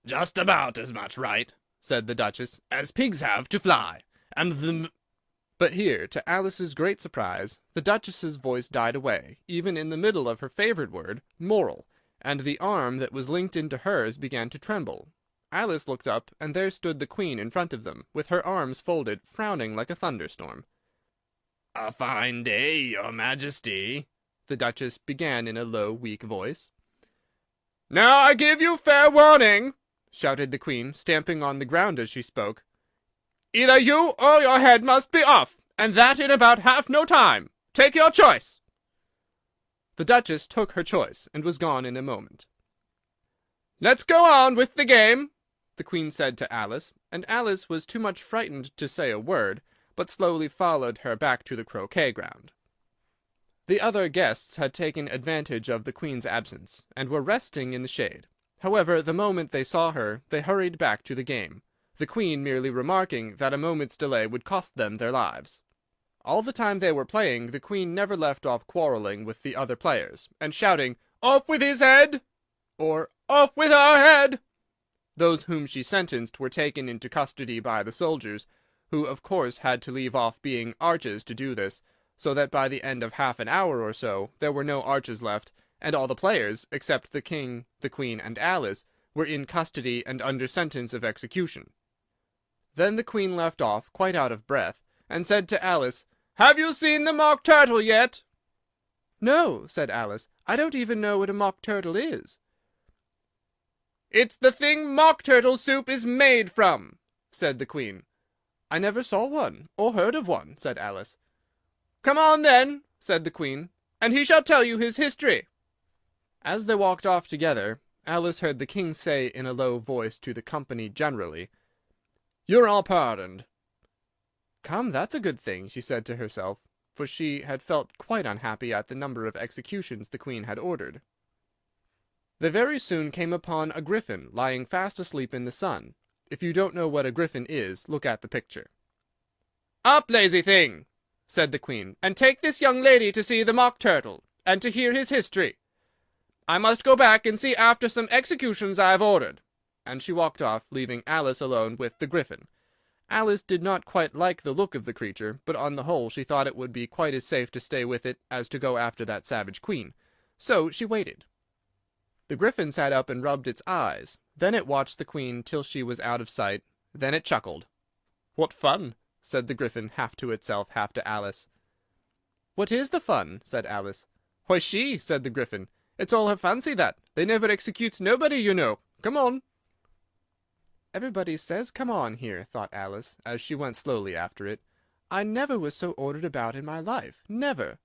"Just about as much right," said the Duchess, "as pigs have to fly, and the—" But here, to Alice's great surprise, the Duchess's voice died away, even in the middle of her favorite word, moral, and the arm that was linked into hers began to tremble. Alice looked up, and there stood the Queen in front of them, with her arms folded, frowning like a thunderstorm. "A fine day, your Majesty," the Duchess began in a low, weak voice. "Now I give you fair warning," shouted the Queen, stamping on the ground as she spoke. "Either you or your head must be off, and that in about half no time. Take your choice." The Duchess took her choice, and was gone in a moment. "Let's go on with the game," the Queen said to Alice, and Alice was too much frightened to say a word, but slowly followed her back to the croquet ground. The other guests had taken advantage of the Queen's absence, and were resting in the shade. However, the moment they saw her, they hurried back to the game, the Queen merely remarking that a moment's delay would cost them their lives. All the time they were playing, the Queen never left off quarrelling with the other players, and shouting, "Off with his head!" or "Off with her head!" Those whom she sentenced were taken into custody by the soldiers, who of course had to leave off being arches to do this, so that by the end of half an hour or so there were no arches left, and all the players, except the King, the Queen, and Alice, were in custody and under sentence of execution. Then the Queen left off, quite out of breath, and said to Alice, "Have you seen the Mock Turtle yet?" "No," said Alice, "I don't even know what a mock turtle is." "It's the thing mock turtle soup is made from," said the Queen. "I never saw one, or heard of one," said Alice. "Come on, then," said the Queen, "and he shall tell you his history." As they walked off together, Alice heard the King say in a low voice to the company generally, "You're all pardoned." "Come, that's a good thing," she said to herself, for she had felt quite unhappy at the number of executions the Queen had ordered. They very soon came upon a griffin lying fast asleep in the sun. If you don't know what a griffin is, look at the picture. "Up, lazy thing!" said the Queen, "and take this young lady to see the Mock Turtle, and to hear his history. I must go back and see after some executions I have ordered." And she walked off, leaving Alice alone with the griffin. Alice did not quite like the look of the creature, but on the whole she thought it would be quite as safe to stay with it as to go after that savage Queen. So she waited. The griffin sat up and rubbed its eyes. Then it watched the Queen till she was out of sight. Then it chuckled. "What fun!" said the griffin, half to itself, half to Alice. "What is the fun?" said Alice. "Why, she," said the griffin. "It's all her fancy, that. They never executes nobody, you know. Come on." "Everybody says come on here," thought Alice, as she went slowly after it. "I never was so ordered about in my life. Never."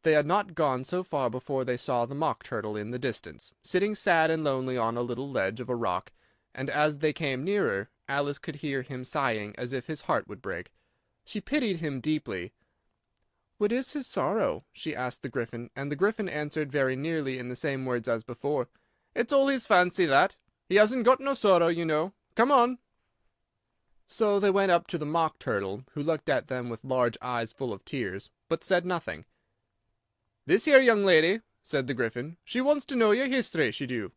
They had not gone so far before they saw the Mock Turtle in the distance, sitting sad and lonely on a little ledge of a rock, and as they came nearer, Alice could hear him sighing as if his heart would break. She pitied him deeply. "What is his sorrow?" she asked the griffin, and the griffin answered very nearly in the same words as before. "It's all his fancy, that. He hasn't got no sorrow, you know. Come on." So they went up to the Mock Turtle, who looked at them with large eyes full of tears, but said nothing. "This here young lady," said the griffin, "she wants to know your history, she do."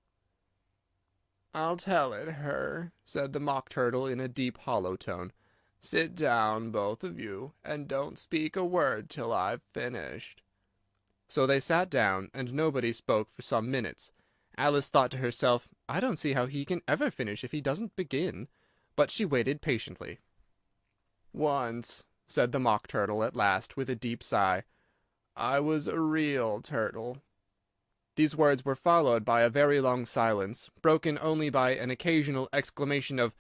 "I'll tell it her," said the Mock Turtle in a deep, hollow tone. "Sit down, both of you, and don't speak a word till I've finished." So they sat down, and nobody spoke for some minutes. Alice thought to herself, "I don't see how he can ever finish if he doesn't begin." But she waited patiently. "Once," said the Mock Turtle at last, with a deep sigh, "I was a real turtle." These words were followed by a very long silence, broken only by an occasional exclamation of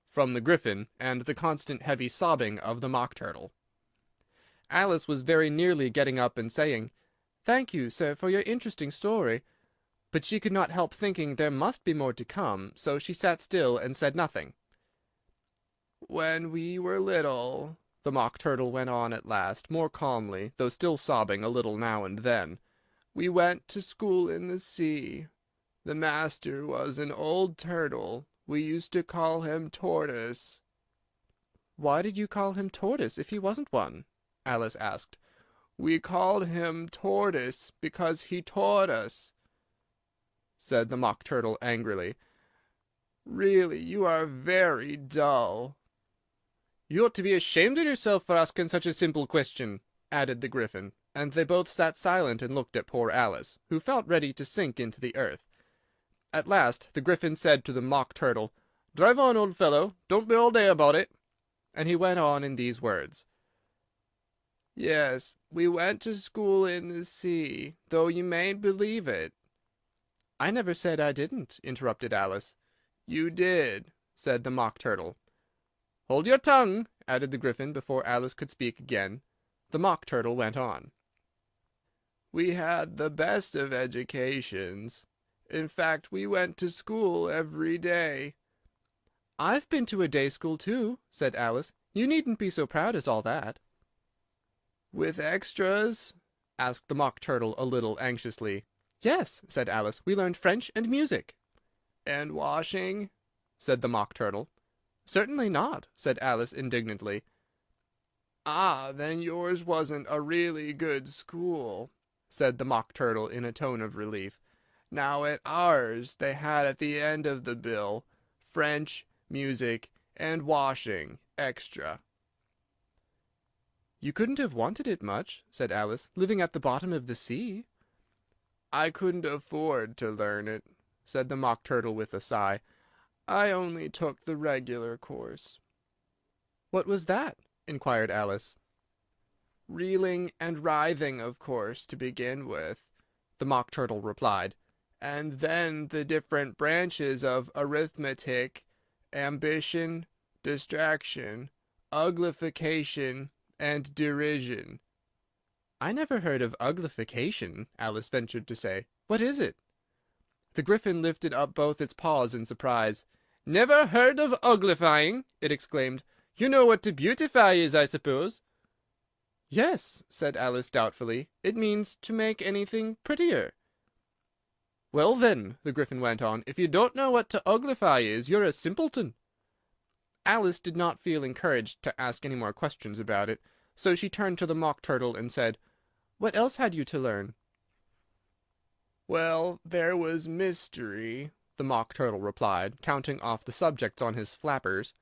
from the griffin, and the constant heavy sobbing of the Mock Turtle. Alice was very nearly getting up and saying, "Thank you, sir, for your interesting story," but she could not help thinking there must be more to come, so she sat still and said nothing. "When we were little," the Mock Turtle went on at last, more calmly, though still sobbing a little now and then, "we went to school in the sea. The master was an old turtle. We used to call him Tortoise." "Why did you call him Tortoise, if he wasn't one?" Alice asked. "We called him Tortoise because he taught us," said the Mock Turtle angrily. "Really, you are very dull." "You ought to be ashamed of yourself for asking such a simple question," added the griffin, and they both sat silent and looked at poor Alice, who felt ready to sink into the earth. At last the griffin said to the Mock Turtle, "Drive on, old fellow, don't be all day about it." And he went on in these words. "Yes, we went to school in the sea, though you mayn't believe it." "I never said I didn't," interrupted Alice. "You did," said the Mock Turtle. "Hold your tongue," added the griffin, before Alice could speak again. The Mock Turtle went on. "We had the best of educations. In fact, we went to school every day." "I've been to a day school, too," said Alice. "You needn't be so proud as all that." "With extras?" asked the Mock Turtle a little anxiously. "Yes," said Alice. "We learned French and music." "And washing?" said the Mock Turtle. "Certainly not," said Alice indignantly. "Ah, then yours wasn't a really good school," said the Mock Turtle in a tone of relief. "Now at ours they had at the end of the bill French, music, and washing extra." "You couldn't have wanted it much," said Alice, "living at the bottom of the sea." "I couldn't afford to learn it," said the Mock Turtle with a sigh. "I only took the regular course." "What was that?" inquired Alice. "Reeling and writhing, of course, to begin with," the Mock Turtle replied, "and then the different branches of arithmetic, ambition, distraction, uglification, and derision." "I never heard of uglification," Alice ventured to say. "What is it?" The Gryphon lifted up both its paws in surprise. "Never heard of uglifying!" it exclaimed. "You know what to beautify is, I suppose?" "Yes," said Alice doubtfully. "It means to make anything prettier." "Well, then," the Gryphon went on, "if you don't know what to uglify is, you're a simpleton." Alice did not feel encouraged to ask any more questions about it, so she turned to the Mock Turtle and said, "What else had you to learn?" "Well, there was mystery," the Mock Turtle replied, counting off the subjects on his flappers.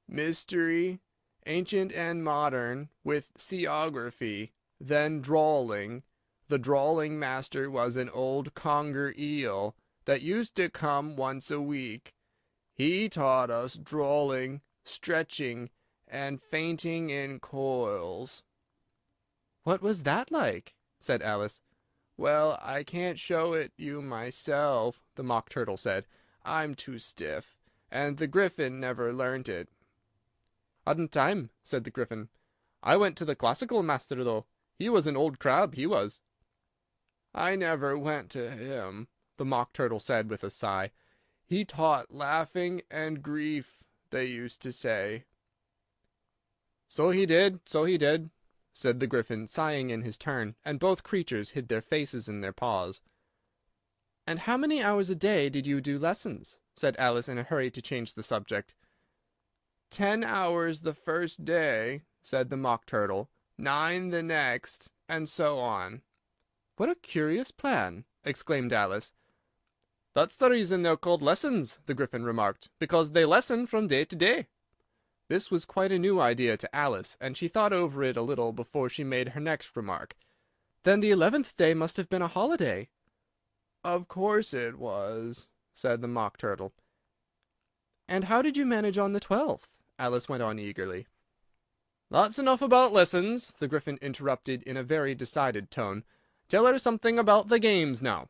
"Mystery, ancient and modern, with seaography, then drawling. The drawling master was an old conger eel that used to come once a week. He taught us drawling, stretching, and fainting in coils." "What was that like?" said Alice. "Well, I can't show it you myself," the Mock Turtle said. "I'm too stiff, and the Gryphon never learnt it." "Hadn't time," said the Gryphon. "I went to the classical master, though. He was an old crab, he was." "I never went to him," the Mock Turtle said with a sigh. "He taught laughing and grief, they used to say." "So he did, so he did," said the Gryphon, sighing in his turn, and both creatures hid their faces in their paws. "And how many hours a day did you do lessons?" said Alice in a hurry to change the subject. 10 hours the first day," said the Mock Turtle, 9 the next, and so on." "What a curious plan!" exclaimed Alice. "That's the reason they're called lessons," the Gryphon remarked, "because they lesson from day to day." This was quite a new idea to Alice, and she thought over it a little before she made her next remark. "Then the 11th day must have been a holiday." "Of course it was," said the Mock Turtle. "And how did you manage on the 12th?" Alice went on eagerly. "That's enough about lessons," the Gryphon interrupted in a very decided tone. "Tell her something about the games now."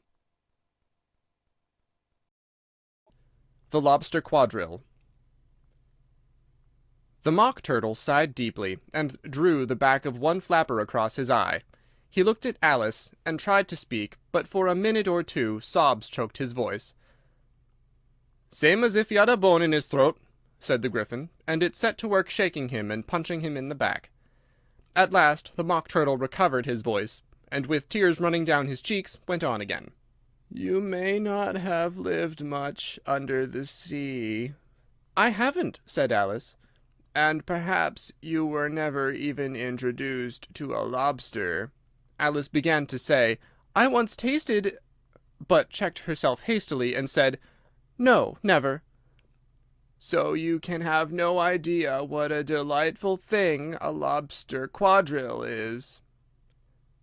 The Lobster Quadrille. The Mock Turtle sighed deeply, and drew the back of one flapper across his eye. He looked at Alice, and tried to speak, but for a minute or two sobs choked his voice. "Same as if he had a bone in his throat," said the Gryphon, and it set to work shaking him and punching him in the back. At last the Mock Turtle recovered his voice, and with tears running down his cheeks, went on again. "You may not have lived much under the sea." "I haven't," said Alice. "And perhaps you were never even introduced to a lobster." Alice began to say, "I once tasted—" but checked herself hastily, and said, "No, never." "So you can have no idea what a delightful thing a lobster quadrille is."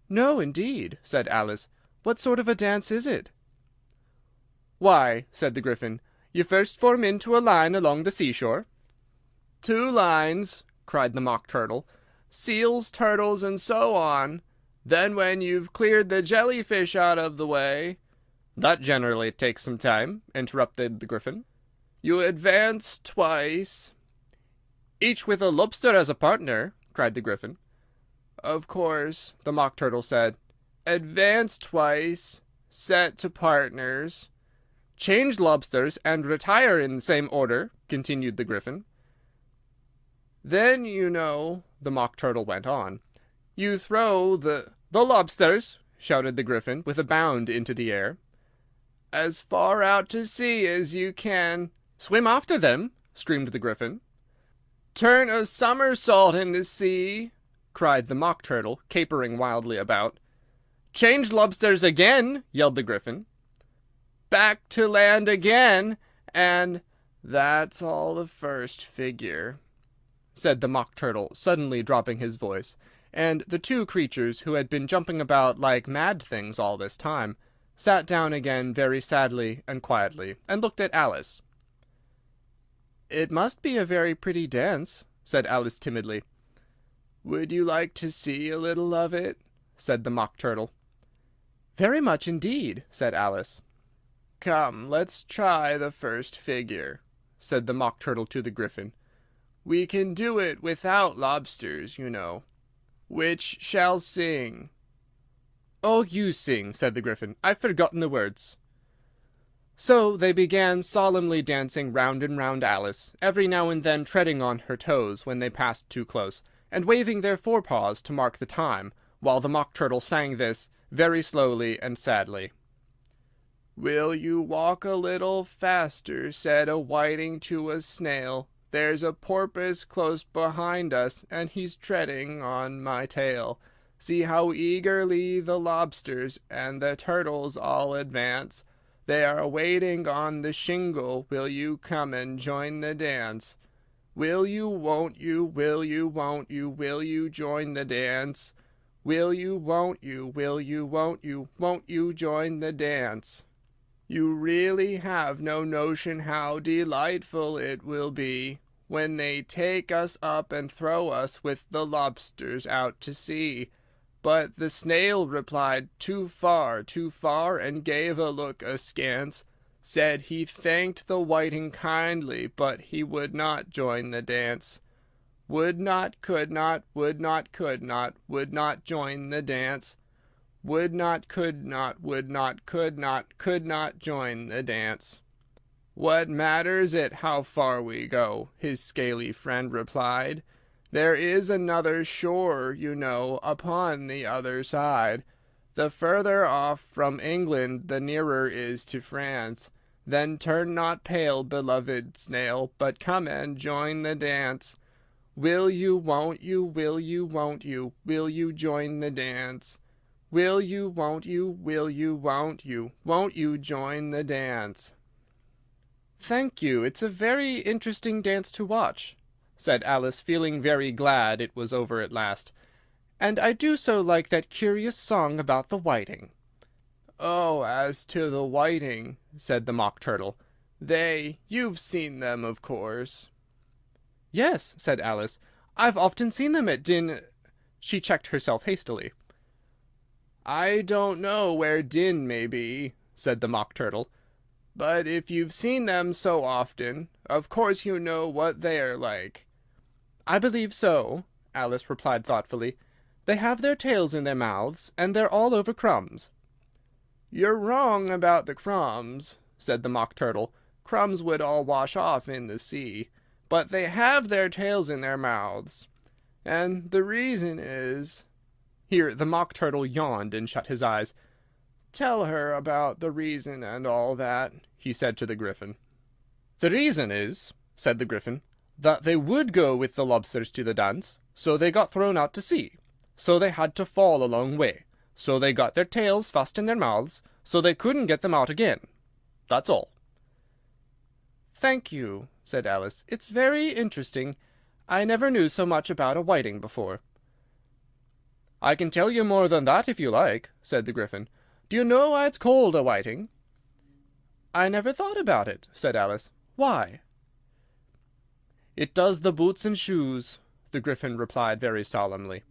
"No, indeed," said Alice. "What sort of a dance is it?" "Why," said the Gryphon, "you first form into a line along the seashore." "Two lines," cried the Mock Turtle. "Seals, turtles, and so on. Then when you've cleared the jellyfish out of the way—" "That generally takes some time," interrupted the Gryphon. "You advance twice—" "Each with a lobster as a partner," cried the Gryphon. "Of course," the Mock Turtle said. "Advance twice, set to partners, change lobsters, and retire in the same order," continued the Gryphon. "Then, you know," the Mock Turtle went on, "you throw the lobsters," shouted the Gryphon, with a bound into the air, "as far out to sea as you can." "Swim after them!" screamed the Gryphon. "Turn a somersault in the sea," cried the Mock Turtle, capering wildly about. "Change lobsters again," yelled the Gryphon. "Back to land again, and—" "That's all the first figure," said the Mock Turtle, suddenly dropping his voice, and the two creatures, who had been jumping about like mad things all this time, sat down again very sadly and quietly, and looked at Alice. "It must be a very pretty dance," said Alice timidly. "Would you like to see a little of it?" said the Mock Turtle. "Very much indeed," said Alice. "Come, let's try the first figure," said the Mock Turtle to the Gryphon. "We can do it without lobsters, you know. Which shall sing?" "Oh, you sing," said the Gryphon. "I've forgotten the words." So they began solemnly dancing round and round Alice, every now and then treading on her toes when they passed too close, and waving their forepaws to mark the time, while the Mock Turtle sang this, very slowly and sadly. "Will you walk a little faster?" said a whiting to a snail. "There's a porpoise close behind us, and he's treading on my tail. See how eagerly the lobsters and the turtles all advance. They are waiting on the shingle. Will you come and join the dance? Will you, won't you, will you, won't you, will you join the dance? Will you, won't you, will you, won't you join the dance? You really have no notion how delightful it will be when they take us up and throw us with the lobsters out to sea." But the snail replied, too far, and gave a look askance. Said he thanked the whiting kindly, but he would not join the dance. Would not, could not, would not, could not join the dance. Would not, could not, would not, could not join the dance. "What matters it how far we go?" his scaly friend replied. "There is another shore, you know, upon the other side. The further off from England the nearer is to France. Then turn not pale, beloved snail, but come and join the dance. Will you, won't you, will you, won't you, will you join the dance? Will you, won't you, will you, won't you join the dance?" "Thank you, it's a very interesting dance to watch," said Alice, feeling very glad it was over at last. "And I do so like that curious song about the whiting." "Oh, as to the whiting," said the Mock Turtle, "you've seen them, of course." "Yes," said Alice, "I've often seen them at She checked herself hastily. "I don't know where Din may be," said the Mock Turtle, "but if you've seen them so often, of course you know what they are like." "I believe so," Alice replied thoughtfully. "They have their tails in their mouths, and they're all over crumbs." "You're wrong about the crumbs," said the Mock Turtle. "Crumbs would all wash off in the sea. But they have their tails in their mouths. And the reason is—" Here the Mock Turtle yawned and shut his eyes. "Tell her about the reason and all that," he said to the Gryphon. "The reason is," said the Gryphon, "that they would go with the lobsters to the dance, so they got thrown out to sea. So they had to fall a long way. So they got their tails fast in their mouths, so they couldn't get them out again. That's all." "Thank you," said Alice. "It's very interesting. I never knew so much about a whiting before." "I can tell you more than that if you like," said the Gryphon. "Do you know why it's called a whiting?" "I never thought about it," said Alice. "Why?" "It does the boots and shoes," the Gryphon replied very solemnly.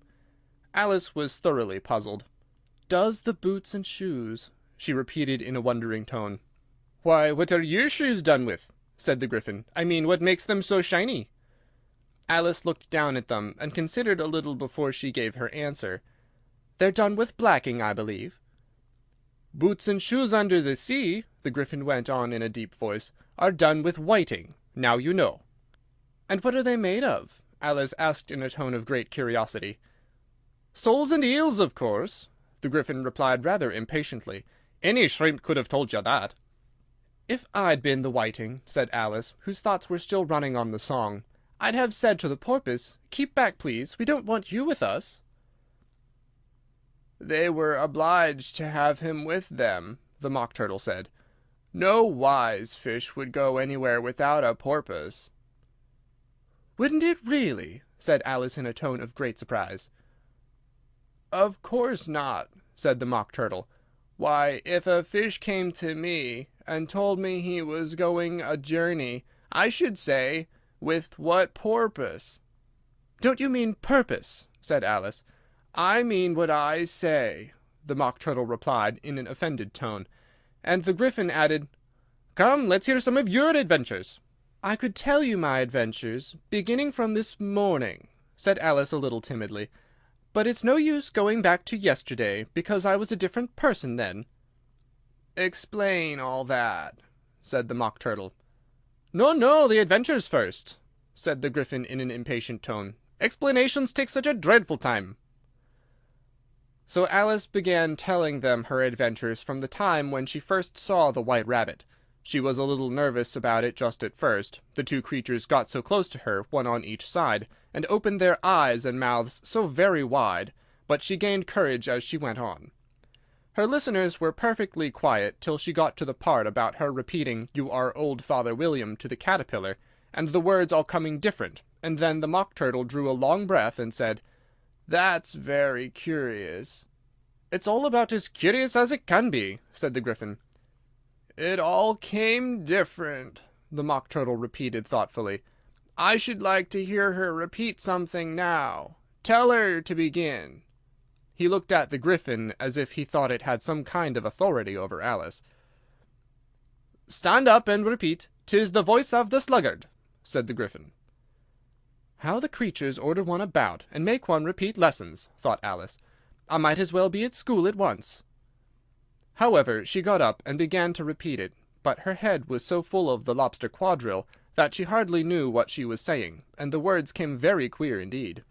Alice was thoroughly puzzled. "Does the boots and shoes," she repeated in a wondering tone. "Why, what are your shoes done with?" said the Gryphon. "I mean, what makes them so shiny?" Alice looked down at them, and considered a little before she gave her answer. "They're done with blacking, I believe." Boots and shoes under the sea, the Gryphon went on in a deep voice, are done with whiting. Now you know. And what are they made of? Alice asked in a tone of great curiosity. Soles and eels, of course, the Gryphon replied rather impatiently. Any shrimp could have told you that. If I'd been the whiting, said Alice, whose thoughts were still running on the song, I'd have said to the porpoise, keep back, please, we don't want you with us. They were obliged to have him with them, the Mock Turtle said. No wise fish would go anywhere without a porpoise. Wouldn't it really? Said Alice in a tone of great surprise. Of course not, said the Mock Turtle. Why, if a fish came to me and told me he was going a journey, I should say, with what porpoise? Don't you mean purpose? Said Alice. I mean what I say, the Mock Turtle replied in an offended tone, and the Gryphon added, Come, let's hear some of your adventures. I could tell you my adventures, beginning from this morning, said Alice a little timidly, but it's no use going back to yesterday, because I was a different person then. Explain all that, said the Mock Turtle. No, no, the adventures first, said the Gryphon in an impatient tone. Explanations take such a dreadful time. So Alice began telling them her adventures from the time when she first saw the White Rabbit. She was a little nervous about it just at first. The two creatures got so close to her, one on each side, and opened their eyes and mouths so very wide, but she gained courage as she went on. Her listeners were perfectly quiet till she got to the part about her repeating, "You are old Father William," to the caterpillar, and the words all coming different, and then the Mock Turtle drew a long breath and said, "That's very curious." "It's all about as curious as it can be," said the Gryphon. "It all came different," the Mock Turtle repeated thoughtfully. "I should like to hear her repeat something now. Tell her to begin." He looked at the Gryphon as if he thought it had some kind of authority over Alice. "Stand up and repeat, "'Tis the voice of the sluggard,'" said the Gryphon. "How the creatures order one about, and make one repeat lessons," thought Alice. "I might as well be at school at once." However, she got up and began to repeat it, but her head was so full of the lobster quadrille that she hardly knew what she was saying, and the words came very queer indeed.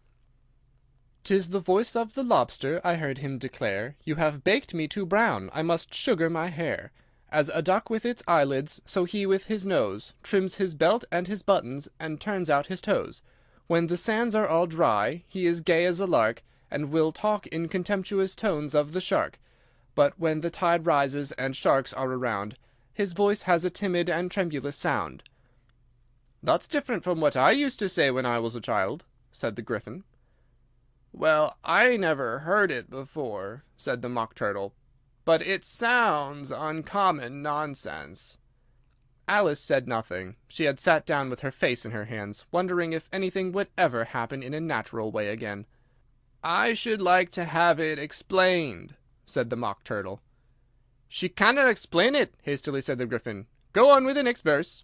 "'Tis the voice of the lobster," I heard him declare, "You have baked me too brown, I must sugar my hair. As a duck with its eyelids, so he with his nose Trims his belt and his buttons, and turns out his toes. When the sands are all dry, he is gay as a lark, and will talk in contemptuous tones of the shark. But when the tide rises and sharks are around, his voice has a timid and tremulous sound." "That's different from what I used to say when I was a child," said the Gryphon. "Well, I never heard it before," said the Mock Turtle, "but it sounds uncommon nonsense." Alice said nothing. She had sat down with her face in her hands, wondering if anything would ever happen in a natural way again. "I should like to have it explained," said the Mock Turtle. "She cannot explain it," hastily said the Gryphon. "Go on with the next verse."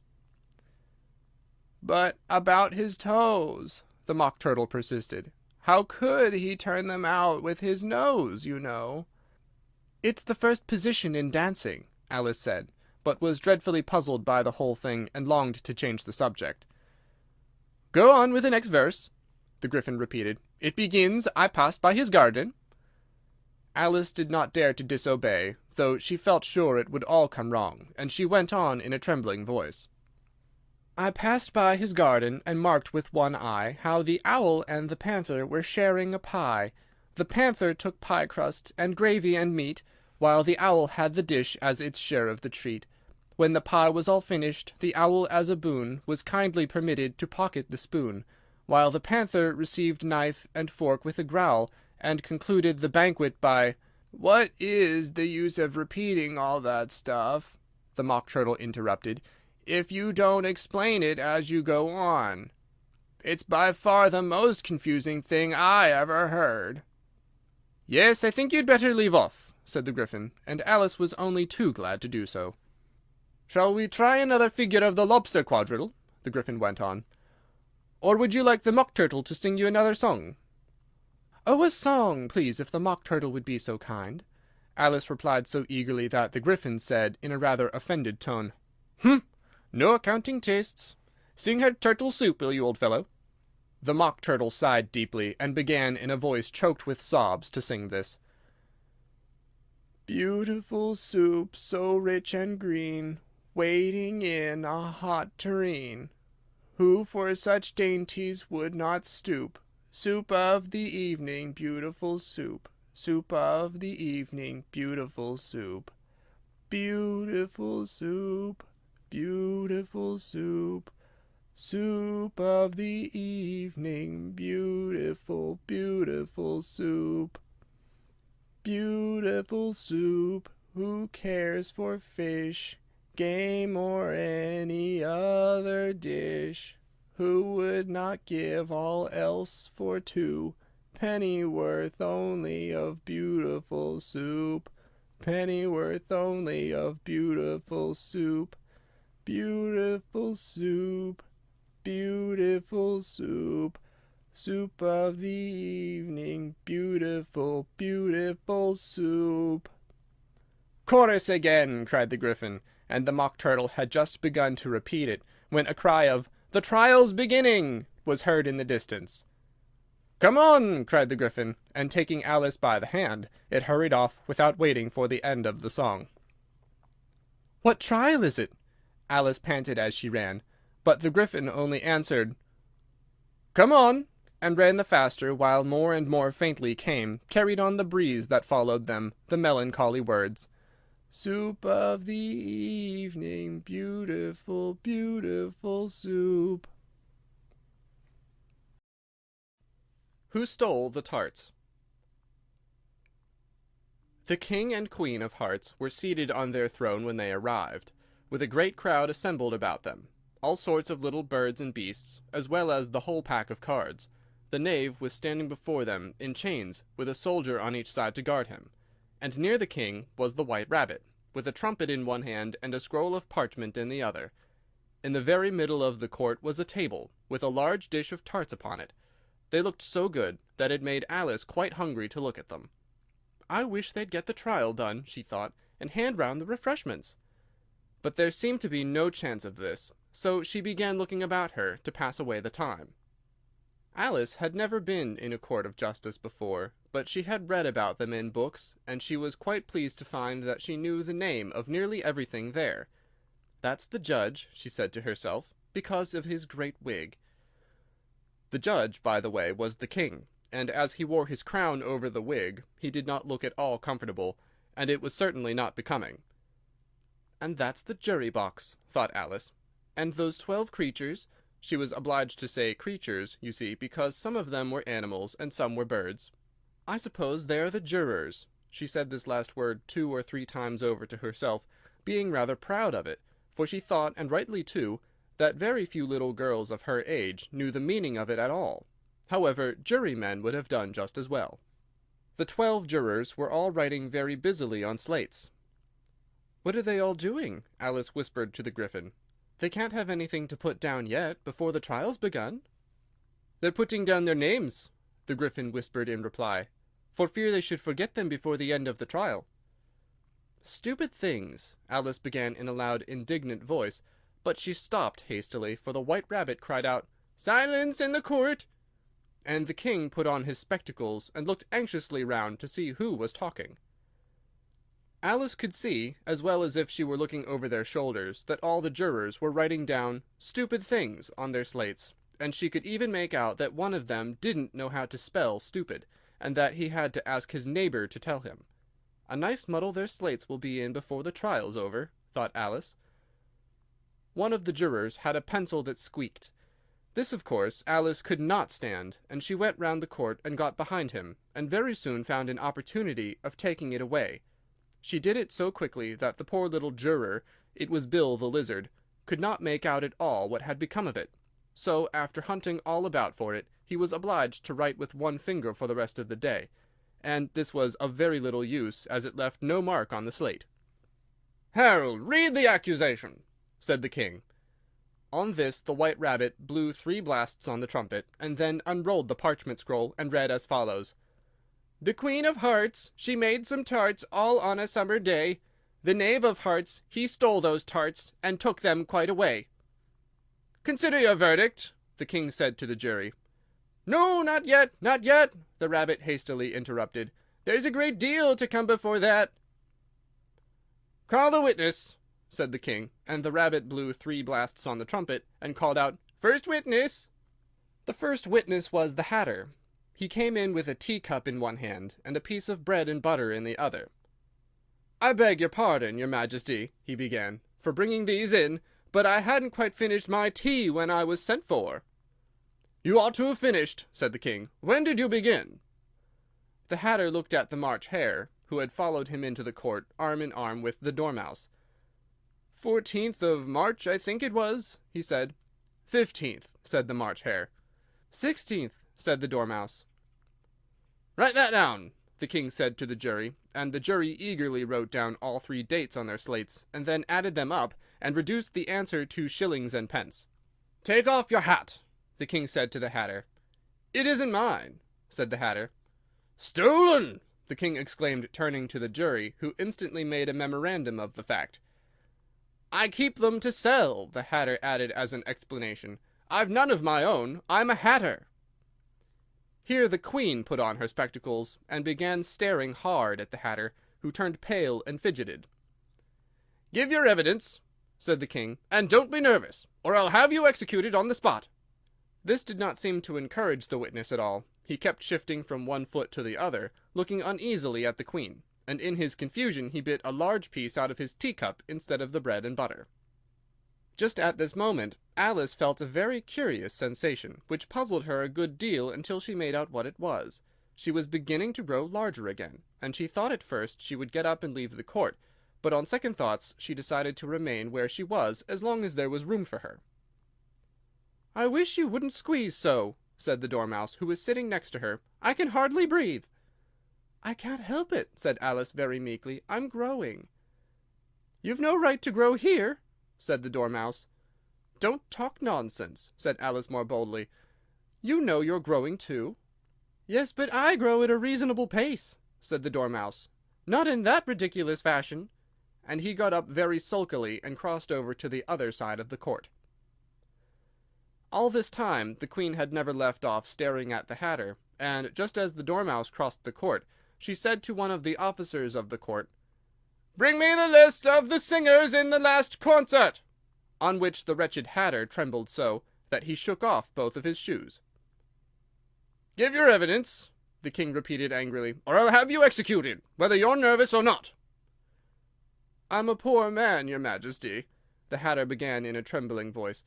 "But about his toes," the Mock Turtle persisted. "How could he turn them out with his nose, you know?" "It's the first position in dancing," Alice said, but was dreadfully puzzled by the whole thing, and longed to change the subject. "Go on with the next verse," the Gryphon repeated. "It begins, 'I passed by his garden.'" Alice did not dare to disobey, though she felt sure it would all come wrong, and she went on in a trembling voice. "I passed by his garden, and marked with one eye how the owl and the panther were sharing a pie. The panther took pie crust and gravy and meat, while the owl had the dish as its share of the treat. When the pie was all finished, the owl as a boon was kindly permitted to pocket the spoon, while the panther received knife and fork with a growl, and concluded the banquet by— "What is the use of repeating all that stuff," the Mock Turtle interrupted, "if you don't explain it as you go on? It's by far the most confusing thing I ever heard." "Yes, I think you'd better leave off," said the Gryphon, and Alice was only too glad to do so. "Shall we try another figure of the lobster quadrille?" the Gryphon went on. "Or would you like the Mock Turtle to sing you another song?" "Oh, a song, please, if the Mock Turtle would be so kind." Alice replied so eagerly that the Gryphon said, in a rather offended tone, "Hm! No accounting tastes. Sing her turtle soup, will you, old fellow?" The Mock Turtle sighed deeply, and began in a voice choked with sobs to sing this: "Beautiful soup, so rich and green, waiting in a hot tureen. Who for such dainties would not stoop? Soup of the evening, beautiful soup. Soup of the evening, beautiful soup. Beautiful soup, beautiful soup. Soup of the evening, beautiful, beautiful soup. Beautiful soup, who cares for fish, game, or any other dish? Who would not give all else for two? Pennyworth only of beautiful soup. Pennyworth only of beautiful soup. Beautiful soup, beautiful soup. Soup of the evening, beautiful, beautiful soup." "Chorus again!" cried the Gryphon, and the Mock Turtle had just begun to repeat it, when a cry of "The trial's beginning!" was heard in the distance. "Come on!" cried the Gryphon, and taking Alice by the hand, it hurried off without waiting for the end of the song. "What trial is it?" Alice panted as she ran, but the Gryphon only answered, "Come on!" and ran the faster, while more and more faintly came, carried on the breeze that followed them, the melancholy words: "Soup of the evening, beautiful, beautiful soup." Who Stole the Tarts? The King and Queen of Hearts were seated on their throne when they arrived, with a great crowd assembled about them, all sorts of little birds and beasts, as well as the whole pack of cards. The knave was standing before them in chains, with a soldier on each side to guard him, and near the king was the White Rabbit, with a trumpet in one hand and a scroll of parchment in the other. In the very middle of the court was a table, with a large dish of tarts upon it. They looked so good that it made Alice quite hungry to look at them. "I wish they'd get the trial done," she thought, "and hand round the refreshments." But there seemed to be no chance of this, so she began looking about her to pass away the time. Alice had never been in a court of justice before, but she had read about them in books, and she was quite pleased to find that she knew the name of nearly everything there. "That's the judge," she said to herself, "because of his great wig." The judge, by the way, was the king, and as he wore his crown over the wig, he did not look at all comfortable, and it was certainly not becoming. "And that's the jury box," thought Alice. "And those 12 creatures," she was obliged to say creatures, you see, because some of them were animals and some were birds. "I suppose they're the jurors." She said this last word 2 or 3 times over to herself, being rather proud of it, for she thought, and rightly too, that very few little girls of her age knew the meaning of it at all. However, jurymen would have done just as well. The 12 jurors were all writing very busily on slates. "What are they all doing?" Alice whispered to the Gryphon. "They can't have anything to put down yet, before the trial's begun." "They're putting down their names," the Gryphon whispered in reply, "for fear they should forget them before the end of the trial." "Stupid things!" Alice began in a loud, indignant voice, but she stopped hastily, for the White Rabbit cried out, "Silence in the court!" and the king put on his spectacles and looked anxiously round to see who was talking. Alice could see, as well as if she were looking over their shoulders, that all the jurors were writing down "stupid things" on their slates, and she could even make out that one of them didn't know how to spell stupid, and that he had to ask his neighbor to tell him. "A nice muddle their slates will be in before the trial's over," thought Alice. One of the jurors had a pencil that squeaked. This, of course, Alice could not stand, and she went round the court and got behind him, and very soon found an opportunity of taking it away. She did it so quickly that the poor little juror, it was Bill the Lizard, could not make out at all what had become of it. So, after hunting all about for it, he was obliged to write with one finger for the rest of the day, and this was of very little use, as it left no mark on the slate. "Harold, read the accusation," said the king. On this the White Rabbit blew 3 blasts on the trumpet, and then unrolled the parchment scroll and read as follows: The Queen of Hearts, she made some tarts all on a summer day. The Knave of Hearts, he stole those tarts, and took them quite away. Consider your verdict, the king said to the jury. No, not yet, not yet, the rabbit hastily interrupted. There's a great deal to come before that. Call the witness, said the king, and the rabbit blew 3 blasts on the trumpet, and called out, First witness! The first witness was the Hatter. He came in with a teacup in one hand, and a piece of bread and butter in the other. I beg your pardon, your majesty, he began, for bringing these in, but I hadn't quite finished my tea when I was sent for. You ought to have finished, said the king. When did you begin? The Hatter looked at the March Hare, who had followed him into the court, arm in arm with the Dormouse. 14th of March, I think it was, he said. 15th, said the March Hare. 16th, said the Dormouse. Write that down, the king said to the jury, and the jury eagerly wrote down all 3 dates on their slates, and then added them up, and reduced the answer to shillings and pence. Take off your hat, the king said to the Hatter. It isn't mine, said the Hatter. Stolen! The king exclaimed, turning to the jury, who instantly made a memorandum of the fact. I keep them to sell, the Hatter added as an explanation. I've none of my own. I'm a hatter. Here the queen put on her spectacles, and began staring hard at the Hatter, who turned pale and fidgeted. Give your evidence, said the king, and don't be nervous, or I'll have you executed on the spot. This did not seem to encourage the witness at all. He kept shifting from one foot to the other, looking uneasily at the queen, and in his confusion he bit a large piece out of his teacup instead of the bread and butter. Just at this moment Alice felt a very curious sensation, which puzzled her a good deal until she made out what it was. She was beginning to grow larger again, and she thought at first she would get up and leave the court, but on second thoughts she decided to remain where she was as long as there was room for her. I wish you wouldn't squeeze so, said the Dormouse, who was sitting next to her. I can hardly breathe. I can't help it, said Alice very meekly. I'm growing. You've no right to grow here, said the Dormouse. Don't talk nonsense, said Alice more boldly. You know you're growing too. Yes, but I grow at a reasonable pace, said the Dormouse. Not in that ridiculous fashion. And he got up very sulkily and crossed over to the other side of the court. All this time the queen had never left off staring at the Hatter, and just as the Dormouse crossed the court, she said to one of the officers of the court, Bring me the list of the singers in the last concert, on which the wretched Hatter trembled so that he shook off both of his shoes. Give your evidence, the king repeated angrily, or I'll have you executed, whether you're nervous or not. I'm a poor man, your majesty, the Hatter began in a trembling voice,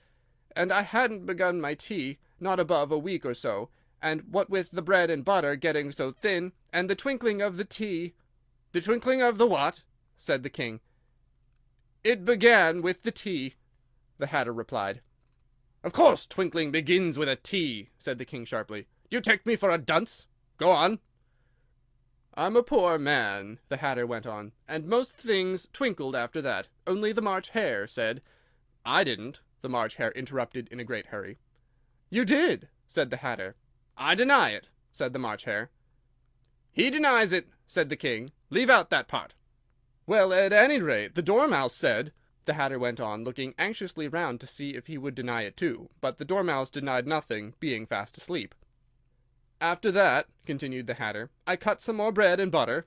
and I hadn't begun my tea, not above a week or so, and what with the bread and butter getting so thin, and the twinkling of the tea— The twinkling of the what? Said the king. It began with the tea, the Hatter replied. Of course twinkling begins with a T, said the king sharply. Do you take me for a dunce? Go on. I'm a poor man, the Hatter went on, and most things twinkled after that, only the March Hare said— I didn't, the March Hare interrupted in a great hurry. You did, said the Hatter. I deny it, said the March Hare. He denies it, said the king. Leave out that part. Well, at any rate, the Dormouse said— the Hatter went on, looking anxiously round to see if he would deny it too, but the Dormouse denied nothing, being fast asleep. After that, continued the Hatter, I cut some more bread and butter.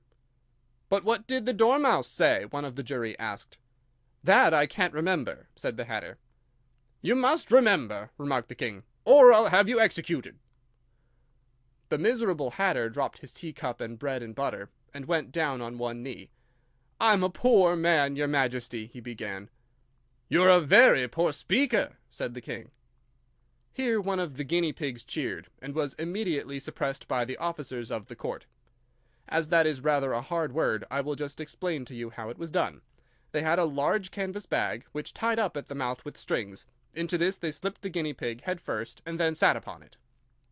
But what did the Dormouse say? One of the jury asked. That I can't remember, said the Hatter. You must remember, remarked the king, or I'll have you executed. The miserable Hatter dropped his teacup and bread and butter, and went down on one knee. I'm a poor man, your majesty, he began. You're a very poor speaker, said the king. Here one of the guinea pigs cheered, and was immediately suppressed by the officers of the court. As that is rather a hard word, I will just explain to you how it was done. They had a large canvas bag, which tied up at the mouth with strings. Into this they slipped the guinea pig head first, and then sat upon it.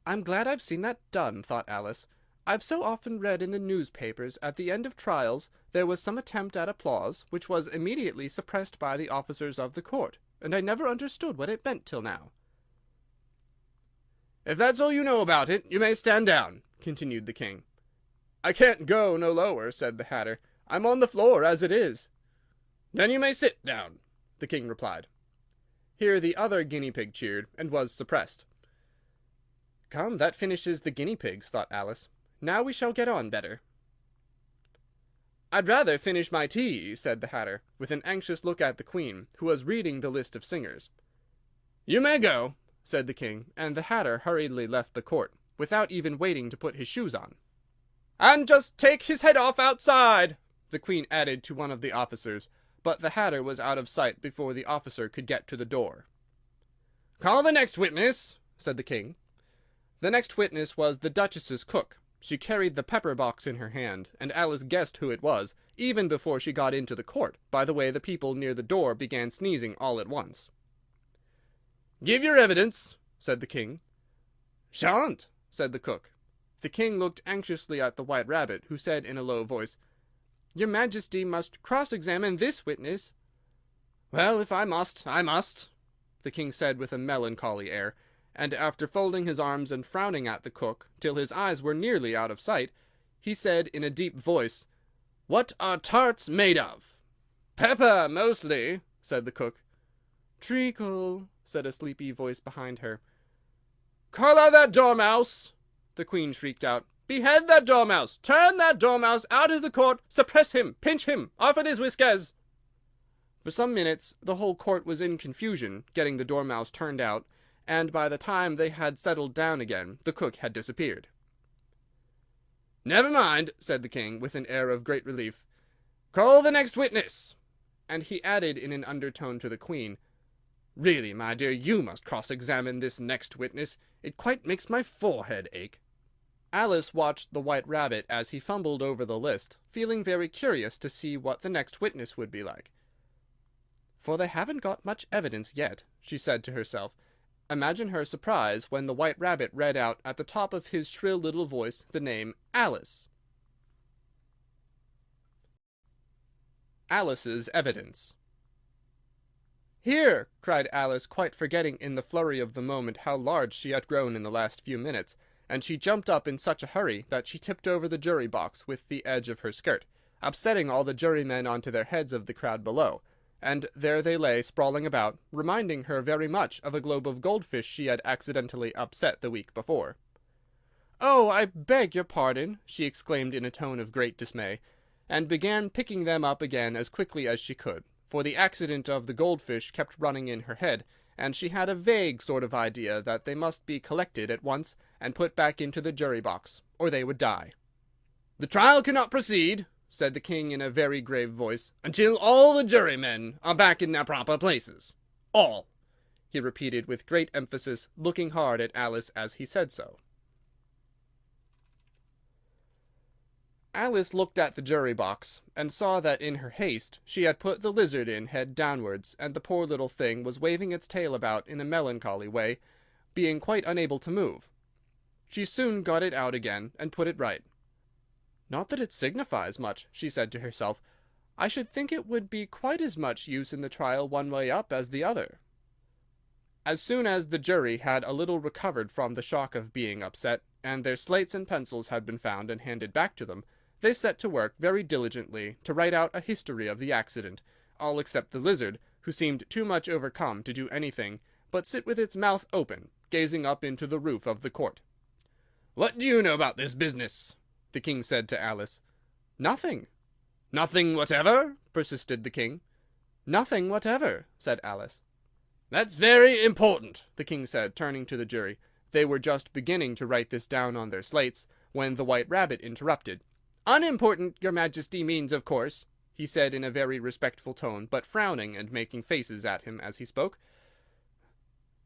I'm glad I've seen that done, thought Alice. I've so often read in the newspapers at the end of trials there was some attempt at applause, which was immediately suppressed by the officers of the court, and I never understood what it meant till now. If that's all you know about it, you may stand down, continued the king. "I can't go no lower," said the Hatter. "I'm on the floor as it is." "Then you may sit down," the king replied. Here the other guinea pig cheered, and was suppressed. "Come, that finishes the guinea pigs," thought Alice. "Now we shall get on better." "I'd rather finish my tea," said the Hatter, with an anxious look at the Queen, who was reading the list of singers. "You may go," said the king, and the Hatter hurriedly left the court, without even waiting to put his shoes on. "And just take his head off outside," the Queen added to one of the officers, but the Hatter was out of sight before the officer could get to the door. "Call the next witness," said the king. The next witness was the Duchess's cook. She carried the pepper box in her hand, and Alice guessed who it was, even before she got into the court, by the way the people near the door began sneezing all at once. "Give your evidence," said the king. "Shan't," said the cook. The king looked anxiously at the White Rabbit, who said in a low voice, "Your Majesty must cross-examine this witness." "Well, if I must, I must," the king said with a melancholy air, and after folding his arms and frowning at the cook till his eyes were nearly out of sight, he said in a deep voice, "What are tarts made of?" "Pepper, mostly," said the cook. "Treacle," said a sleepy voice behind her. "Collar that dormouse!" the Queen shrieked out. "Behead that dormouse! Turn that dormouse out of the court! Suppress him! Pinch him! Off with his whiskers!" For some minutes the whole court was in confusion, getting the dormouse turned out, and by the time they had settled down again, the cook had disappeared. "Never mind," said the king, with an air of great relief. "Call the next witness." And he added in an undertone to the Queen, "Really, my dear, you must cross-examine this next witness. It quite makes my forehead ache." Alice watched the White Rabbit as he fumbled over the list, feeling very curious to see what the next witness would be like. "For they haven't got much evidence yet," she said to herself. Imagine her surprise when the White Rabbit read out at the top of his shrill little voice the name Alice. Alice's evidence. "Here!" cried Alice, quite forgetting in the flurry of the moment how large she had grown in the last few minutes, and she jumped up in such a hurry that she tipped over the jury box with the edge of her skirt, upsetting all the jurymen onto their heads of the crowd below, and there they lay sprawling about, reminding her very much of a globe of goldfish she had accidentally upset the week before. "Oh, I beg your pardon!" she exclaimed in a tone of great dismay, and began picking them up again as quickly as she could, for the accident of the goldfish kept running in her head, and she had a vague sort of idea that they must be collected at once and put back into the jury box, or they would die. "The trial cannot proceed," said the king in a very grave voice, "until all the jurymen are back in their proper places. All," he repeated with great emphasis, looking hard at Alice as he said so. Alice looked at the jury box, and saw that in her haste she had put the lizard in head downwards, and the poor little thing was waving its tail about in a melancholy way, being quite unable to move. She soon got it out again, and put it right. "Not that it signifies much," she said to herself. "I should think it would be quite as much use in the trial one way up as the other." As soon as the jury had a little recovered from the shock of being upset, and their slates and pencils had been found and handed back to them, they set to work very diligently to write out a history of the accident, all except the lizard, who seemed too much overcome to do anything but sit with its mouth open, gazing up into the roof of the court. "What do you know about this business?" the king said to Alice. "Nothing." "Nothing whatever?" persisted the king. "Nothing whatever," said Alice. "That's very important," the king said, turning to the jury. They were just beginning to write this down on their slates, when the White Rabbit interrupted. "Unimportant, your Majesty means, of course," he said in a very respectful tone, but frowning and making faces at him as he spoke.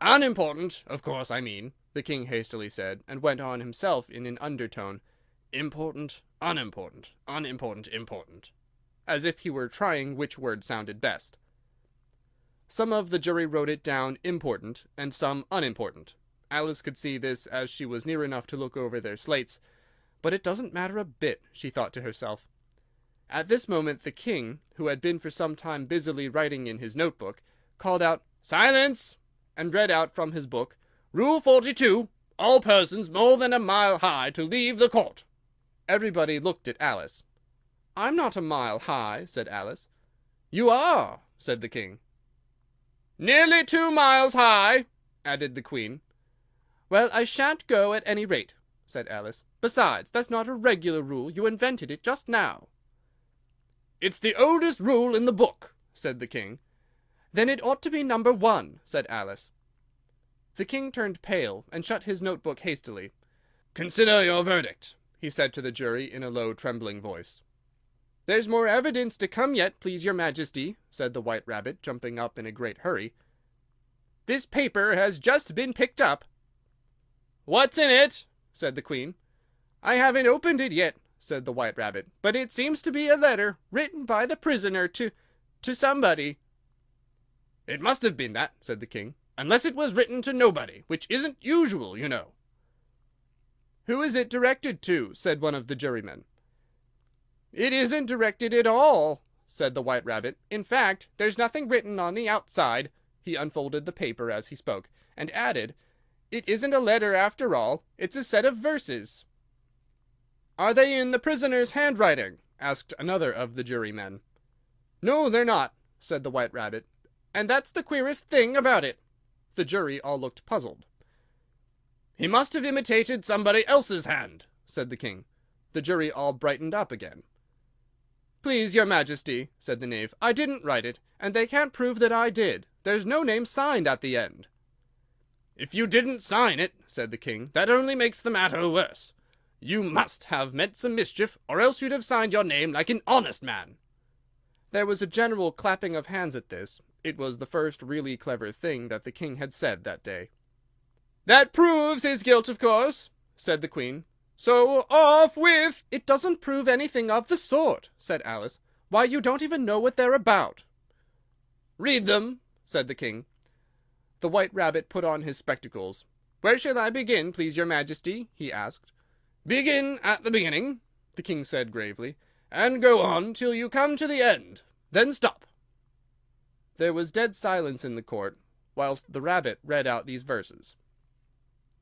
"Unimportant, of course I mean," the king hastily said, and went on himself in an undertone. "Important, unimportant, unimportant, important," as if he were trying which word sounded best. Some of the jury wrote it down important, and some unimportant. Alice could see this as she was near enough to look over their slates. But it doesn't matter a bit, she thought to herself. At this moment the king, who had been for some time busily writing in his notebook, called out, "Silence!" and read out from his book, "Rule 42, all persons more than a mile high to leave the court." Everybody looked at Alice. "I'm not a mile high," said Alice. "You are," said the king. "Nearly 2 miles high," added the queen. "Well, I shan't go at any rate," said Alice. "Besides, that's not a regular rule. You invented it just now." "It's the oldest rule in the book," said the king. "Then it ought to be number 1, said Alice. The king turned pale, and shut his notebook hastily. "Consider your verdict," he said to the jury in a low, trembling voice. "There's more evidence to come yet, please your majesty," said the White Rabbit, jumping up in a great hurry. "This paper has just been picked up." "What's in it?" said the queen. "I haven't opened it yet," said the White Rabbit, "but it seems to be a letter written by the prisoner to somebody." "It must have been that," said the king, "unless it was written to nobody, which isn't usual, you know." "Who is it directed to?" said one of the jurymen. "It isn't directed at all," said the White Rabbit. "In fact, there's nothing written on the outside." He unfolded the paper as he spoke, and added, "It isn't a letter after all. It's a set of verses." "Are they in the prisoner's handwriting?" asked another of the jurymen. "No, they're not," said the White Rabbit. "And that's the queerest thing about it." The jury all looked puzzled. "He must have imitated somebody else's hand," said the king. The jury all brightened up again. "Please your majesty," said the knave, "I didn't write it, and they can't prove that I did. There's no name signed at the end." "If you didn't sign it," said the king, "that only makes the matter worse. You must have meant some mischief, or else you'd have signed your name like an honest man." There was a general clapping of hands at this. It was the first really clever thing that the king had said that day. "That proves his guilt, of course," said the queen. "So off with—" "It doesn't prove anything of the sort," said Alice. "Why, you don't even know what they're about." "Read them," said the king. The White Rabbit put on his spectacles. "Where shall I begin, please your majesty?" he asked. "Begin at the beginning," the king said gravely, "and go on till you come to the end. Then stop." There was dead silence in the court, whilst the rabbit read out these verses.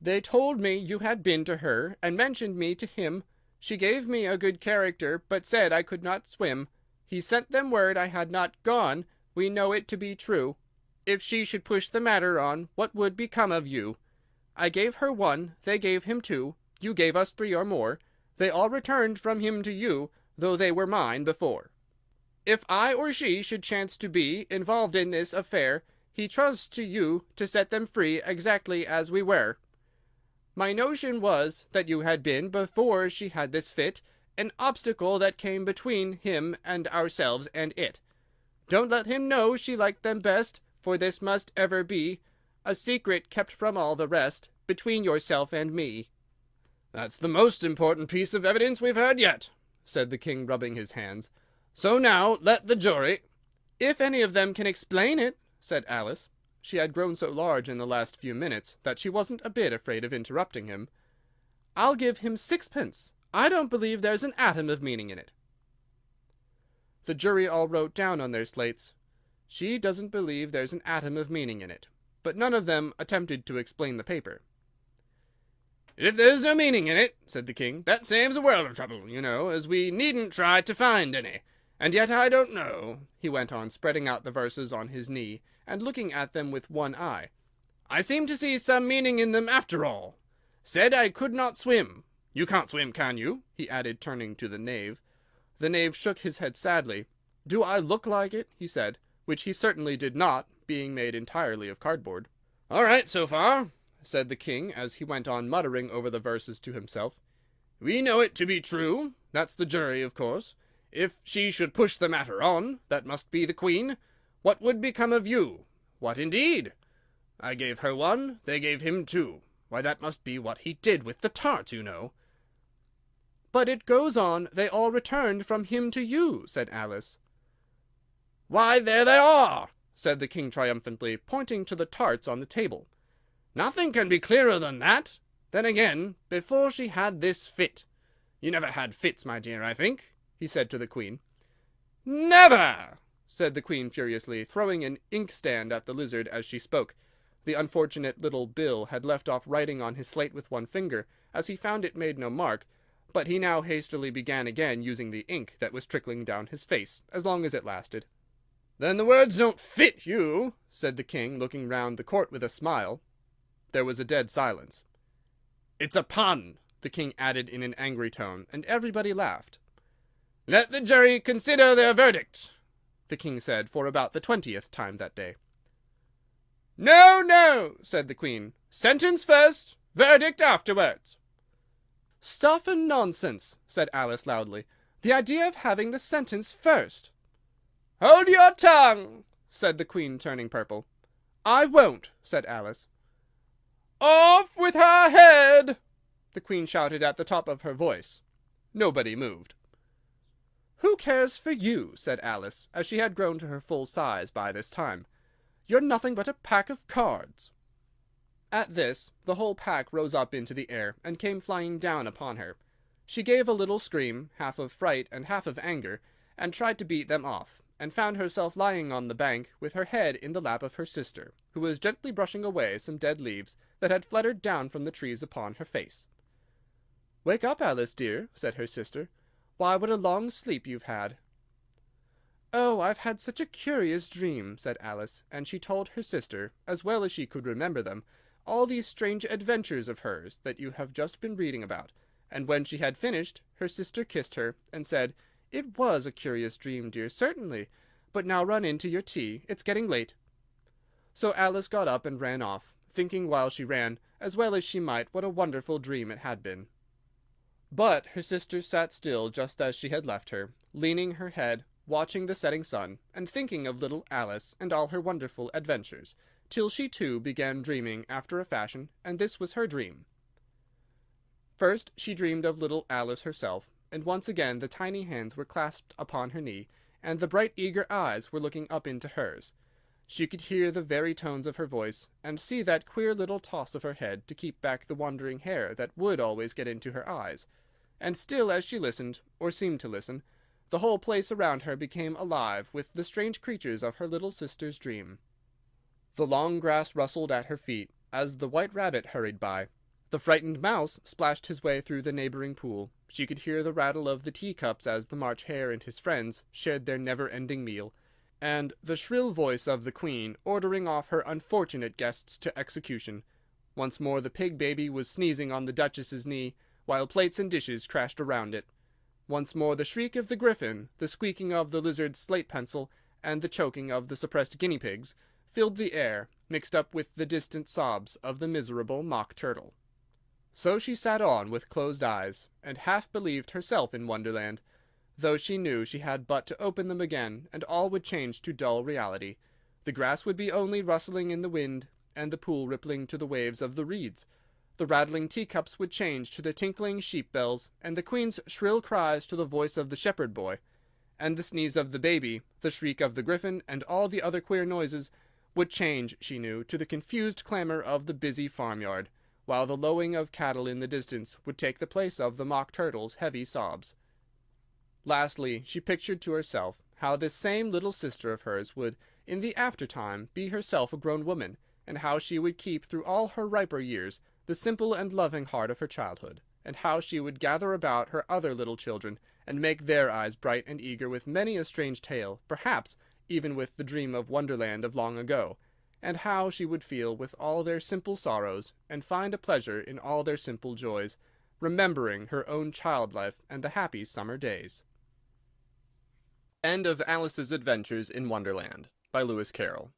"They told me you had been to her, and mentioned me to him. She gave me a good character, but said I could not swim. He sent them word I had not gone. We know it to be true. If she should push the matter on, what would become of you? I gave her 1, they gave him 2, you gave us 3 or more. They all returned from him to you, though they were mine before. If I or she should chance to be involved in this affair, he trusts to you to set them free exactly as we were. My notion was that you had been, before she had this fit, an obstacle that came between him and ourselves and it. Don't let him know she liked them best, for this must ever be a secret kept from all the rest, between yourself and me." "That's the most important piece of evidence we've heard yet," said the king, rubbing his hands. "So now let the jury—" "If any of them can explain it," said Alice. She had grown so large in the last few minutes that she wasn't a bit afraid of interrupting him. "I'll give him 6 pence. I don't believe there's an atom of meaning in it." The jury all wrote down on their slates, "She doesn't believe there's an atom of meaning in it," but none of them attempted to explain the paper. "If there's no meaning in it," said the king, "that saves a world of trouble, you know, as we needn't try to find any. And yet I don't know," he went on, spreading out the verses on his knee, and looking at them with one eye. "I seem to see some meaning in them after all. Said I could not swim. You can't swim, can you?" he added, turning to the knave. The knave shook his head sadly. "Do I look like it?" he said, which he certainly did not, being made entirely of cardboard. "All right, so far," said the king, as he went on muttering over the verses to himself. "We know it to be true. That's the jury, of course. If she should push the matter on, that must be the queen. What would become of you? What indeed? I gave her 1, they gave him 2. Why, that must be what he did with the tarts, you know." "But it goes on, they all returned from him to you," said Alice. "Why, there they are!" said the king triumphantly, pointing to the tarts on the table. "Nothing can be clearer than that. Then again, before she had this fit— You never had fits, my dear, I think?" he said to the queen. "Never!" said the queen furiously, throwing an inkstand at the lizard as she spoke. The unfortunate little Bill had left off writing on his slate with one finger, as he found it made no mark, but he now hastily began again, using the ink that was trickling down his face, as long as it lasted. "Then the words don't fit you," said the king, looking round the court with a smile. There was a dead silence. "It's a pun," the king added in an angry tone, and everybody laughed. "Let the jury consider their verdict," the king said for about the 20th time that day. "No, no," said the queen. "Sentence first, verdict afterwards." "Stuff and nonsense," said Alice loudly. "The idea of having the sentence first!" "Hold your tongue," said the queen, turning purple. "I won't," said Alice. "Off with her head!" the queen shouted at the top of her voice. Nobody moved. "Who cares for you?" said Alice, as she had grown to her full size by this time. "You're nothing but a pack of cards." At this, the whole pack rose up into the air, and came flying down upon her. She gave a little scream, half of fright and half of anger, and tried to beat them off, and found herself lying on the bank with her head in the lap of her sister, who was gently brushing away some dead leaves that had fluttered down from the trees upon her face. "Wake up, Alice, dear," said her sister. "Why, what a long sleep you've had." "Oh, I've had such a curious dream," said Alice, and she told her sister, as well as she could remember them, all these strange adventures of hers that you have just been reading about, and when she had finished, her sister kissed her, and said, "It was a curious dream, dear, certainly, but now run in to your tea, it's getting late." So Alice got up and ran off, thinking while she ran, as well as she might, what a wonderful dream it had been. But her sister sat still just as she had left her, leaning her head, watching the setting sun, and thinking of little Alice and all her wonderful adventures, till she too began dreaming after a fashion, and this was her dream. First she dreamed of little Alice herself, and once again the tiny hands were clasped upon her knee, and the bright eager eyes were looking up into hers. She could hear the very tones of her voice, and see that queer little toss of her head to keep back the wandering hair that would always get into her eyes. And still as she listened, or seemed to listen, the whole place around her became alive with the strange creatures of her little sister's dream. The long grass rustled at her feet, as the white rabbit hurried by. The frightened mouse splashed his way through the neighboring pool. She could hear the rattle of the teacups as the March Hare and his friends shared their never-ending meal, and the shrill voice of the queen ordering off her unfortunate guests to execution. Once more the pig baby was sneezing on the duchess's knee, while plates and dishes crashed around it. Once more the shriek of the griffin, the squeaking of the lizard's slate pencil, and the choking of the suppressed guinea pigs, filled the air, mixed up with the distant sobs of the miserable mock turtle. So she sat on with closed eyes, and half believed herself in Wonderland, though she knew she had but to open them again, and all would change to dull reality. The grass would be only rustling in the wind, and the pool rippling to the waves of the reeds. The rattling teacups would change to the tinkling sheep bells, and the queen's shrill cries to the voice of the shepherd boy, and the sneeze of the baby, the shriek of the griffin, and all the other queer noises would change, she knew, to the confused clamor of the busy farmyard, while the lowing of cattle in the distance would take the place of the mock turtle's heavy sobs. Lastly, she pictured to herself how this same little sister of hers would, in the after-time, be herself a grown woman, and how she would keep through all her riper years the simple and loving heart of her childhood, and how she would gather about her other little children, and make their eyes bright and eager with many a strange tale, perhaps even with the dream of Wonderland of long ago, and how she would feel with all their simple sorrows, and find a pleasure in all their simple joys, remembering her own child life and the happy summer days. End of Alice's Adventures in Wonderland, by Lewis Carroll.